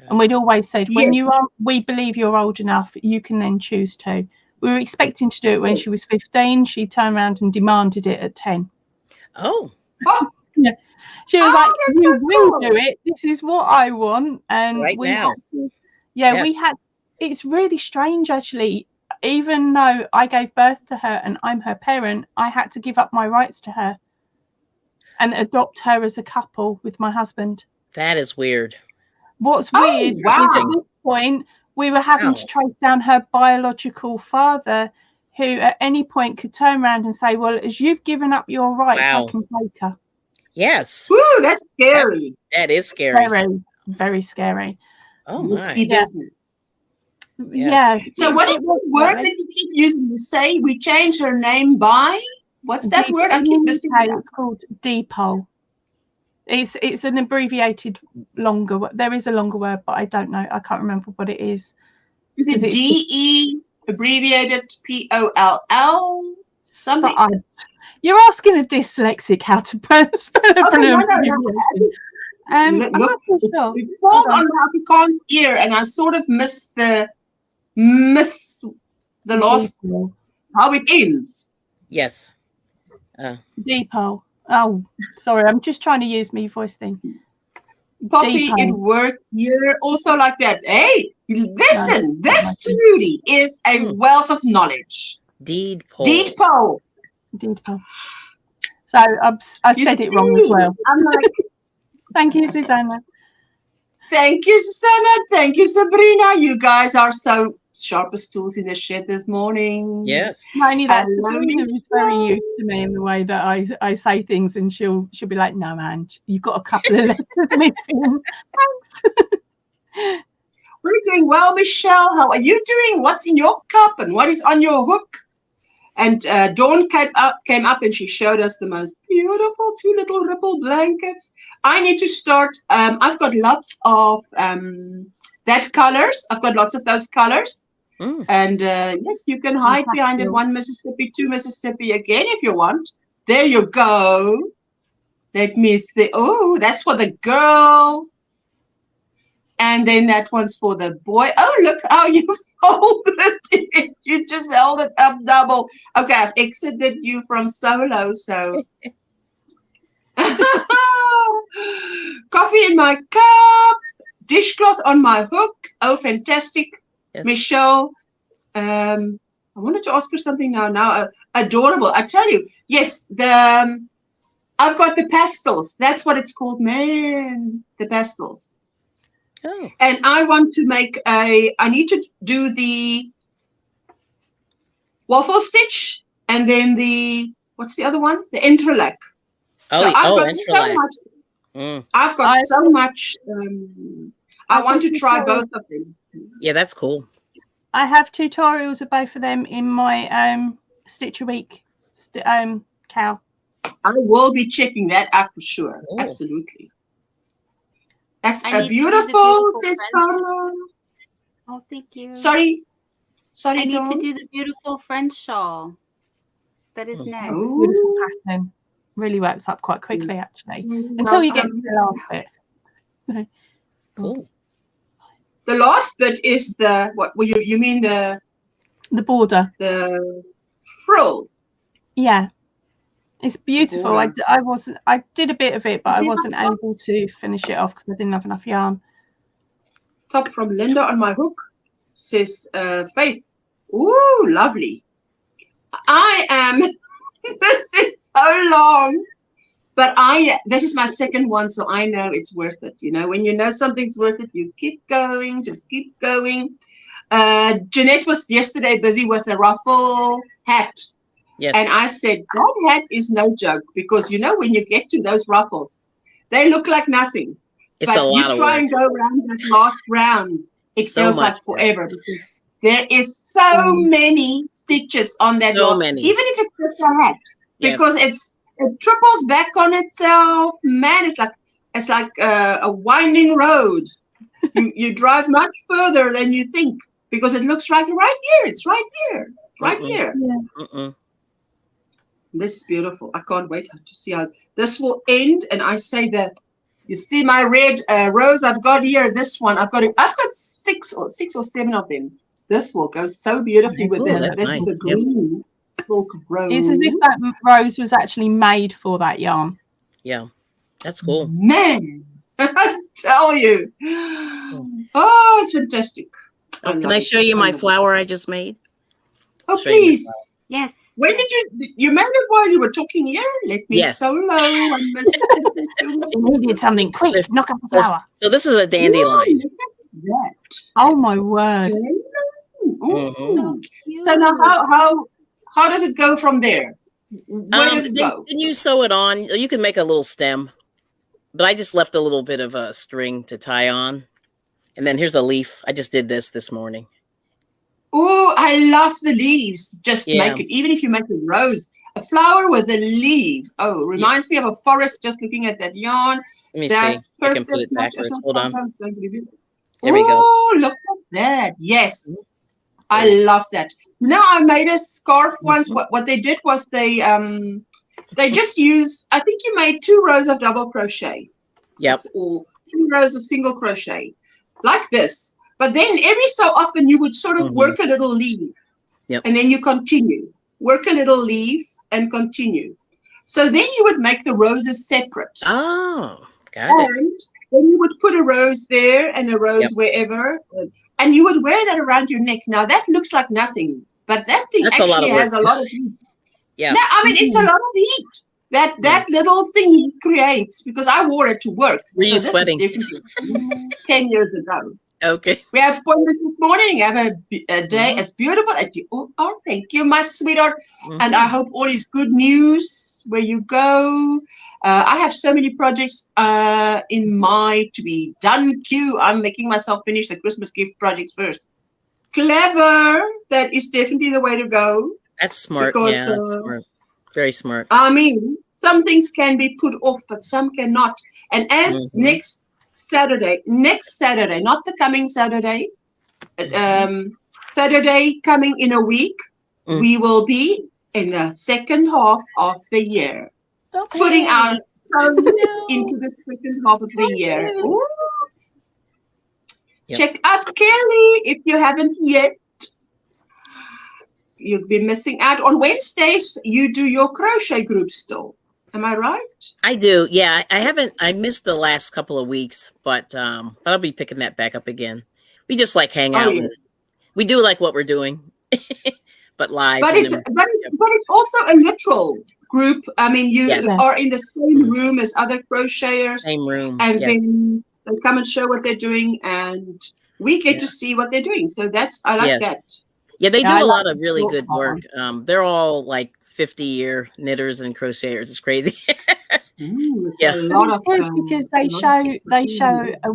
And we'd always said, when you are, we believe you're old enough, you can then choose to. We were expecting to do it when she was 15. She turned around and demanded it at 10. Yeah. She was like, you will do it. This is what I want. And we had to, we had, it's really strange, actually. Even though I gave birth to her and I'm her parent, I had to give up my rights to her and adopt her as a couple with my husband. That is weird. What's weird is at this point, we were having to trace down her biological father, who at any point could turn around and say, well, as you've given up your rights, I can take her. Yes. Woo, that's scary. That is scary. Very, very scary. Oh, my. Business. Yeah. So what is the word that you keep using? You say we change her name by? What's that word? I keep missing it. It's called deed-poll. It's an abbreviated longer. There is a longer word, but I don't know. I can't remember what it is. Is it DE abbreviated POLL? Something. You're asking a dyslexic how to spell a pronunciation. I'm not so sure. It falls on the Afrikaans ear, and I sort of miss the last how it ends. Yes. Deed-poll. Oh, sorry. I'm just trying to use my voice thing. Poppy, it works here also like that. Hey, listen, this Trudy is a wealth of knowledge. Deed-poll. Deed-poll. Deed-poll. So I said it wrong as well. I'm like, thank you, Susanna. Thank you, Susanna. Thank you, Sabrina. You guys are so sharp as tools in the shed this morning. Yes. Only that Sabrina is very used to me in the way that I say things, and she'll be like, no, man, you've got a couple of letters missing. Thanks. We're doing well, Michelle. How are you doing? What's in your cup and what is on your hook? And Dawn came up and she showed us the most beautiful 2 little ripple blankets. I need to start. I've got lots of that colors. I've got lots of those colors. And yes, you can hide behind it. 1 Mississippi, 2 Mississippi again if you want. There you go. Let me see. Oh, that's for the girl. And then that one's for the boy. Oh, look how you folded it. You just held it up double. Okay, I've exited you from solo, so. Coffee in my cup. Dishcloth on my hook. Oh, fantastic. Yes. Michelle. I wanted to ask her something now. Adorable. I tell you, yes, I've got the pastels. That's what it's called, man. The pastels. Oh. And I want to make I need to do the waffle stitch and then what's the other one? The interlac. Oh, so I've got interlac. so much. I've got so much. I want to try both of them. Yeah, that's cool. I have tutorials of both of them in my Stitch a Week cow. I will be checking that out for sure. Ooh. Absolutely. That's a beautiful, says Carla. Oh, thank you. Sorry, I need to do the beautiful French shawl. That is next. Ooh. Beautiful pattern. Really works up quite quickly, actually, until you get to the last bit. Cool. The last bit is the what? You mean the border, the frill? Yeah. It's beautiful. I did a bit of it, but I wasn't able to finish it off because I didn't have enough yarn. Top from Linda on my hook, says Faith. Ooh, lovely. I am, this is so long, But this is my second one, so I know it's worth it. You know, when you know something's worth it, you keep going, just keep going. Jeanette was yesterday busy with a Ruffle hat. Yes. And I said, that hat is no joke, because, you know, when you get to those ruffles, they look like nothing. It's but a lot you of try work. and go around that last round, it So feels much like forever, because there is so many stitches on that So yarn, many. even if it's just a hat, Yes. because it triples back on itself. Man, it's like a winding road. You drive much further than you think, because it looks right here. It's right here. It's right here. Yeah. This is beautiful. I can't wait to see how this will end. And I say that, you see my red rose I've got here. This one I've got 6 or 7 of them. This will go so beautifully with this. That's This nice. is a green silk rose. It's as if that rose was actually made for that yarn. Yeah, that's cool. Man, I tell you. Oh, it's fantastic. Oh, can I show you my flower I just made? Oh, Show you my please. Yes. When did you made it while you were talking here? Let me Yes. solo. You needed something quick. Knock up the flower. So this is a dandelion. That. Oh my word! Oh. So now, how does it go from there? Where does it go? Then you sew it on. You can make a little stem, but I just left a little bit of a string to tie on. And then here's a leaf. I just did this morning. Oh, I love the leaves. Just Yeah. make it. Even if you make a rose, a flower with a leaf. Oh, reminds me of a forest. Just looking at that yarn. Let me That's see. I can perfect. put it backwards. Hold on. There There we go. Oh, look at that. Yes. I love that. Now I made a scarf once. What they did was they just use, I think you made 2 rows of double crochet. Yep. Or 2 rows of single crochet. Like this. But then every so often you would sort of work a little leaf. Yep. And then you continue. Work a little leaf and continue. So then you would make the roses separate. Oh, got it. And then you would put a rose there and a rose wherever. And you would wear that around your neck. Now that looks like nothing. But that thing That's a lot actually of work. has a lot of heat. Yeah. No, I mean, it's a lot of heat. That little thing he creates, because I wore it to work. Were you this sweating? Is definitely 10 years ago. Okay. We have appointments this morning. Have a day as beautiful as you are. Thank you, my sweetheart. And I hope all is good news where you go. I have so many projects in my to be done queue. I'm making myself finish the Christmas gift projects first. Clever. That is definitely the way to go. That's smart. Because, yeah, that's smart. Very smart. I mean, some things can be put off, but some cannot. And as next Saturday, not the coming Saturday, Saturday coming in a week, we will be in the second half of the year. Okay. Putting our toes into the second half of the year. Ooh. Yep. Check out Kelly if you haven't yet. You'll be missing out. On Wednesdays, you do your crochet group still. Am I right? I do. Yeah, I haven't. I missed the last couple of weeks, but I'll be picking that back up again. We just like hang out. Yeah. And we do like what we're doing, but live. But it's also a literal group. I mean, you are in the same room as other crocheters. Same room. And then they come and show what they're doing, and we get to see what they're doing. So I like that. Yeah, they do a lot of really good work. They're all like 50-year knitters and crocheters. It's crazy. A lot of because they show a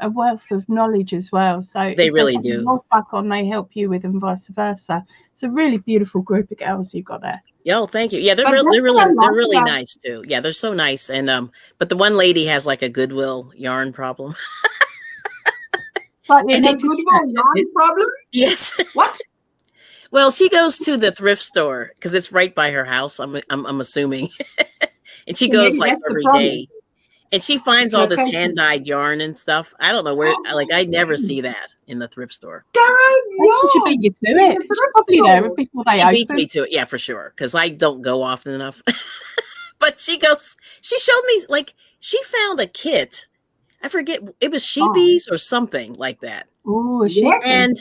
wealth of knowledge as well. So they really do. More stuck on, they help you with, and vice versa. It's a really beautiful group of girls you've got there. Yo, thank you. Yeah, they're really nice too. Yeah, they're so nice. And but the one lady has like a Goodwill yarn problem. But a Goodwill yarn problem? Yes. What? Well, she goes to the thrift store because it's right by her house. I'm assuming, and she goes like every day, and she finds all this hand-dyed yarn and stuff. I don't know where. Like I never see that in the thrift store. She beat you to it. She's probably there before they open. She beats me to it. Yeah, for sure. Because I don't go often enough. But she goes. She showed me like she found a kit. I forget, it was sheepies or something like that. Oh, and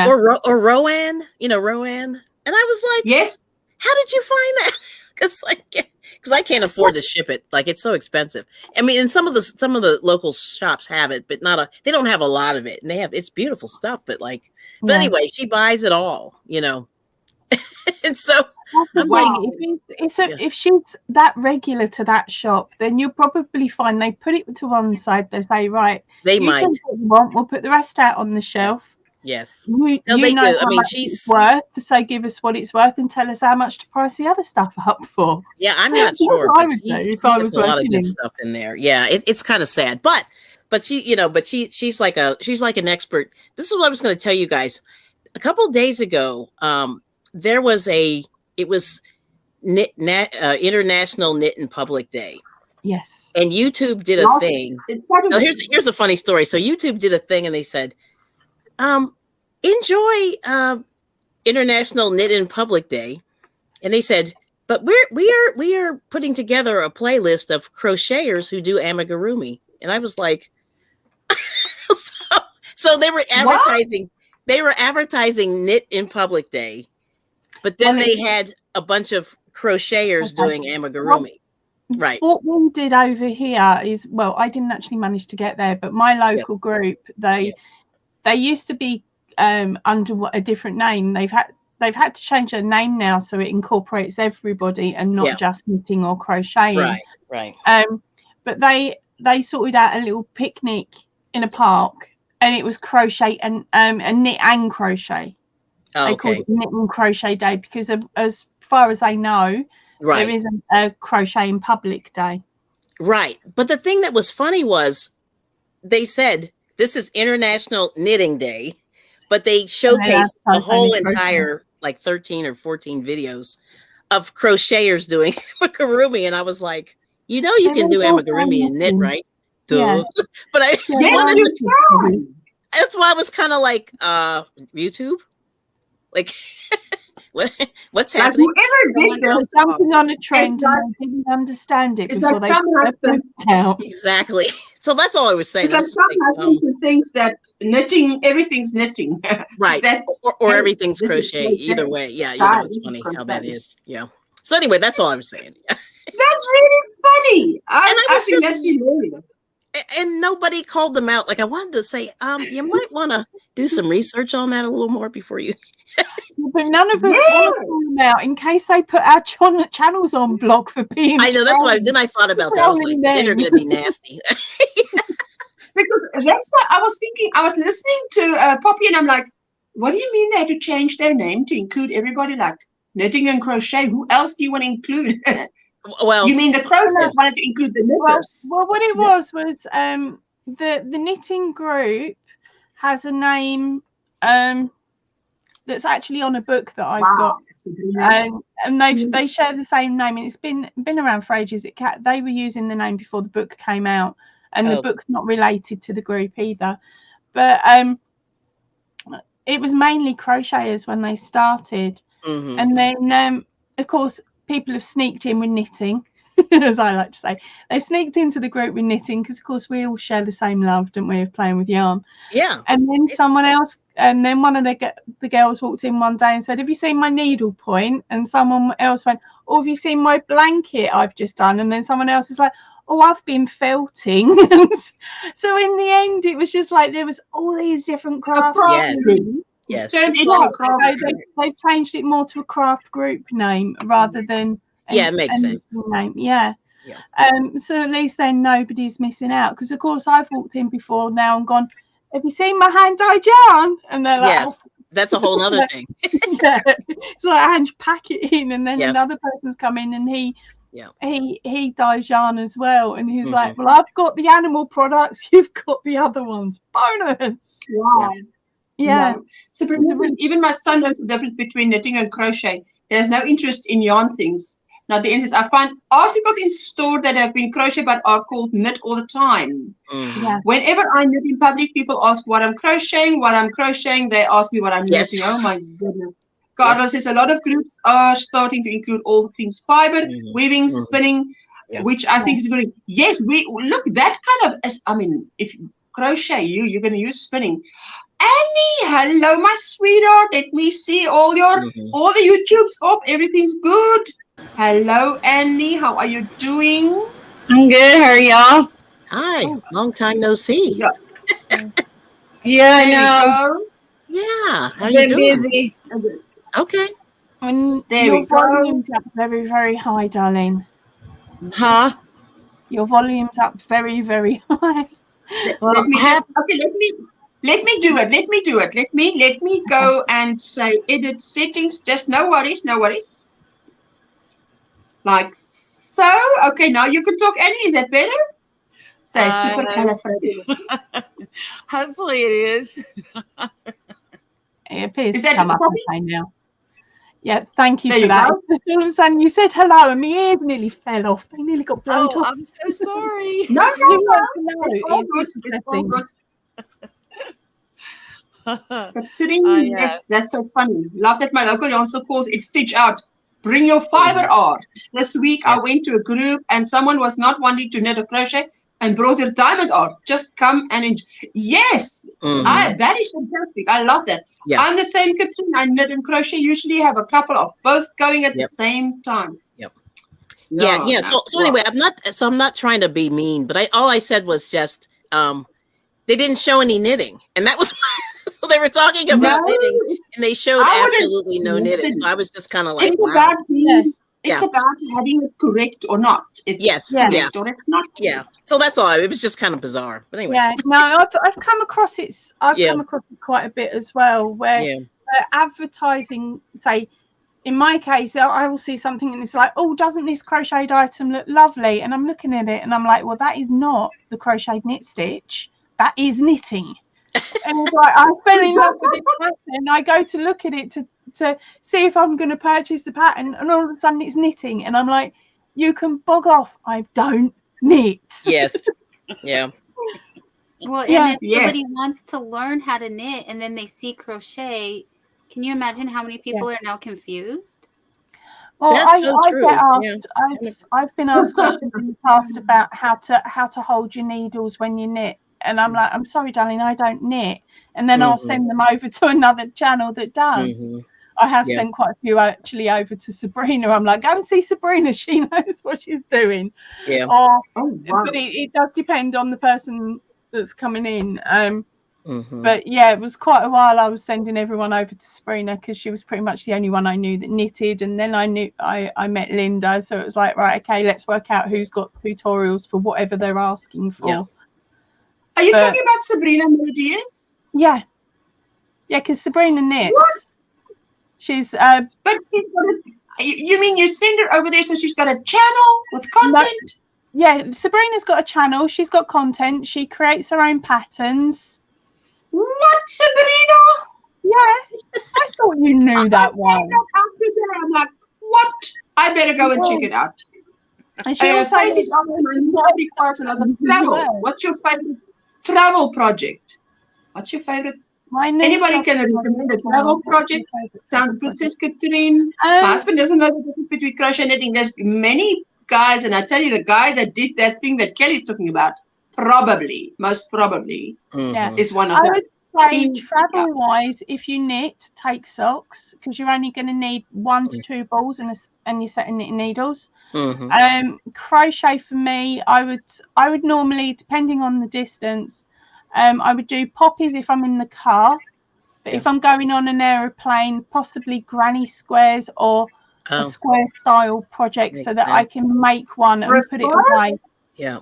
or Rowan, Rowan. And I was like, yes. How did you find that? because I can't afford to ship it. Like, it's so expensive. I mean, and some of the local shops have it, but they don't have a lot of it. And it's beautiful stuff, but anyway, she buys it all, you know. And so that's the thing. If she's that regular to that shop, then you'll probably find they put it to one side. They say, right, they you might. choose what you want. We'll put the rest out on the shelf. Yes. You know do. how much it's worth, so give us what it's worth and tell us how much to price the other stuff up for. Yeah, I'm not sure. I would do if I was a lot of good stuff in there. Yeah, it's kind of sad, but she's like an expert. This is what I was going to tell you guys. A couple of days ago, there was International Knit in Public Day. Yes. And YouTube did a thing. Here's a funny story. So YouTube did a thing, and they said, enjoy International Knit in Public Day, and they said, but we are putting together a playlist of crocheters who do amigurumi, and I was like, so they were advertising. What? They were advertising Knit in Public Day, but then they had a bunch of crocheters doing amigurumi. Right. What we did over here is, well, I didn't actually manage to get there, but my local group, they used to be under a different name. They've had to change their name now so it incorporates everybody and not just knitting or crocheting. Right. But they sorted out a little picnic in a park, and it was crochet and knit and crochet. They called it Knit and Crochet Day because as far as I know, there isn't a crochet in public day. Right. But the thing that was funny was they said this is International Knitting Day, but they showcased a whole entire 13 or 14 videos of crocheters doing amigurumi, and I was like, you can do amigurumi and knit, right? Yeah. But that's why I was kind of like, YouTube, what's happening? Whoever did this, something on a trend, and I didn't understand it before they put it out. Exactly. So that's all I was saying. Some husbands who thinks that everything's knitting. Right. or everything's crochet. Either way. Yeah, it's funny how that is. Yeah. So anyway, that's all I was saying. That's really funny. I think that's hilarious. And nobody called them out. I wanted to say, you might want to do some research on that a little more before you. But none of us want to call them out in case they put our channels on block for being. I know, that's why. Then I thought about that. I was like, they're going to be nasty. Because that's what I was thinking. I was listening to Poppy, and I'm like, what do you mean they had to change their name to include everybody like knitting and crochet? Who else do you want to include? Well, you mean the crochet wanted to include the knitters? Well, what it was the knitting group has a name that's actually on a book that I've got, and they share the same name, and it's been around for ages. They were using the name before the book came out, and the book's not related to the group either. But it was mainly crocheters when they started, and then of course people have sneaked in with knitting, as I like to say. They've sneaked into the group with knitting because, of course, we all share the same love, don't we, of playing with yarn. Yeah. And then one of the girls walked in one day and said, have you seen my needle point? And someone else went, oh, have you seen my blanket I've just done? And then someone else is like, oh, I've been felting. So in the end, it was just there was all these different crafts. Yes. They've changed it more to a craft group name rather than it makes sense. Name. Yeah. So at least then nobody's missing out, because of course I've walked in before now and gone, have you seen my hand-dyed yarn? And they're like, yes, that's a whole other thing. So I hand pack it in, and then another person's come in and he dyes yarn as well, and he's like, well, I've got the animal products, you've got the other ones. Bonus. Wow. Yeah. So even my son knows the difference between knitting and crochet. He has no interest in yarn things. Now the end is, I find articles in store that have been crochet but are called knit all the time. Yeah. Whenever I knit in public, people ask what I'm crocheting. They ask me what I'm knitting. Oh my goodness. Carla says a lot of groups are starting to include all things fiber, weaving, spinning, which I think is good. Yes, we look that kind of. I mean, if crochet, you're going to use spinning. Annie, hello, my sweetheart. Let me see all the YouTube stuff. Everything's good. Hello, Annie. How are you doing? I'm good. How are y'all? Hi, long time no see. Yeah. Yeah, I There know. we go. Yeah, how I've you been doing? busy. Okay. And There your we go. volume's up very, very high, darling. Huh? Your volume's up very, very high. Let me just okay. Let me do it. Let me do it. Let me go and say edit settings. Just no worries. No worries. Like so. Okay. Now you can talk, Annie. Is that better? Say supercalifragilistic. Hopefully it is. It appears Is to that come up copy? okay now. Yeah, thank you There for you that. go. All of a sudden you said hello and my ears nearly fell off. They nearly got blown Oh, off. I'm so sorry. No, Who no, no. wants to know? It's all good. It's It's all good. I, Yes, that's so funny. Love that my local also calls it Stitch Out. Bring your fiber art. This week I went to a group and someone was not wanting to knit or crochet and brought her diamond art. Just come and enjoy. Yes, that is fantastic. I love that. Yeah. I'm the same, Katrine. I knit and crochet. Usually have a couple of both going at the same time. Yeah. No. So anyway, I'm not trying to be mean, but all I said was just they didn't show any knitting, and that was so they were talking about knitting, and they showed absolutely no knitting. So I was just kind of like, it's wow. about it's about having it correct or not. It's correct or it's not correct. Yeah. So that's all. It was just kind of bizarre, but anyway. Yeah. No, I've come across it. I've come across it quite a bit as well, where advertising, say, in my case, I will see something and it's like, oh, doesn't this crocheted item look lovely? And I'm looking at it and I'm like, well, that is not the crocheted knit stitch. That is knitting. And it's like, I fell in love with this pattern. I go to look at it to see if I'm going to purchase the pattern, and all of a sudden it's knitting. And I'm like, you can bog off. I don't knit. Yes. Yeah. Well, and if somebody wants to learn how to knit and then they see crochet, can you imagine how many people are now confused? Well, That's so true. Get asked. I've been asked questions in the past about how to hold your needles when you knit, and I'm like, I'm sorry, darling, I don't knit. And then I'll send them over to another channel that does. I have sent quite a few actually over to Sabrina. I'm like, go and see Sabrina. She knows what she's doing. Yeah. But it does depend on the person that's coming in. But yeah, it was quite a while I was sending everyone over to Sabrina because she was pretty much the only one I knew that knitted. And then I met Linda, so it was like, right, okay, let's work out who's got tutorials for whatever they're asking for. Yeah. Are you talking about Sabrina Melodious? Yeah, because Sabrina knits. What? She's but she's got you mean you send her over there so she's got a channel with content? Yeah, Sabrina's got a channel. She's got content. She creates her own patterns. What, Sabrina? Yeah, I thought you knew that one. I'm like, what? I better go and check it out. And she also this requires a lot of travel. What's your favorite travel project? What's your favorite? Anybody can recommend a travel project? Sounds good, says Katrine. My husband doesn't know the difference between crochet and knitting. There's many guys, and I tell you, the guy that did that thing that Kelly's talking about, most probably, is one of them. I would say travel-wise, if you knit, take socks because you're only going to need 1 to 2 balls and your set of knitting needles. Crochet for me, I would normally, depending on the distance, I would do poppies if I'm in the car, but if I'm going on an aeroplane, possibly granny squares or a square style project so that I can make one and put it away. Yeah.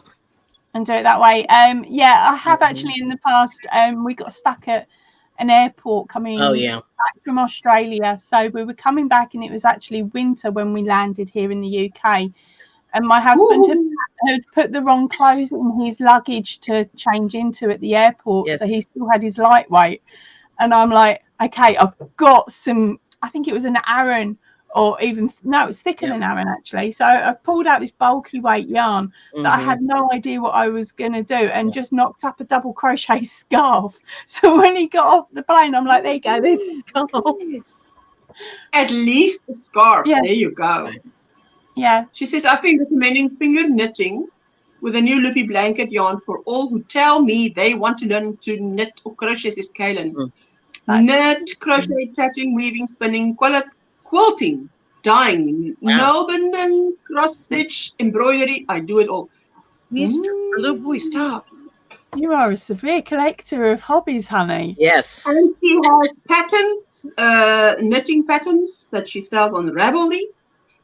And do it that way. I have actually in the past. We got stuck at an airport coming back from Australia. So we were coming back, and it was actually winter when we landed here in the UK. And my husband had put the wrong clothes in his luggage to change into at the airport, so he still had his lightweight. And I'm like, okay, I've got some. I think it was an Aran. Or even it's thicker than Aran actually. So I pulled out this bulky weight yarn that I had no idea what I was going to do, and just knocked up a double crochet scarf. So when he got off the plane, I'm like, there you go, this is scarf. At least a scarf. Yeah. There you go. Yeah. She says, I've been recommending finger knitting with a new loopy blanket yarn for all who tell me they want to learn to knit or crochet, says Kaylin. Knit, crochet, tatting, weaving, spinning, quilting, Dying. Wow. No binding, cross stitch, embroidery. I do it all. Little boy, stop. You are a severe collector of hobbies, honey. Yes. And she has patterns, knitting patterns that she sells on Ravelry.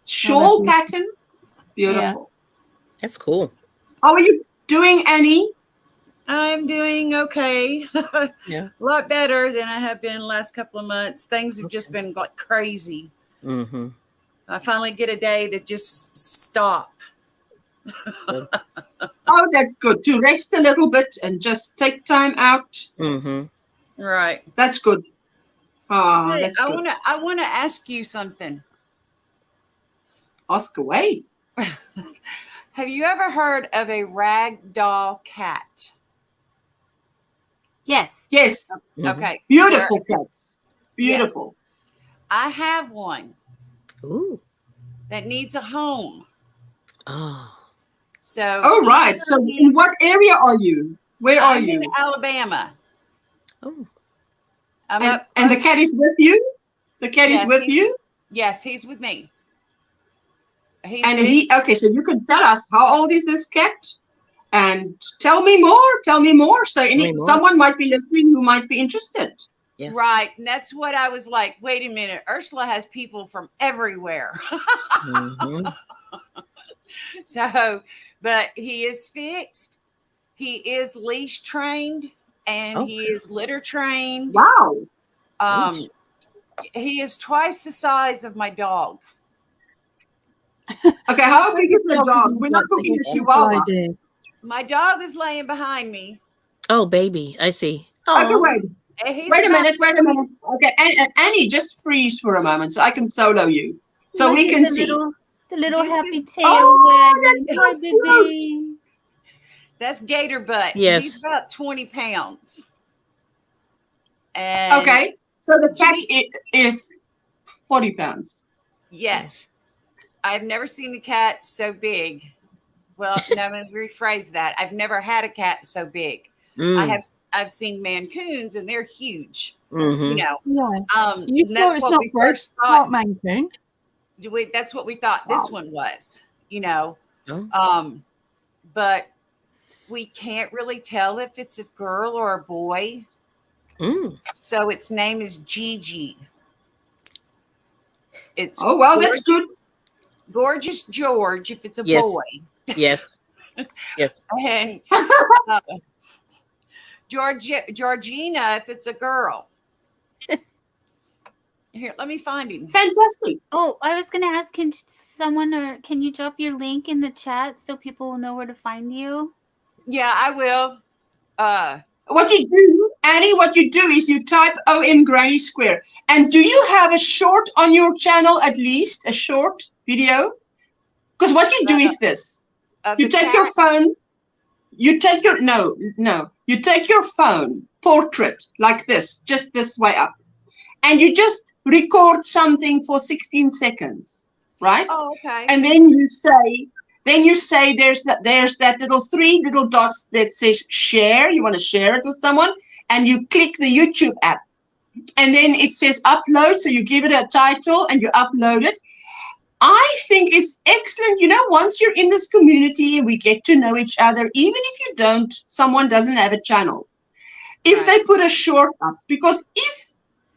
Shawl patterns. Beautiful. That's cool. How are you doing, Annie? I'm doing okay. Yeah. A lot better than I have been the last couple of months. Things have just been like crazy. Mm-hmm. I finally get a day to just stop. That's good. Oh, that's good. To rest a little bit and just take time out. Mm-hmm. Right. That's good. Oh, Hey, that's good. I wanna ask you something. Ask away. Have you ever heard of a ragdoll cat? Yes. Yes. Mm-hmm. Okay. Beautiful cats. Beautiful. I have one Ooh. that needs a home. Oh. So Oh, right. So in what area are you? Where are I'm you? in Alabama. Oh. I'm And, up and the close- cat is with you? The cat Yes, is with he's- you? Yes, he's with me. And okay, so you can tell us, how old is this cat? And tell me more. Tell me more. So someone might be listening who might be interested. Yes. Right. And that's what I was like, wait a minute. Ursula has people from everywhere. Mm-hmm. So, but he is fixed. He is leash trained and he is litter trained. Wow. He is twice the size of my dog. Okay, how big is the dog? We're not talking a chihuahua. My dog is laying behind me. Oh, baby. I see. Okay, Oh. wait. And he's Wait a about- minute. Okay, Annie, just freeze for a moment so I can solo you. So Look we at can the see. The little This happy is- tail Oh, wagging. that's Hi, so baby. That's Gator Butt. Yes. He's about 20 pounds. And Okay, so the cat is 40 pounds. yes. I've never seen a cat so big. Well, no, I'm going to rephrase that. I've never had a cat so big. Mm. I've seen Mancoons and they're huge. Mm-hmm. You know. Yeah. You thought That's it's what not we for a first thought. smart Mancoon. That's what we thought this one was, you know. Oh. But we can't really tell if it's a girl or a boy. Mm. So its name is Gigi. It's Oh, well, that's good. Gorgeous George if it's a Yes. boy. Yes. Yes. And Georgina if it's a girl. Here, let me find him. Fantastic. Oh, I was gonna ask, can you drop your link in the chat so people will know where to find you? Yeah, I will. What you do, Annie, is you type OMGrannySquare. And do you have a short on your channel, at least a short video? Because what you do is this. You take your phone, you take your phone portrait like this, just this way up. And you just record something for 16 seconds, right? Oh, okay. And then you say there's that three little dots that says share. You want to share it with someone, and you click the YouTube app. And then it says upload, so you give it a title and you upload it. I think it's excellent. You know, once you're in this community and we get to know each other, even if someone doesn't have a channel, if they put a short up, because if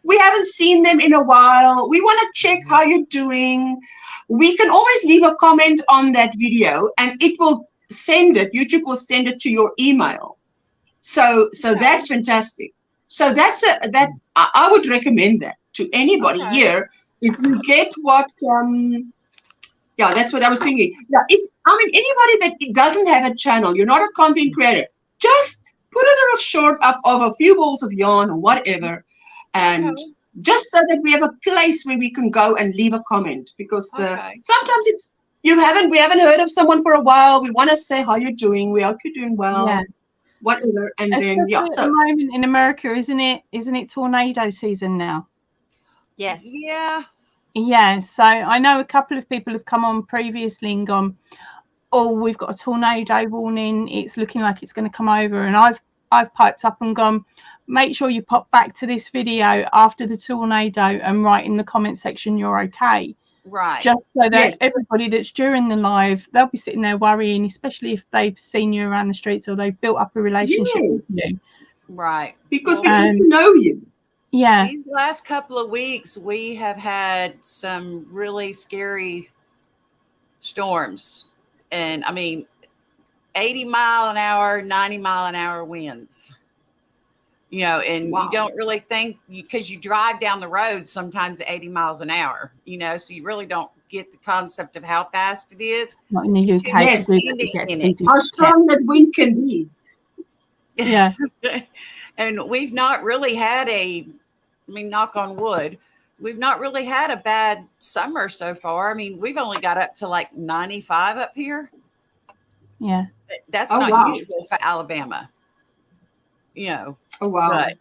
we haven't seen them in a while, we want to check how you're doing. We can always leave a comment on that video and it will send it. YouTube will send it to your email. So that's fantastic. So I would recommend that to anybody here. If you get what, that's what I was thinking. Yeah, anybody that doesn't have a channel, you're not a content creator, just put a little short up of a few balls of yarn or whatever, and just so that we have a place where we can go and leave a comment. Because sometimes we haven't heard of someone for a while. We want to say how you're doing. We hope you're doing well. Whatever, and then at the moment in America, isn't it tornado season now? Yes. Yeah. So I know a couple of people have come on previously and gone, oh, we've got a tornado warning. It's looking like it's going to come over, and I've piped up and gone, make sure you pop back to this video after the tornado and write in the comment section you're okay, Right. Just so that everybody that's during the live, they'll be sitting there worrying, especially if they've seen you around the streets or they've built up a relationship with you. Right. Because we need to know you. Yeah. These last couple of weeks, we have had some really scary storms. And I mean, 80-mile-an-hour, 90-mile-an-hour winds. You know, and you don't really think, because you drive down the road sometimes at 80 miles an hour, you know, so you really don't get the concept of how fast it is. Not in the UK. How strong that wind can be. Yeah. And we've not really had knock on wood, we've not really had a bad summer so far. I mean, we've only got up to like 95 up here. Yeah. That's not usual for Alabama. You know. Oh, wow. But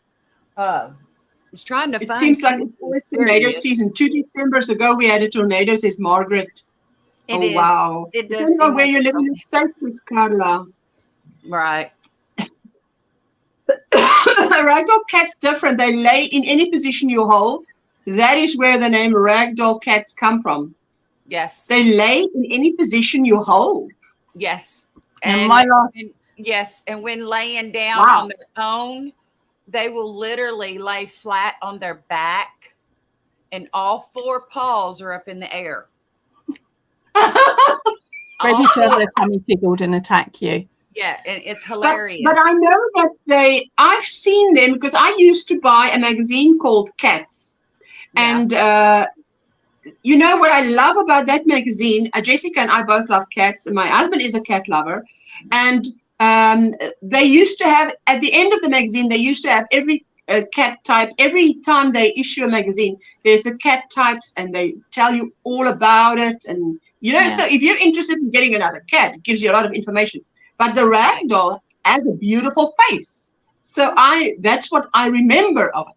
I was trying to find. It seems like it's always tornado season. 2 Decembers ago, we had a tornado, says Margaret. Wow. It does. I don't know where you live in the States, says Carla. Right. Ragdoll cat's different. They lay in any position you hold. That is where the name ragdoll cats come from. Yes. They lay in any position you hold. Yes. And and when laying down on their own, they will literally lay flat on their back and all 4 paws are up in the air. Ready to have their tummy tickled and attack you. Yeah, and it's hilarious. But I know that I've seen them because I used to buy a magazine called Cats. Yeah. And you know what I love about that magazine? Jessica and I both love cats. And my husband is a cat lover. And they used to have, at the end of the magazine, they used to have every cat type. Every time they issue a magazine, there's the cat types and they tell you all about it. And, you know, so if you're interested in getting another cat, it gives you a lot of information. But the ragdoll has a beautiful face. So that's what I remember of it.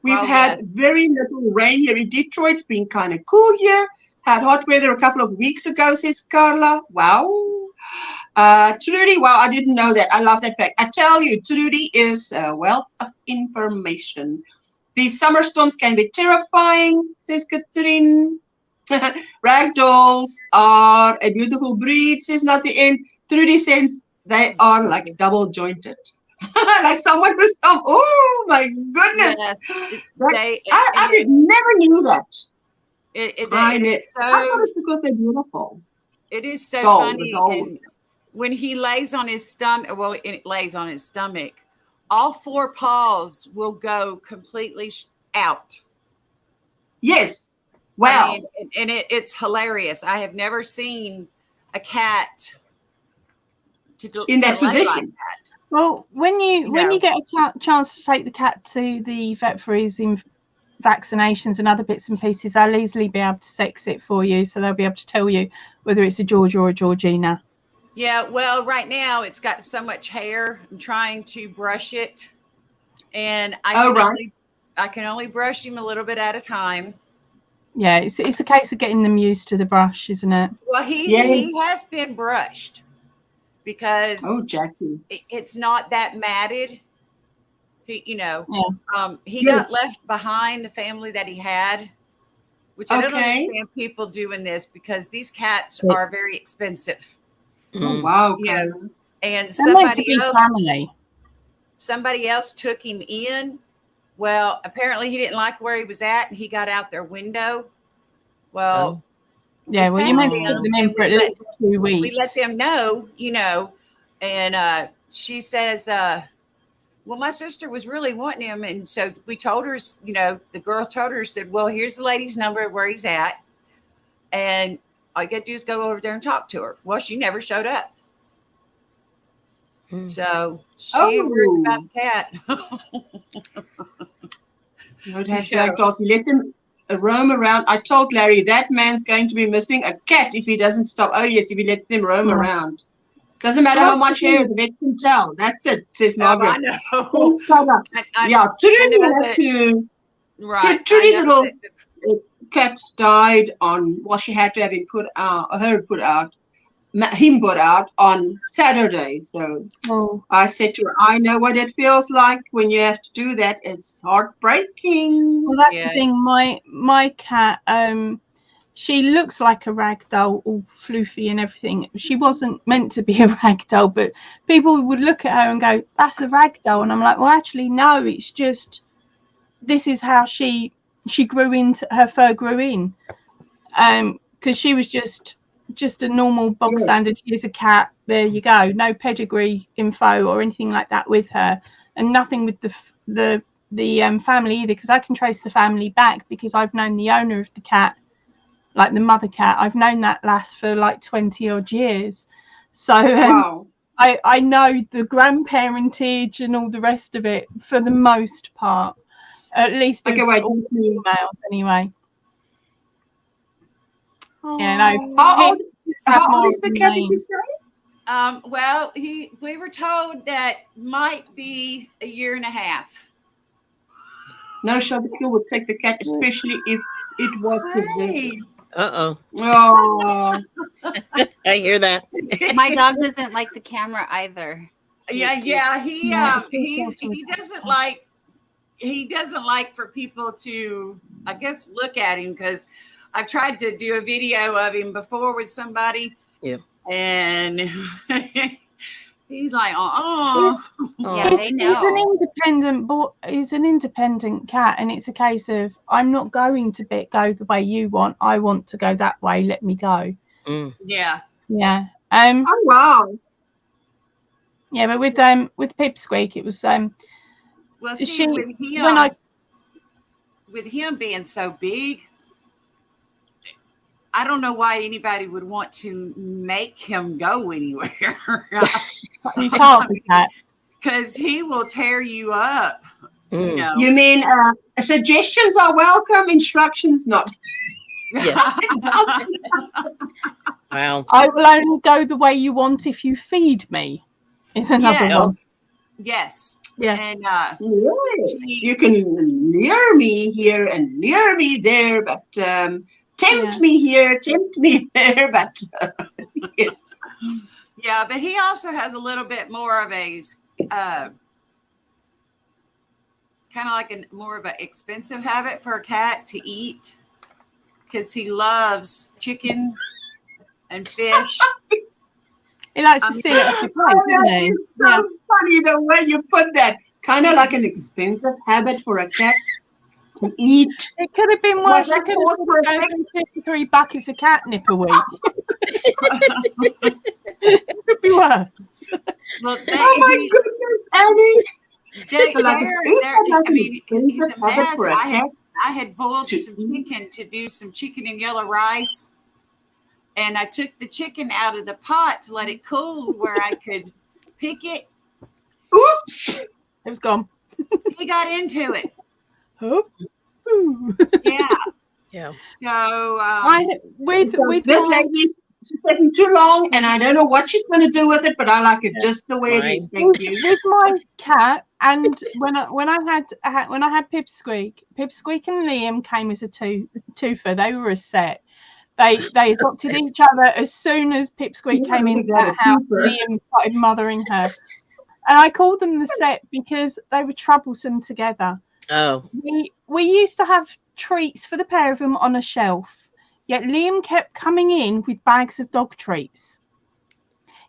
We've had very little rain here in Detroit, been kind of cool here. Had hot weather a couple of weeks ago, says Carla. Wow. Trudy, wow, I didn't know that. I love that fact. I tell you, Trudy is a wealth of information. These summer storms can be terrifying, says Catherine. Ragdolls are a beautiful breed, says not the end. Trudy says they are like double jointed. Like someone was oh my goodness. Yes. I never knew that. I thought it's because they're beautiful. It is so funny. And when he lays on his stomach, it lays on his stomach, all 4 paws will go completely out. Yes. Wow. And it's hilarious. I have never seen a cat in that position. Like that. Well, when you get a chance to take the cat to the vet for his vaccinations and other bits and pieces, they'll easily be able to sex it for you. So they'll be able to tell you whether it's a Georgia or a Georgina. Yeah, well, right now it's got so much hair. I'm trying to brush it. And I can only brush him a little bit at a time. Yeah, it's a case of getting them used to the brush, isn't it? Well, he has been brushed because Jackie, it's not that matted. He got left behind the family that he had, which I don't understand people doing this because these cats are very expensive. Oh, wow. And somebody else took him in. Well, apparently he didn't like where he was at and he got out their window. Well, you meant to keep them in for at least 2 weeks. We let them know, and she says, well, my sister was really wanting him. And so we told her, the girl told her, said, well, here's the lady's number where he's at. And all you got to do is go over there and talk to her. Well, she never showed up. So she worried about the cat. It has black dogs. You let them roam around. I told Larry that man's going to be missing a cat if he doesn't stop. Oh, yes, if he lets them roam around. Doesn't matter how much hair, the vet can tell. That's it, says Margaret. I know. Trudy's little cat died she had to have him put out on Saturday. So I said to her, I know what it feels like when you have to do that. It's heartbreaking. Well, that's the thing. My cat, she looks like a rag doll, all floofy and everything. She wasn't meant to be a rag doll, but people would look at her and go, "That's a rag doll," and I'm like, "Well, actually, no. It's just this is how she grew into her fur grew in, because she was just a normal bog standard. Here's a cat. There you go. No pedigree info or anything like that with her, and nothing with the family either, because I can trace the family back because I've known the owner of the cat, like the mother cat. I've known that lass for like 20 odd years. So Wow. I know the grandparentage and all the rest of it for the most part, at least Okay, of wait. all females anyway. Oh. Yeah, no. How old is the cat, name. did you say? Well, we were told that might be 1.5 years. No, Shabakil would take the cat, especially if it was Hey. Uh-oh. Oh, I hear that. My dog doesn't like the camera either. Yeah. He doesn't like for people to, I guess, look at him, because I've tried to do a video of him before with somebody. Yeah. And he's like, Yeah, I know. He's an independent cat, and it's a case of, I'm not going to go the way you want. I want to go that way. Let me go. Mm. yeah. Yeah. oh wow. Yeah, but with Pipsqueak, it was Well, see, with him being so big, I don't know why anybody would want to make him go anywhere. You can't with that. Because he will tear you up. Mm. You know? You mean suggestions are welcome, instructions not? Yes. Wow. I will only go the way you want if you feed me. Is another one. Yes. Yeah. And Yes. You can lure me here and lure me there, but tempt me here, tempt me there, but yes. Yeah, but he also has a little bit more of a kind of like more of an expensive habit for a cat to eat, because he loves chicken and fish. He likes to see it off your plate, doesn't he? It's so funny the way you put that. Kind of like an expensive habit for a cat to eat. It could have been worse. Was You that could more have for a gone through 53 buckets of catnip a week. It could be worse. Well, Oh my goodness, Annie. He's a mess. I had boiled some chicken to do some chicken and yellow rice, and I took the chicken out of the pot to let it cool where I could pick it. Oops. It was gone. He got into it. Oh. Yeah. Yeah. So with this lady's she's taking too long, and I don't know what she's going to do with it, but I like it just the way it is. Thank you. With my cat, and when I had Pipsqueak and Liam came as a twofer. They were a set. They adopted each other as soon as Pipsqueak came into that house. Liam started mothering her, and I called them the set because they were troublesome together. Oh. We used to have treats for the pair of them on a shelf. Yet Liam kept coming in with bags of dog treats.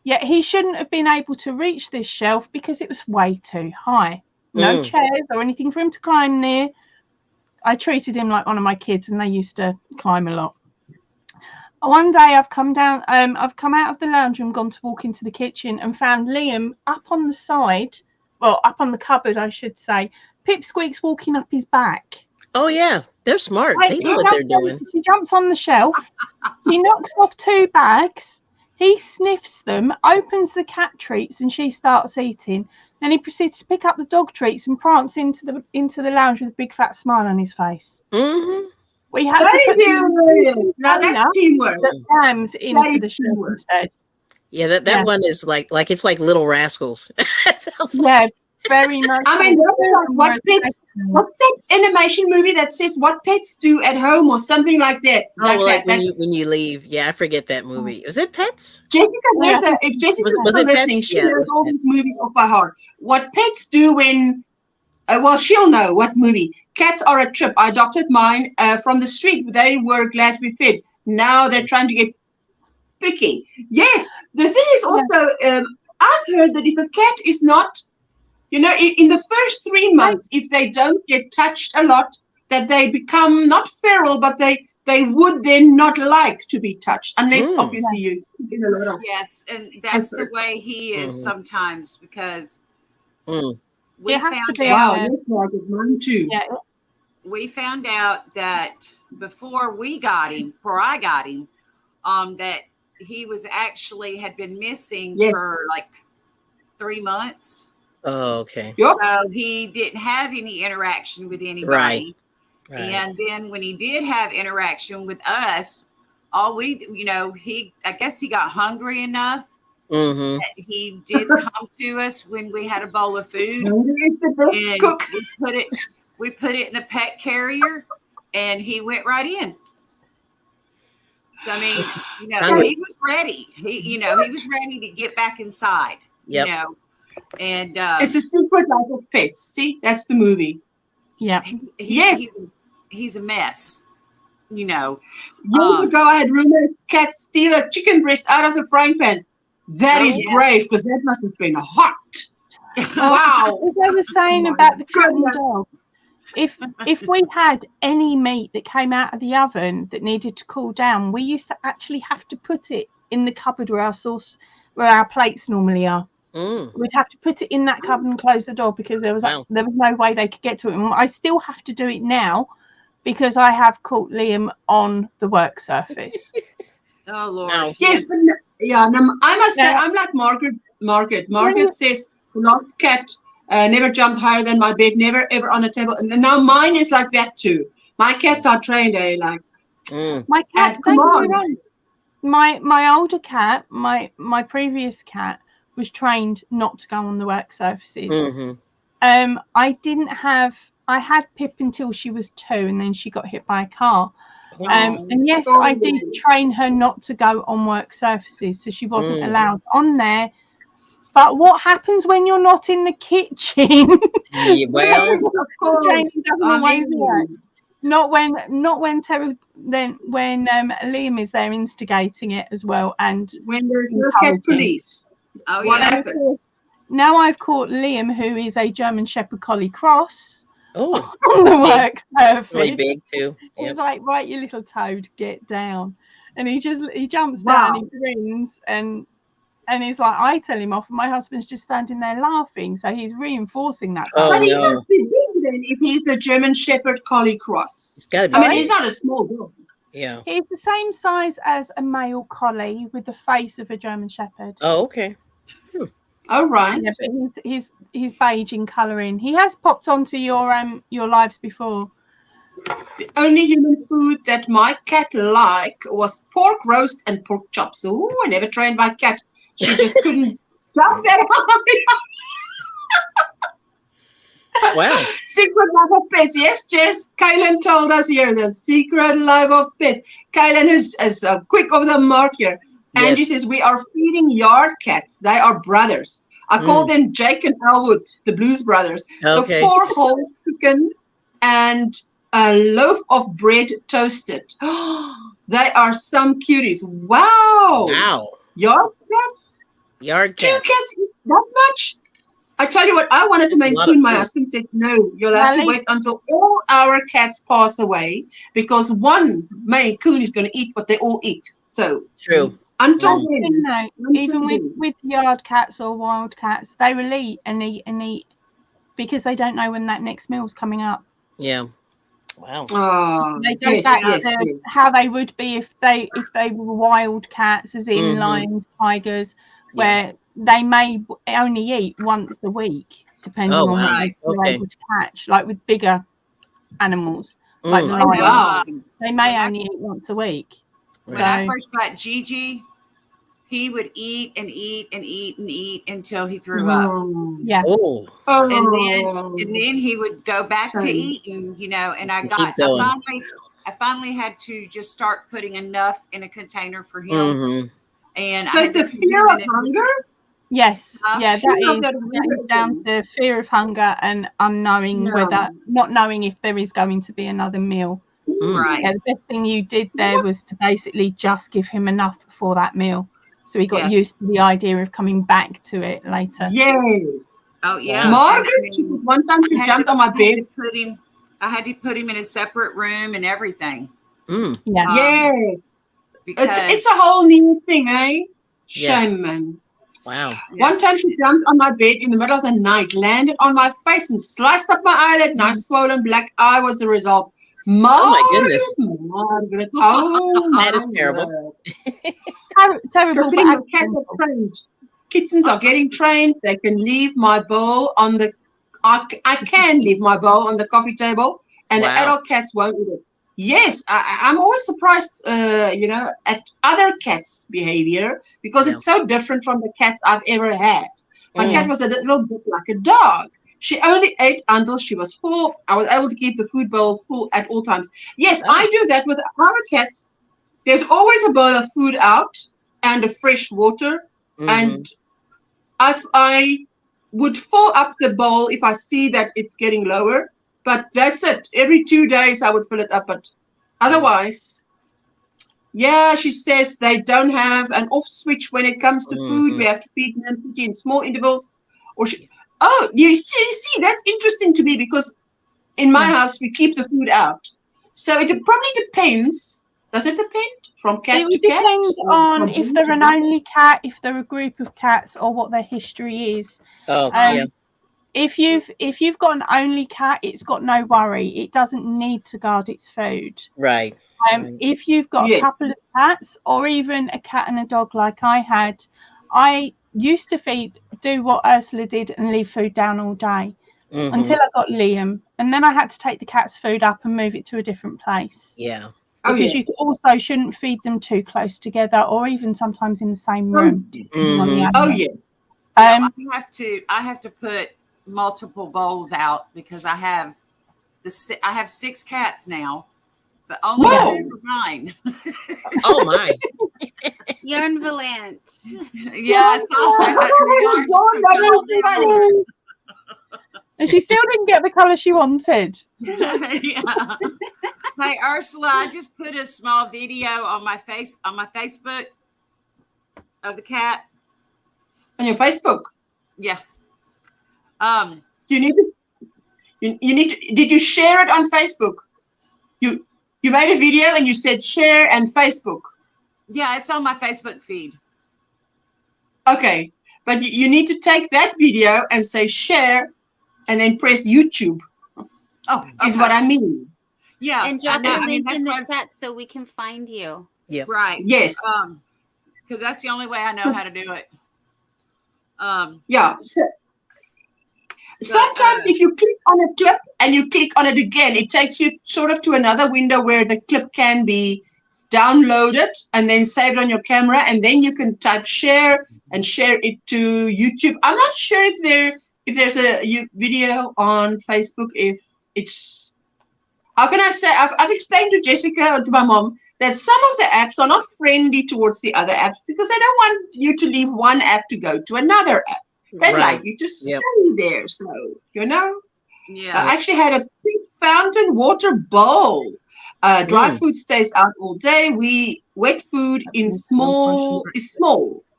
Yet he shouldn't have been able to reach this shelf because it was way too high. No chairs or anything for him to climb near. I treated him like one of my kids, and they used to climb a lot. One day I've come out of the lounge room, gone to walk into the kitchen, and found Liam up on the side, up on the cupboard, I should say. Pipsqueak's walking up his back. Oh, yeah. They're smart. They know what they're doing. She jumps on the shelf. He knocks off 2 bags. He sniffs them, opens the cat treats, and she starts eating. Then he proceeds to pick up the dog treats and prance into the lounge with a big fat smile on his face. Mm-hmm. We had to put now that's teamwork. the lambs into the shelf instead. Yeah, that one is like it's like Little Rascals. Yeah. Very much. I mean, what's that animation movie that says what pets do at home or something like that? When you leave. Yeah, I forget that movie. Was it Pets? Jessica, if Jessica's was listening, Pets? she knows all these movies off by heart. What pets do when, she'll know what movie. Cats are a trip. I adopted mine from the street. They were glad to be fed. Now they're trying to get picky. Yes, the thing is also, I've heard that if a cat is not, in the first 3 months, if they don't get touched a lot, that they become not feral, but they would then not like to be touched, unless obviously you in a lot of. Yes, and that's the way he is sometimes, because we found out. Wow, yes, Margaret, mine too. Yeah. We found out that before I got him, that he was actually had been missing for like 3 months. Oh, okay. Yep. So he didn't have any interaction with anybody. Right. And then when he did have interaction with us, I guess he got hungry enough that he did come to us when we had a bowl of food. And we put it in the pet carrier, and he went right in. So I mean, he was ready. He was ready to get back inside. Yep. And it's a Secret Life of Pets. See, that's the movie. Yeah. He's a mess. Years ago, I had roommate's cat steal a chicken breast out of the frying pan. That is brave, because that must have been hot. Wow. As I was saying about the cat and dog, if we had any meat that came out of the oven that needed to cool down, we used to actually have to put it in the cupboard where our plates normally are. We'd have to put it in that cupboard and close the door, because there was no way they could get to it. And I still have to do it now, because I have caught Liam on the work surface. Oh Lord! No. Yes, no, I must say I'm like Margaret. Margaret says the last cat never jumped higher than my bed, never ever on a table. And now mine is like that too. My cats are trained, my cat. Don't get me wrong. My older cat, my previous cat, was trained not to go on the work surfaces. I had Pip until she was 2, and then she got hit by a car. And yes, I did train her not to go on work surfaces, so she wasn't allowed on there. But what happens when you're not in the kitchen? Not when Liam is there instigating it as well, and when there's no cat police. Oh, what happens? Now I've caught Liam, who is a German Shepherd Collie cross, on the work surface. Really big too. It's like, right, you little toad, get down. And he jumps down, he grins, and he's like, I tell him off, and my husband's just standing there laughing. So he's reinforcing that. But he must be big then if he's the German Shepherd Collie cross. He's not a small dog. Yeah. He's the same size as a male collie with the face of a German Shepherd. Oh, okay. Oh, right. Yeah, but he's beige in colouring. He has popped onto your lives before. The only human food that my cat liked was pork roast and pork chops. Oh, I never trained my cat. She just couldn't jump that high. Wow. Secret Life of Pets. Yes, Jess. Kaylin told us here, the Secret Life of Pets. Kaylin is quick over the mark here. Angie says, we are feeding yard cats. They are brothers. I call them Jake and Elwood, the Blues Brothers. Okay. The 4 whole chicken and a loaf of bread toasted. They are some cuties. Wow. Yard cats? Yard cats. 2 cats eat that much? I tell you what, I wanted to make food. My husband said, no, you'll have to wait until all our cats pass away, because one Maine Coon is going to eat what they all eat. So true. Until then, even with yard cats or wild cats, they will eat and eat and eat, because they don't know when that next meal's coming up. Yeah. Wow. They go back to how they would be if they were wild cats, as in lions, tigers, where they may only eat once a week, depending on what they're able to catch. Like with bigger animals, like the lions, they may only eat once a week. When I first got Gigi, he would eat and eat and eat and eat until he threw up. Yeah. And then he would go back to eating, and I finally had to just start putting enough in a container for him. And but the fear of hunger? Yes. That is down to fear of hunger and not knowing if there is going to be another meal. Right. Yeah, the best thing you did there was to basically just give him enough for that meal. So he got used to the idea of coming back to it later. Yes. Oh, yeah. Margaret, one time she jumped on my bed. I had to put him in a separate room and everything. Yeah. Yes. Because It's a whole new thing, eh? Yes. Shame, man. Wow. One time she jumped on my bed in the middle of the night, landed on my face and sliced up my eyelid. Nice swollen black eye was the result. Margaret, Oh my goodness. Margaret. Oh my That is terrible. Terrible, but Cats are trained. Kittens are getting trained. They can leave my bowl on the. I can leave my bowl on the coffee table, and the adult cats won't eat it. Yes, I'm always surprised, at other cats' behavior because it's so different from the cats I've ever had. My cat was a little bit like a dog. She only ate until she was full. I was able to keep the food bowl full at all times. Yes, I do that with our cats. There's always a bowl of food out and a fresh water. And I would fill up the bowl if I see that it's getting lower. But that's it. Every 2 days I would fill it up. But otherwise, she says they don't have an off switch when it comes to food. We have to feed them in small intervals. You see, that's interesting to me because in my house we keep the food out. So it probably depends. Does it depend from cat to cat? It depends on if they're an only cat, if they're a group of cats, or what their history is. If you've got an only cat, it's got no worry. It doesn't need to guard its food. Right. If you've got a couple of cats, or even a cat and a dog like I had, I used to do what Ursula did and leave food down all day until I got Liam, and then I had to take the cat's food up and move it to a different place. Yeah. Because you also shouldn't feed them too close together, or even sometimes in the same room. I have to put multiple bowls out because I have 6 cats now, but only 2 are mine. Oh my! Yarn Valanche. Yeah, I saw that. And she still didn't get the colour she wanted. Yeah. Hey Ursula, I just put a small video on my Facebook of the cat. On your Facebook? Yeah. You need to. Did you share it on Facebook? You made a video and you said share and Facebook. Yeah, it's on my Facebook feed. Okay, but you need to take that video and say share, and then press YouTube. Is what I mean. Yeah, and drop the link in the chat so we can find you. Yeah. Right. Yes. Because that's the only way I know how to do it. Sometimes if you click on a clip and you click on it again, it takes you sort of to another window where the clip can be downloaded and then saved on your camera, and then you can type share and share it to YouTube. I'm not sure if there's a video on Facebook. If it's, how can I say? I've explained to Jessica or to my mom that some of the apps are not friendly towards the other apps because they don't want you to leave one app to go to another app. They like you to stay there. So, Yeah. I actually had a big fountain water bowl. Dry food stays out all day. Wet food is small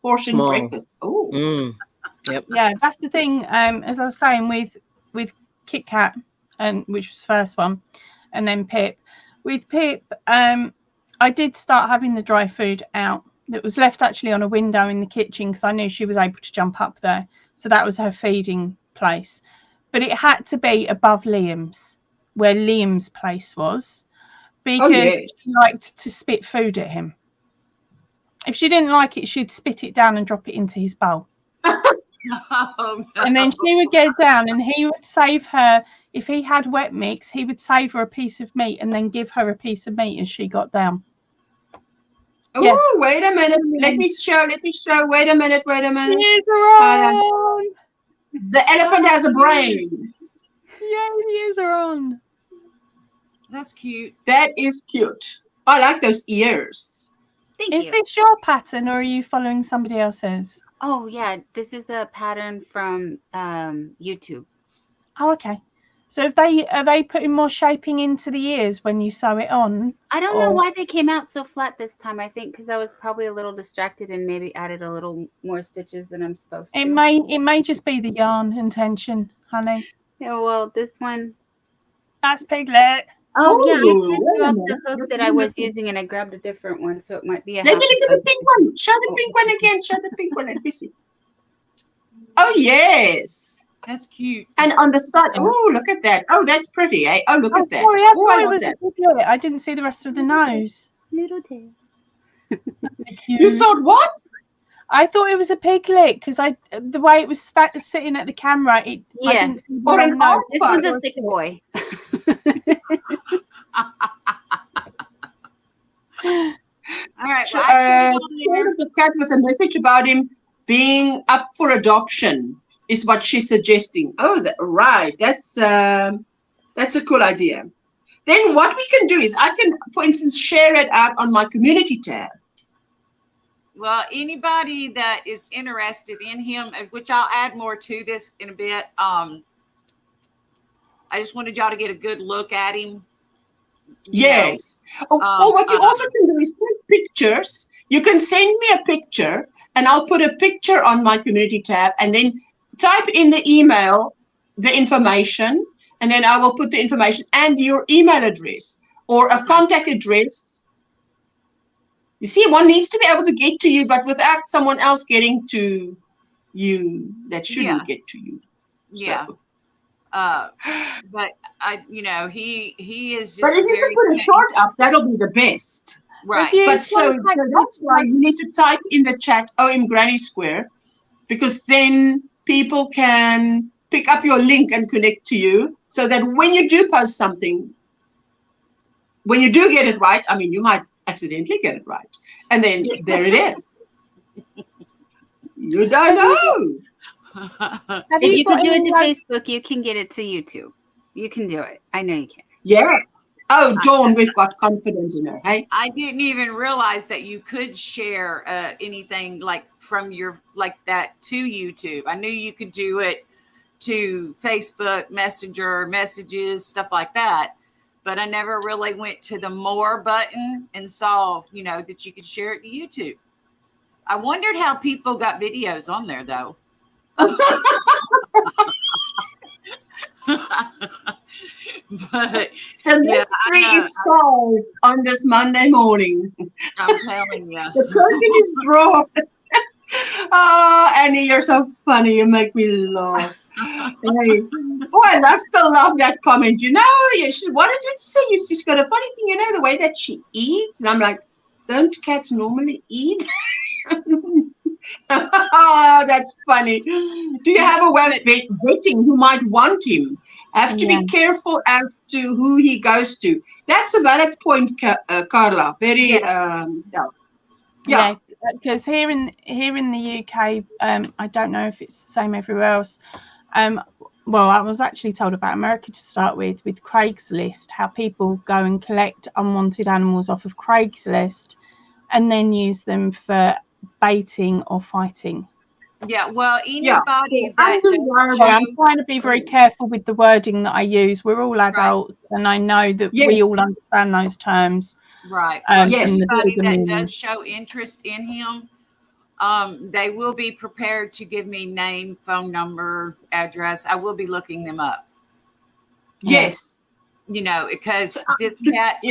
portion breakfast. Oh. Yep. Yeah, that's the thing. As I was saying with Kit Kat, which was the first one, and then Pip. With Pip, I did start having the dry food out. That was left actually on a window in the kitchen because I knew she was able to jump up there. So that was her feeding place. But it had to be above Liam's, where Liam's place was, because she liked to spit food at him. If she didn't like it, she'd spit it down and drop it into his bowl. And then she would get down and he would save her. If he had wet mix, he would save her a piece of meat and then give her a piece of meat as she got down. Oh, wait a minute. Let me show. Wait a minute. Ears are on. The elephant has a brain. Yeah, the ears are on. That's cute. That is cute. I like those ears. Is this your pattern or are you following somebody else's? Oh, yeah. This is a pattern from YouTube. Oh, okay. So are they putting more shaping into the ears when you sew it on? I don't know why they came out so flat this time. I think because I was probably a little distracted and maybe added a little more stitches than I'm supposed to. It may just be the yarn and tension, honey. Yeah, well, this one. That's Piglet. Oh, yeah, I did drop the hook that I was using and I grabbed a different one, so it might be a Let me look at the pink one. Show the pink one again. Show the pink one. Let me see. Oh, yes. That's cute. And on the side, oh, look at that. Oh, that's pretty, eh? Oh, look at that. Sorry, I thought I it was a piglet. I didn't see the rest of the nose. Little tail. You thought what? I thought it was a piglet because the way it was sitting at the camera, I didn't see the nose. This one's a thick boy. All right. The cat with a message about him being up for adoption is what she's suggesting. Oh, right. That's a cool idea. Then what we can do is I can, for instance, share it out on my community tab. Well, anybody that is interested in him, which I'll add more to this in a bit. I just wanted y'all to get a good look at him. Yes. What you also can do is take pictures. You can send me a picture and I'll put a picture on my community tab and then type in the email, the information, and then I will put the information and your email address or a contact address. You see, one needs to be able to get to you, but without someone else getting to you that shouldn't get to you. Yeah. So. But he is just. But if you can put a short up, that'll be the best. Right. But so that's why you need to type in the chat OMGrannySquare, because then people can pick up your link and connect to you so that when you do post something, when you do get it right, I mean, you might accidentally get it right. And then there it is. You don't know. If you could do it to Facebook, you can get it to YouTube. You can do it. I know you can. Yes. Oh, Dawn, we've got confidence in her. Hey, I didn't even realize that you could share anything like from your like that to YouTube. I knew you could do it to Facebook, Messenger, messages, stuff like that. But I never really went to the more button and saw, that you could share it to YouTube. I wondered how people got videos on there, though. But the mystery is solved on this Monday morning. I'm telling you. The curtain is drawn. Oh, Annie, you're so funny. You make me laugh. Hey. Oh, I still love that comment. What did you say? She's got a funny thing, the way that she eats. And I'm like, don't cats normally eat? Oh, that's funny. Do you have a way of vetting who might want him? Have to be careful as to who he goes to. That's a valid point, Carla. Very, yeah. Because here in the UK, I don't know if it's the same everywhere else. Well, I was actually told about America to start with Craigslist, how people go and collect unwanted animals off of Craigslist and then use them for baiting or fighting. Yeah, well, anybody that I'm trying to be very careful with the wording that I use. We're all adults, and I know that we all understand those terms. Right. Anybody that does show interest in him, they will be prepared to give me name, phone number, address. I will be looking them up. Yes. Because this cat's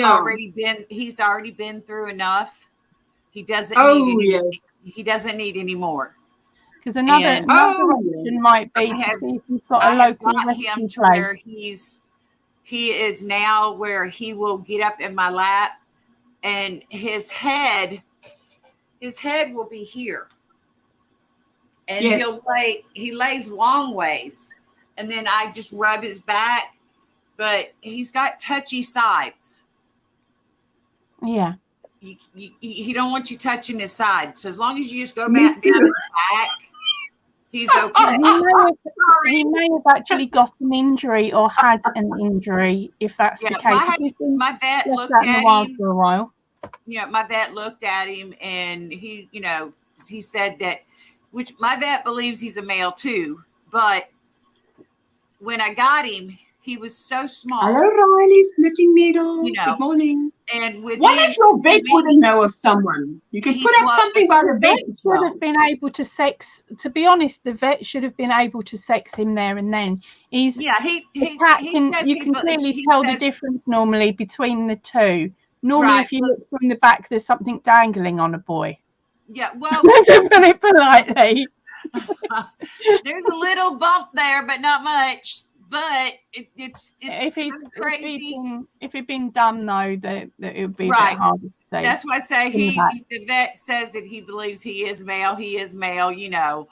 he's already been through enough. He doesn't he doesn't need any more. Because another option might be to see if he's got a local rescue place. Where he is now where he will get up in my lap and his head will be here. And he lays long ways. And then I just rub his back, but he's got touchy sides. Yeah. He don't want you touching his side. So as long as you just go back down his back, he's okay. He may have actually got an injury or had an injury, if that's the case. My vet looked at him for a while. My vet looked at him and he said that, which my vet believes he's a male too, but when I got him, He was so small. Hello, Riley, Knitting Needle. You know, Good morning. And what if your vet wouldn't know of someone? You can put up something by the vet as well. Should have been able to sex. To be honest, the vet should have been able to sex him there and then. You can clearly tell the difference normally between the two. Normally, if you look from the back, there's something dangling on a boy. Yeah, well, to put it politely. There's a little bump there, but not much. But it's crazy. If it'd been done though, that it would be a bit harder to say. That's why I say the vet says that he believes he is male. He is male, you know.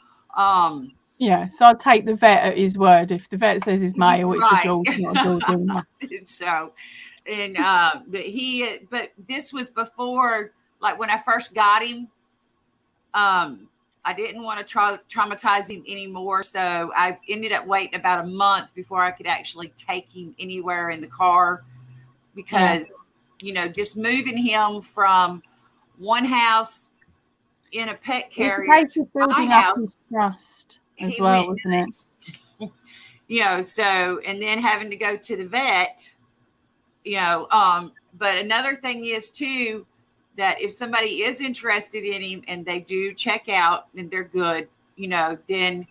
Yeah, so I'll take the vet at his word. If the vet says he's male, it's a George, not a George. So, and but this was before, like when I first got him. I didn't want to traumatize him anymore, so I ended up waiting about a month before I could actually take him anywhere in the car, because you know, just moving him from one house in a pet carrier to my house, trust as well, wasn't it? You know, so, and then having to go to the vet, you know, but another thing is too, that if somebody is interested in him and they do check out and they're good, you know, then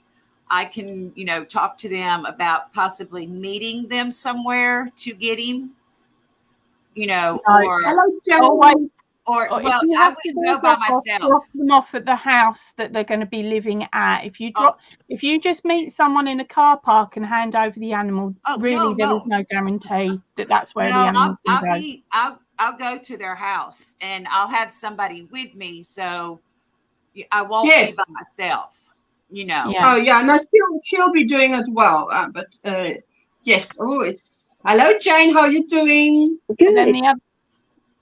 I can, you know, talk to them about possibly meeting them somewhere to get him, you know, or well, I would go by myself. Drop them off at the house that they're going to be living at. If you just meet someone in a car park and hand over the animal, there is no guarantee that that's where the animal can go. I'll go to their house and I'll have somebody with me, so I won't be by myself, you know. Yeah. Oh yeah, no, she'll be doing it well. But yes. Oh, it's hello, Jane. How are you doing? Good. And then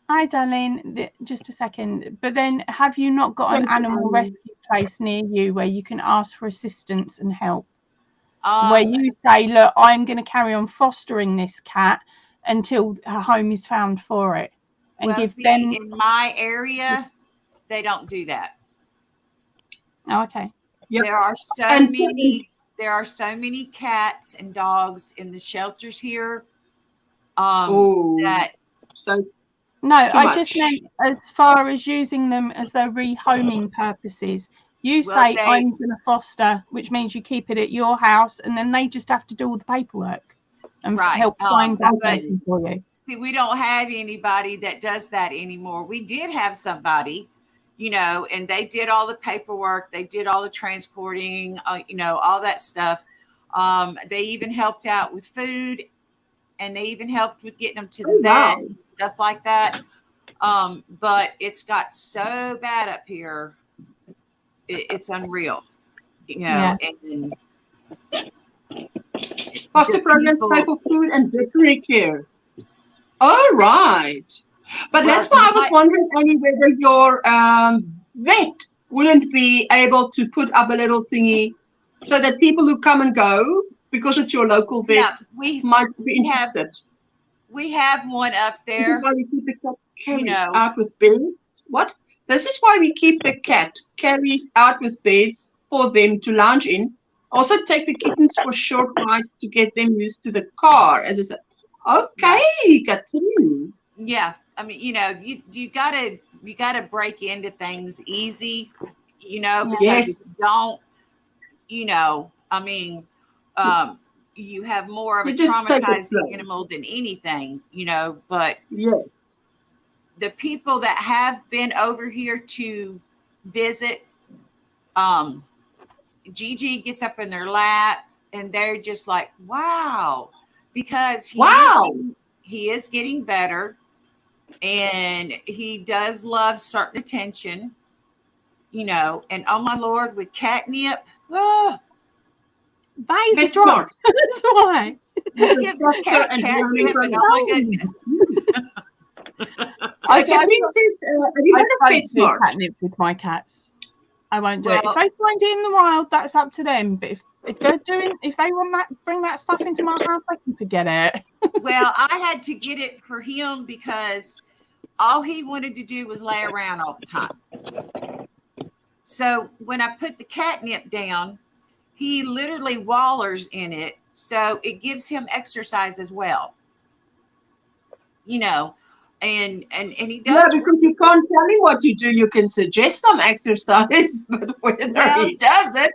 hi, Darlene. Just a second. But then, have you not got an animal rescue place near you where you can ask for assistance and help? Where you say, look, I'm going to carry on fostering this cat until a home is found for it, and give them. In my area, they don't do that. Oh, okay. Yep. There are so many cats and dogs in the shelters here. No, I just meant as far as using them as their rehoming purposes. You say I'm going to foster, which means you keep it at your house, and then they just have to do all the paperwork and help find that person for you. See, we don't have anybody that does that anymore. We did have somebody, you know, and they did all the paperwork. They did all the transporting, you know, all that stuff. They even helped out with food, and they even helped with getting them to the vet, stuff like that. But it's got so bad up here. It's unreal, you know, and foster programs pay for food and veterinary care. All right. But that's why I was wondering, Annie, whether your vet wouldn't be able to put up a little thingy so that people who come and go, because it's your local vet, might be interested. We have one up there. This is why we keep the cat carries out with beds. What? This is why we keep the cat carries out with beds for them to lounge in. Also take the kittens for short rides to get them used to the car. As I said, okay, Catherine. Yeah, I mean, you know, you gotta break into things easy, you know, because if you don't, you know, I mean, you have more of a traumatizing animal than anything, you know. But the people that have been over here to visit, Gigi gets up in their lap and they're just like, wow, because he is getting better, and he does love certain attention, you know. And oh my Lord, with catnip, That's smart. That's why. Give this cat catnip, and oh my goodness. So Catherine says, have you heard of PetSmart? Catnip with my cats. I won't do it. If they find it in the wild, that's up to them. But if they want that, bring that stuff into my house, I can forget it. Well, I had to get it for him because all he wanted to do was lay around all the time. So when I put the catnip down, he literally wallers in it So it gives him exercise as well. You know, and he does. Yeah, because you can't tell him what to do. You can suggest some exercise, but whether he does it.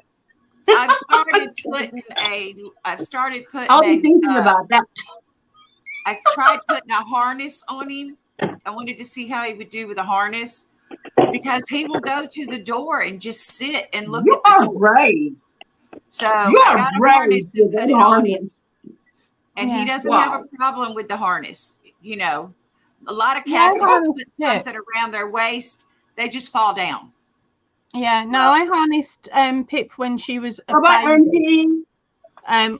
I've started putting I'll be thinking about that. I tried putting a harness on him. I wanted to see how he would do with a harness, because he will go to the door and just sit and look at the door. Brave. So you I are got brave a harness and put it on him. And he doesn't have a problem with the harness. You know, a lot of cats will put something around their waist, they just fall down. Yeah, no, I harnessed Pip when she was a baby.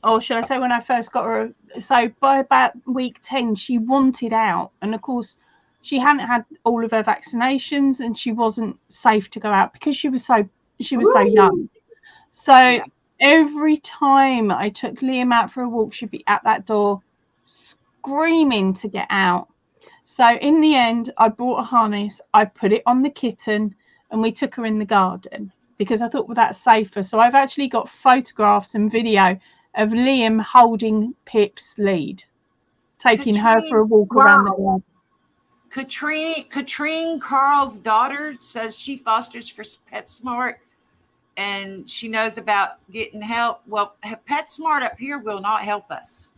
Or should I say when I first got her. So by about week 10, she wanted out. And of course, she hadn't had all of her vaccinations and she wasn't safe to go out because she was so young. So every time I took Liam out for a walk, she'd be at that door screaming to get out. So in the end, I bought a harness, I put it on the kitten, and we took her in the garden because I thought, well, that's safer. So I've actually got photographs and video of Liam holding Pip's lead, taking her for a walk around the garden. Katrine Carl's daughter says she fosters for PetSmart and she knows about getting help. Well, PetSmart up here will not help us.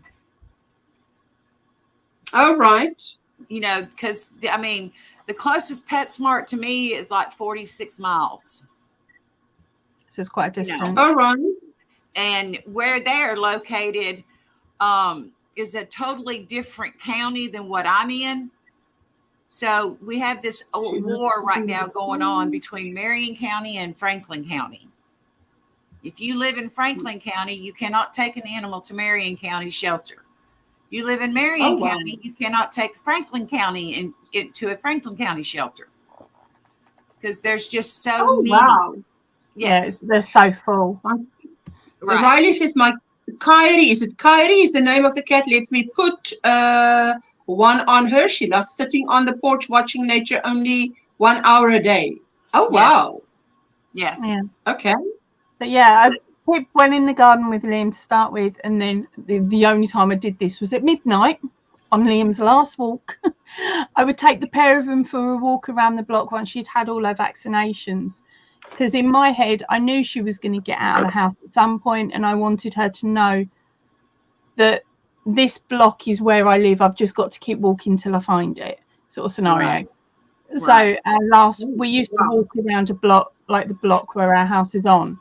Oh, right. You know, because I mean, the closest PetSmart to me is like 46 miles. So it's quite a distance. All right. And where they're located is a totally different county than what I'm in. So we have this old war right now going on between Marion County and Franklin County. If you live in Franklin County, you cannot take an animal to Marion County shelter. You live in Marion County, you cannot take Franklin County into a Franklin County shelter. Because there's just so many. Wow. Yes. Yeah, they're so full. Right. Riley says, my Kyrie, is it Kyrie is the name of the cat? Lets me put one on her. She loves sitting on the porch watching nature only 1 hour a day. Oh, wow. Yes. Yeah. Okay. But yeah, Pip went in the garden with Liam to start with, and then the only time I did this was at midnight on Liam's last walk. I would take the pair of them for a walk around the block once she'd had all her vaccinations, because in my head I knew she was going to get out of the house at some point, and I wanted her to know that this block is where I live. I've just got to keep walking till I find it, sort of scenario. Right. So we used to walk around a block, like the block where our house is on.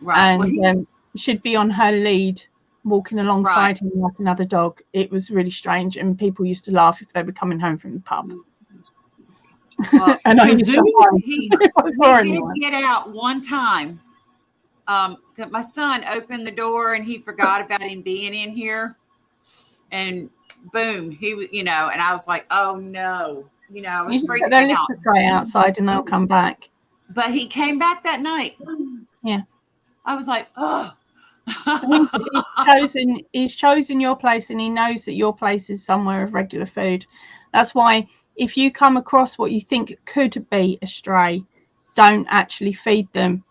Right. And she'd be on her lead walking alongside him like another dog. It was really strange, and people used to laugh if they were coming home from the pub. Well, and I used he did get out one time. My son opened the door and he forgot about him being in here, and boom, he, you know, and I was like, oh no, you know, I was freaking out. They'll try outside and they'll come back. But he came back that night. Yeah. I was like, oh. he's chosen your place, and he knows that your place is somewhere of regular food. That's why if you come across what you think could be a stray, don't actually feed them.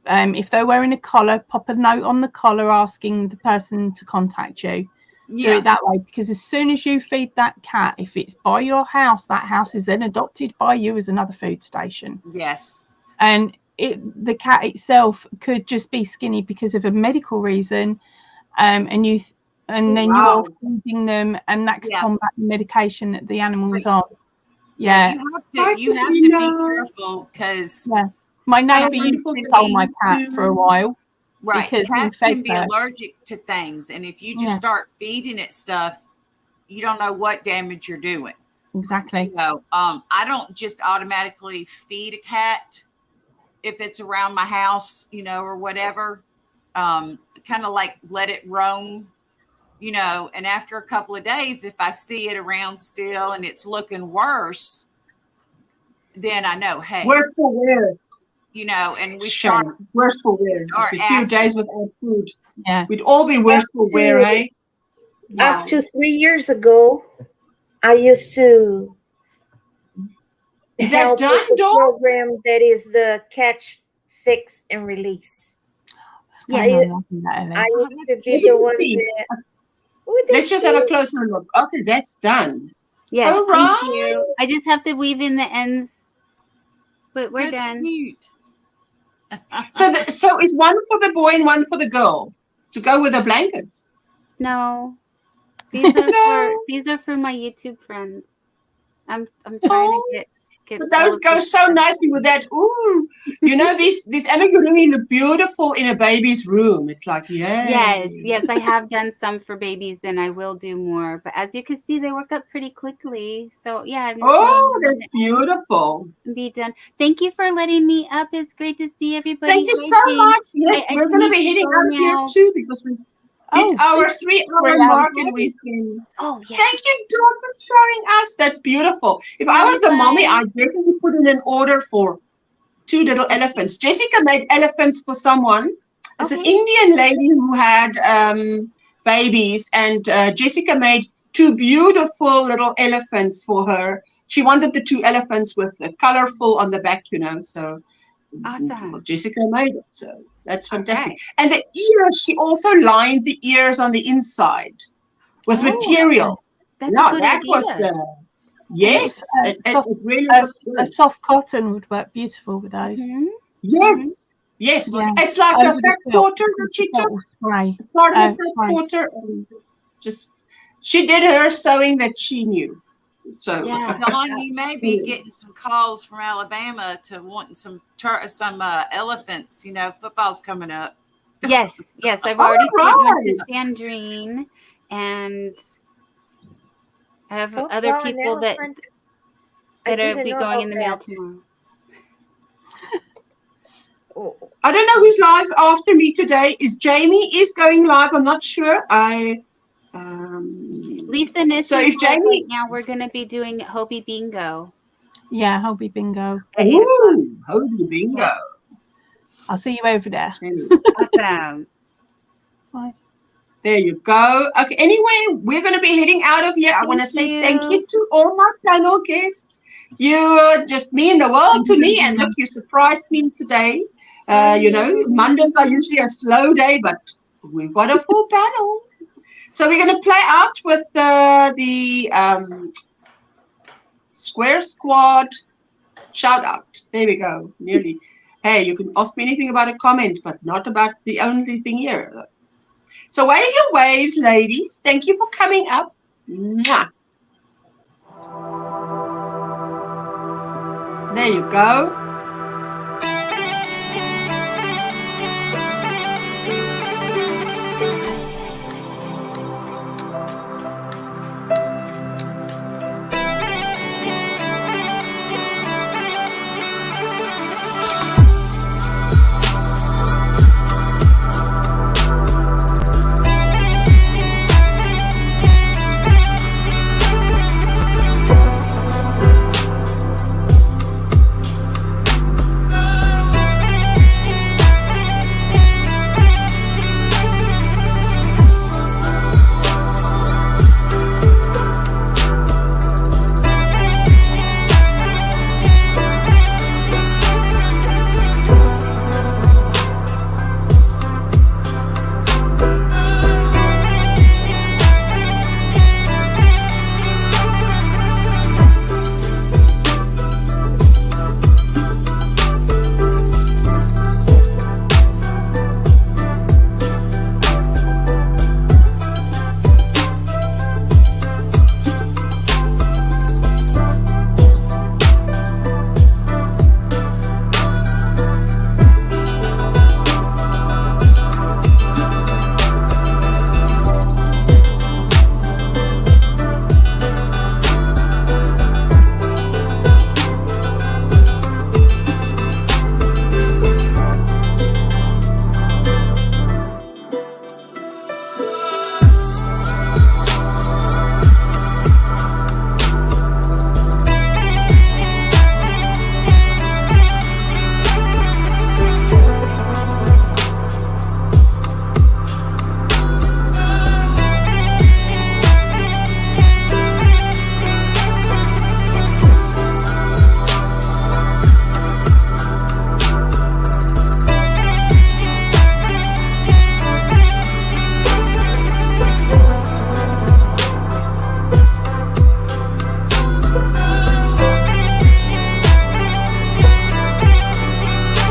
If they're wearing a collar, pop a note on the collar asking the person to contact you. Do it that way, because as soon as you feed that cat, if it's by your house, that house is then adopted by you as another food station. Yes. And the cat itself could just be skinny because of a medical reason, and then you're feeding them, and that could combat the medication that the animal is on. Yeah, you have to be careful, because my neighbour used to tell my cat for a while. Right, cats can be allergic to things, and if you just start feeding it stuff, you don't know what damage you're doing. Exactly. So, I don't just automatically feed a cat if it's around my house, you know, or whatever. Kind of like let it roam, you know, and after a couple of days, if I see it around still and it's looking worse, then I know, hey, worse for wear, you know, and we start worse for wear. A few days without food, we'd all be worse for wear, eh? Up to 3 years ago, I used to help with the program that is the catch, fix, and release. I used to be the one that. Let's just have a closer look. Okay, that's done. Yes, all thank right. you. I just have to weave in the ends, but we're done. Cute. So is one for the boy and one for the girl to go with the blankets? No, these are for my YouTube friends. I'm trying to get. But those go so nicely with that. Ooh, you know, these amigurumi look beautiful in a baby's room. It's like, yay. Yes, I have done some for babies, and I will do more. But as you can see, they work up pretty quickly. So yeah, I'm just that's beautiful. Be done. Thank you for letting me up. It's great to see everybody. Thank you so much. Yes, we're going to be heading out of here too because we hit our 3-hour mark and we've been. Oh, yes. Thank you, Dawn, for showing us. That's beautiful. If I was the mommy, I'd definitely put in an order for 2 little elephants. Jessica made elephants for someone. It's an Indian lady who had babies, and Jessica made 2 beautiful little elephants for her. She wanted the 2 elephants with the colorful on the back, you know, so awesome. Jessica made it, so that's fantastic. Okay. And the ears, she also lined the ears on the inside with material. That's a good that idea. was yes, it really a soft cotton would work beautiful with those. Yes, yes, it's like a fat quarter that she took, part of the fat quarter, and just she did her sewing that she knew. So Dawn, you may be getting some calls from Alabama to wanting some elephants. You know, football's coming up. Yes, I've already sent one to Sandrine, and I have other people that will be going in the mail tomorrow. I don't know who's live after me today. Jamie is going live? I'm not sure. Lisa Nish. So if Jamie, right now we're going to be doing Hobie Bingo. Yeah, Hobie Bingo. Ooh, Hobie Bingo. Yes. I'll see you over there. Awesome. Bye. There you go. Okay. Anyway, we're going to be heading out of here. I want to say thank you to all my panel guests. You're just me in the world to me, and look, you surprised me today. You know, Mondays are usually a slow day, but we've got a full panel. So we're going to play out with the Square Squad shout out. There we go. Nearly. Hey, you can ask me anything about a comment, but not about the only thing here. So wave your waves, ladies. Thank you for coming up. Mwah. There you go.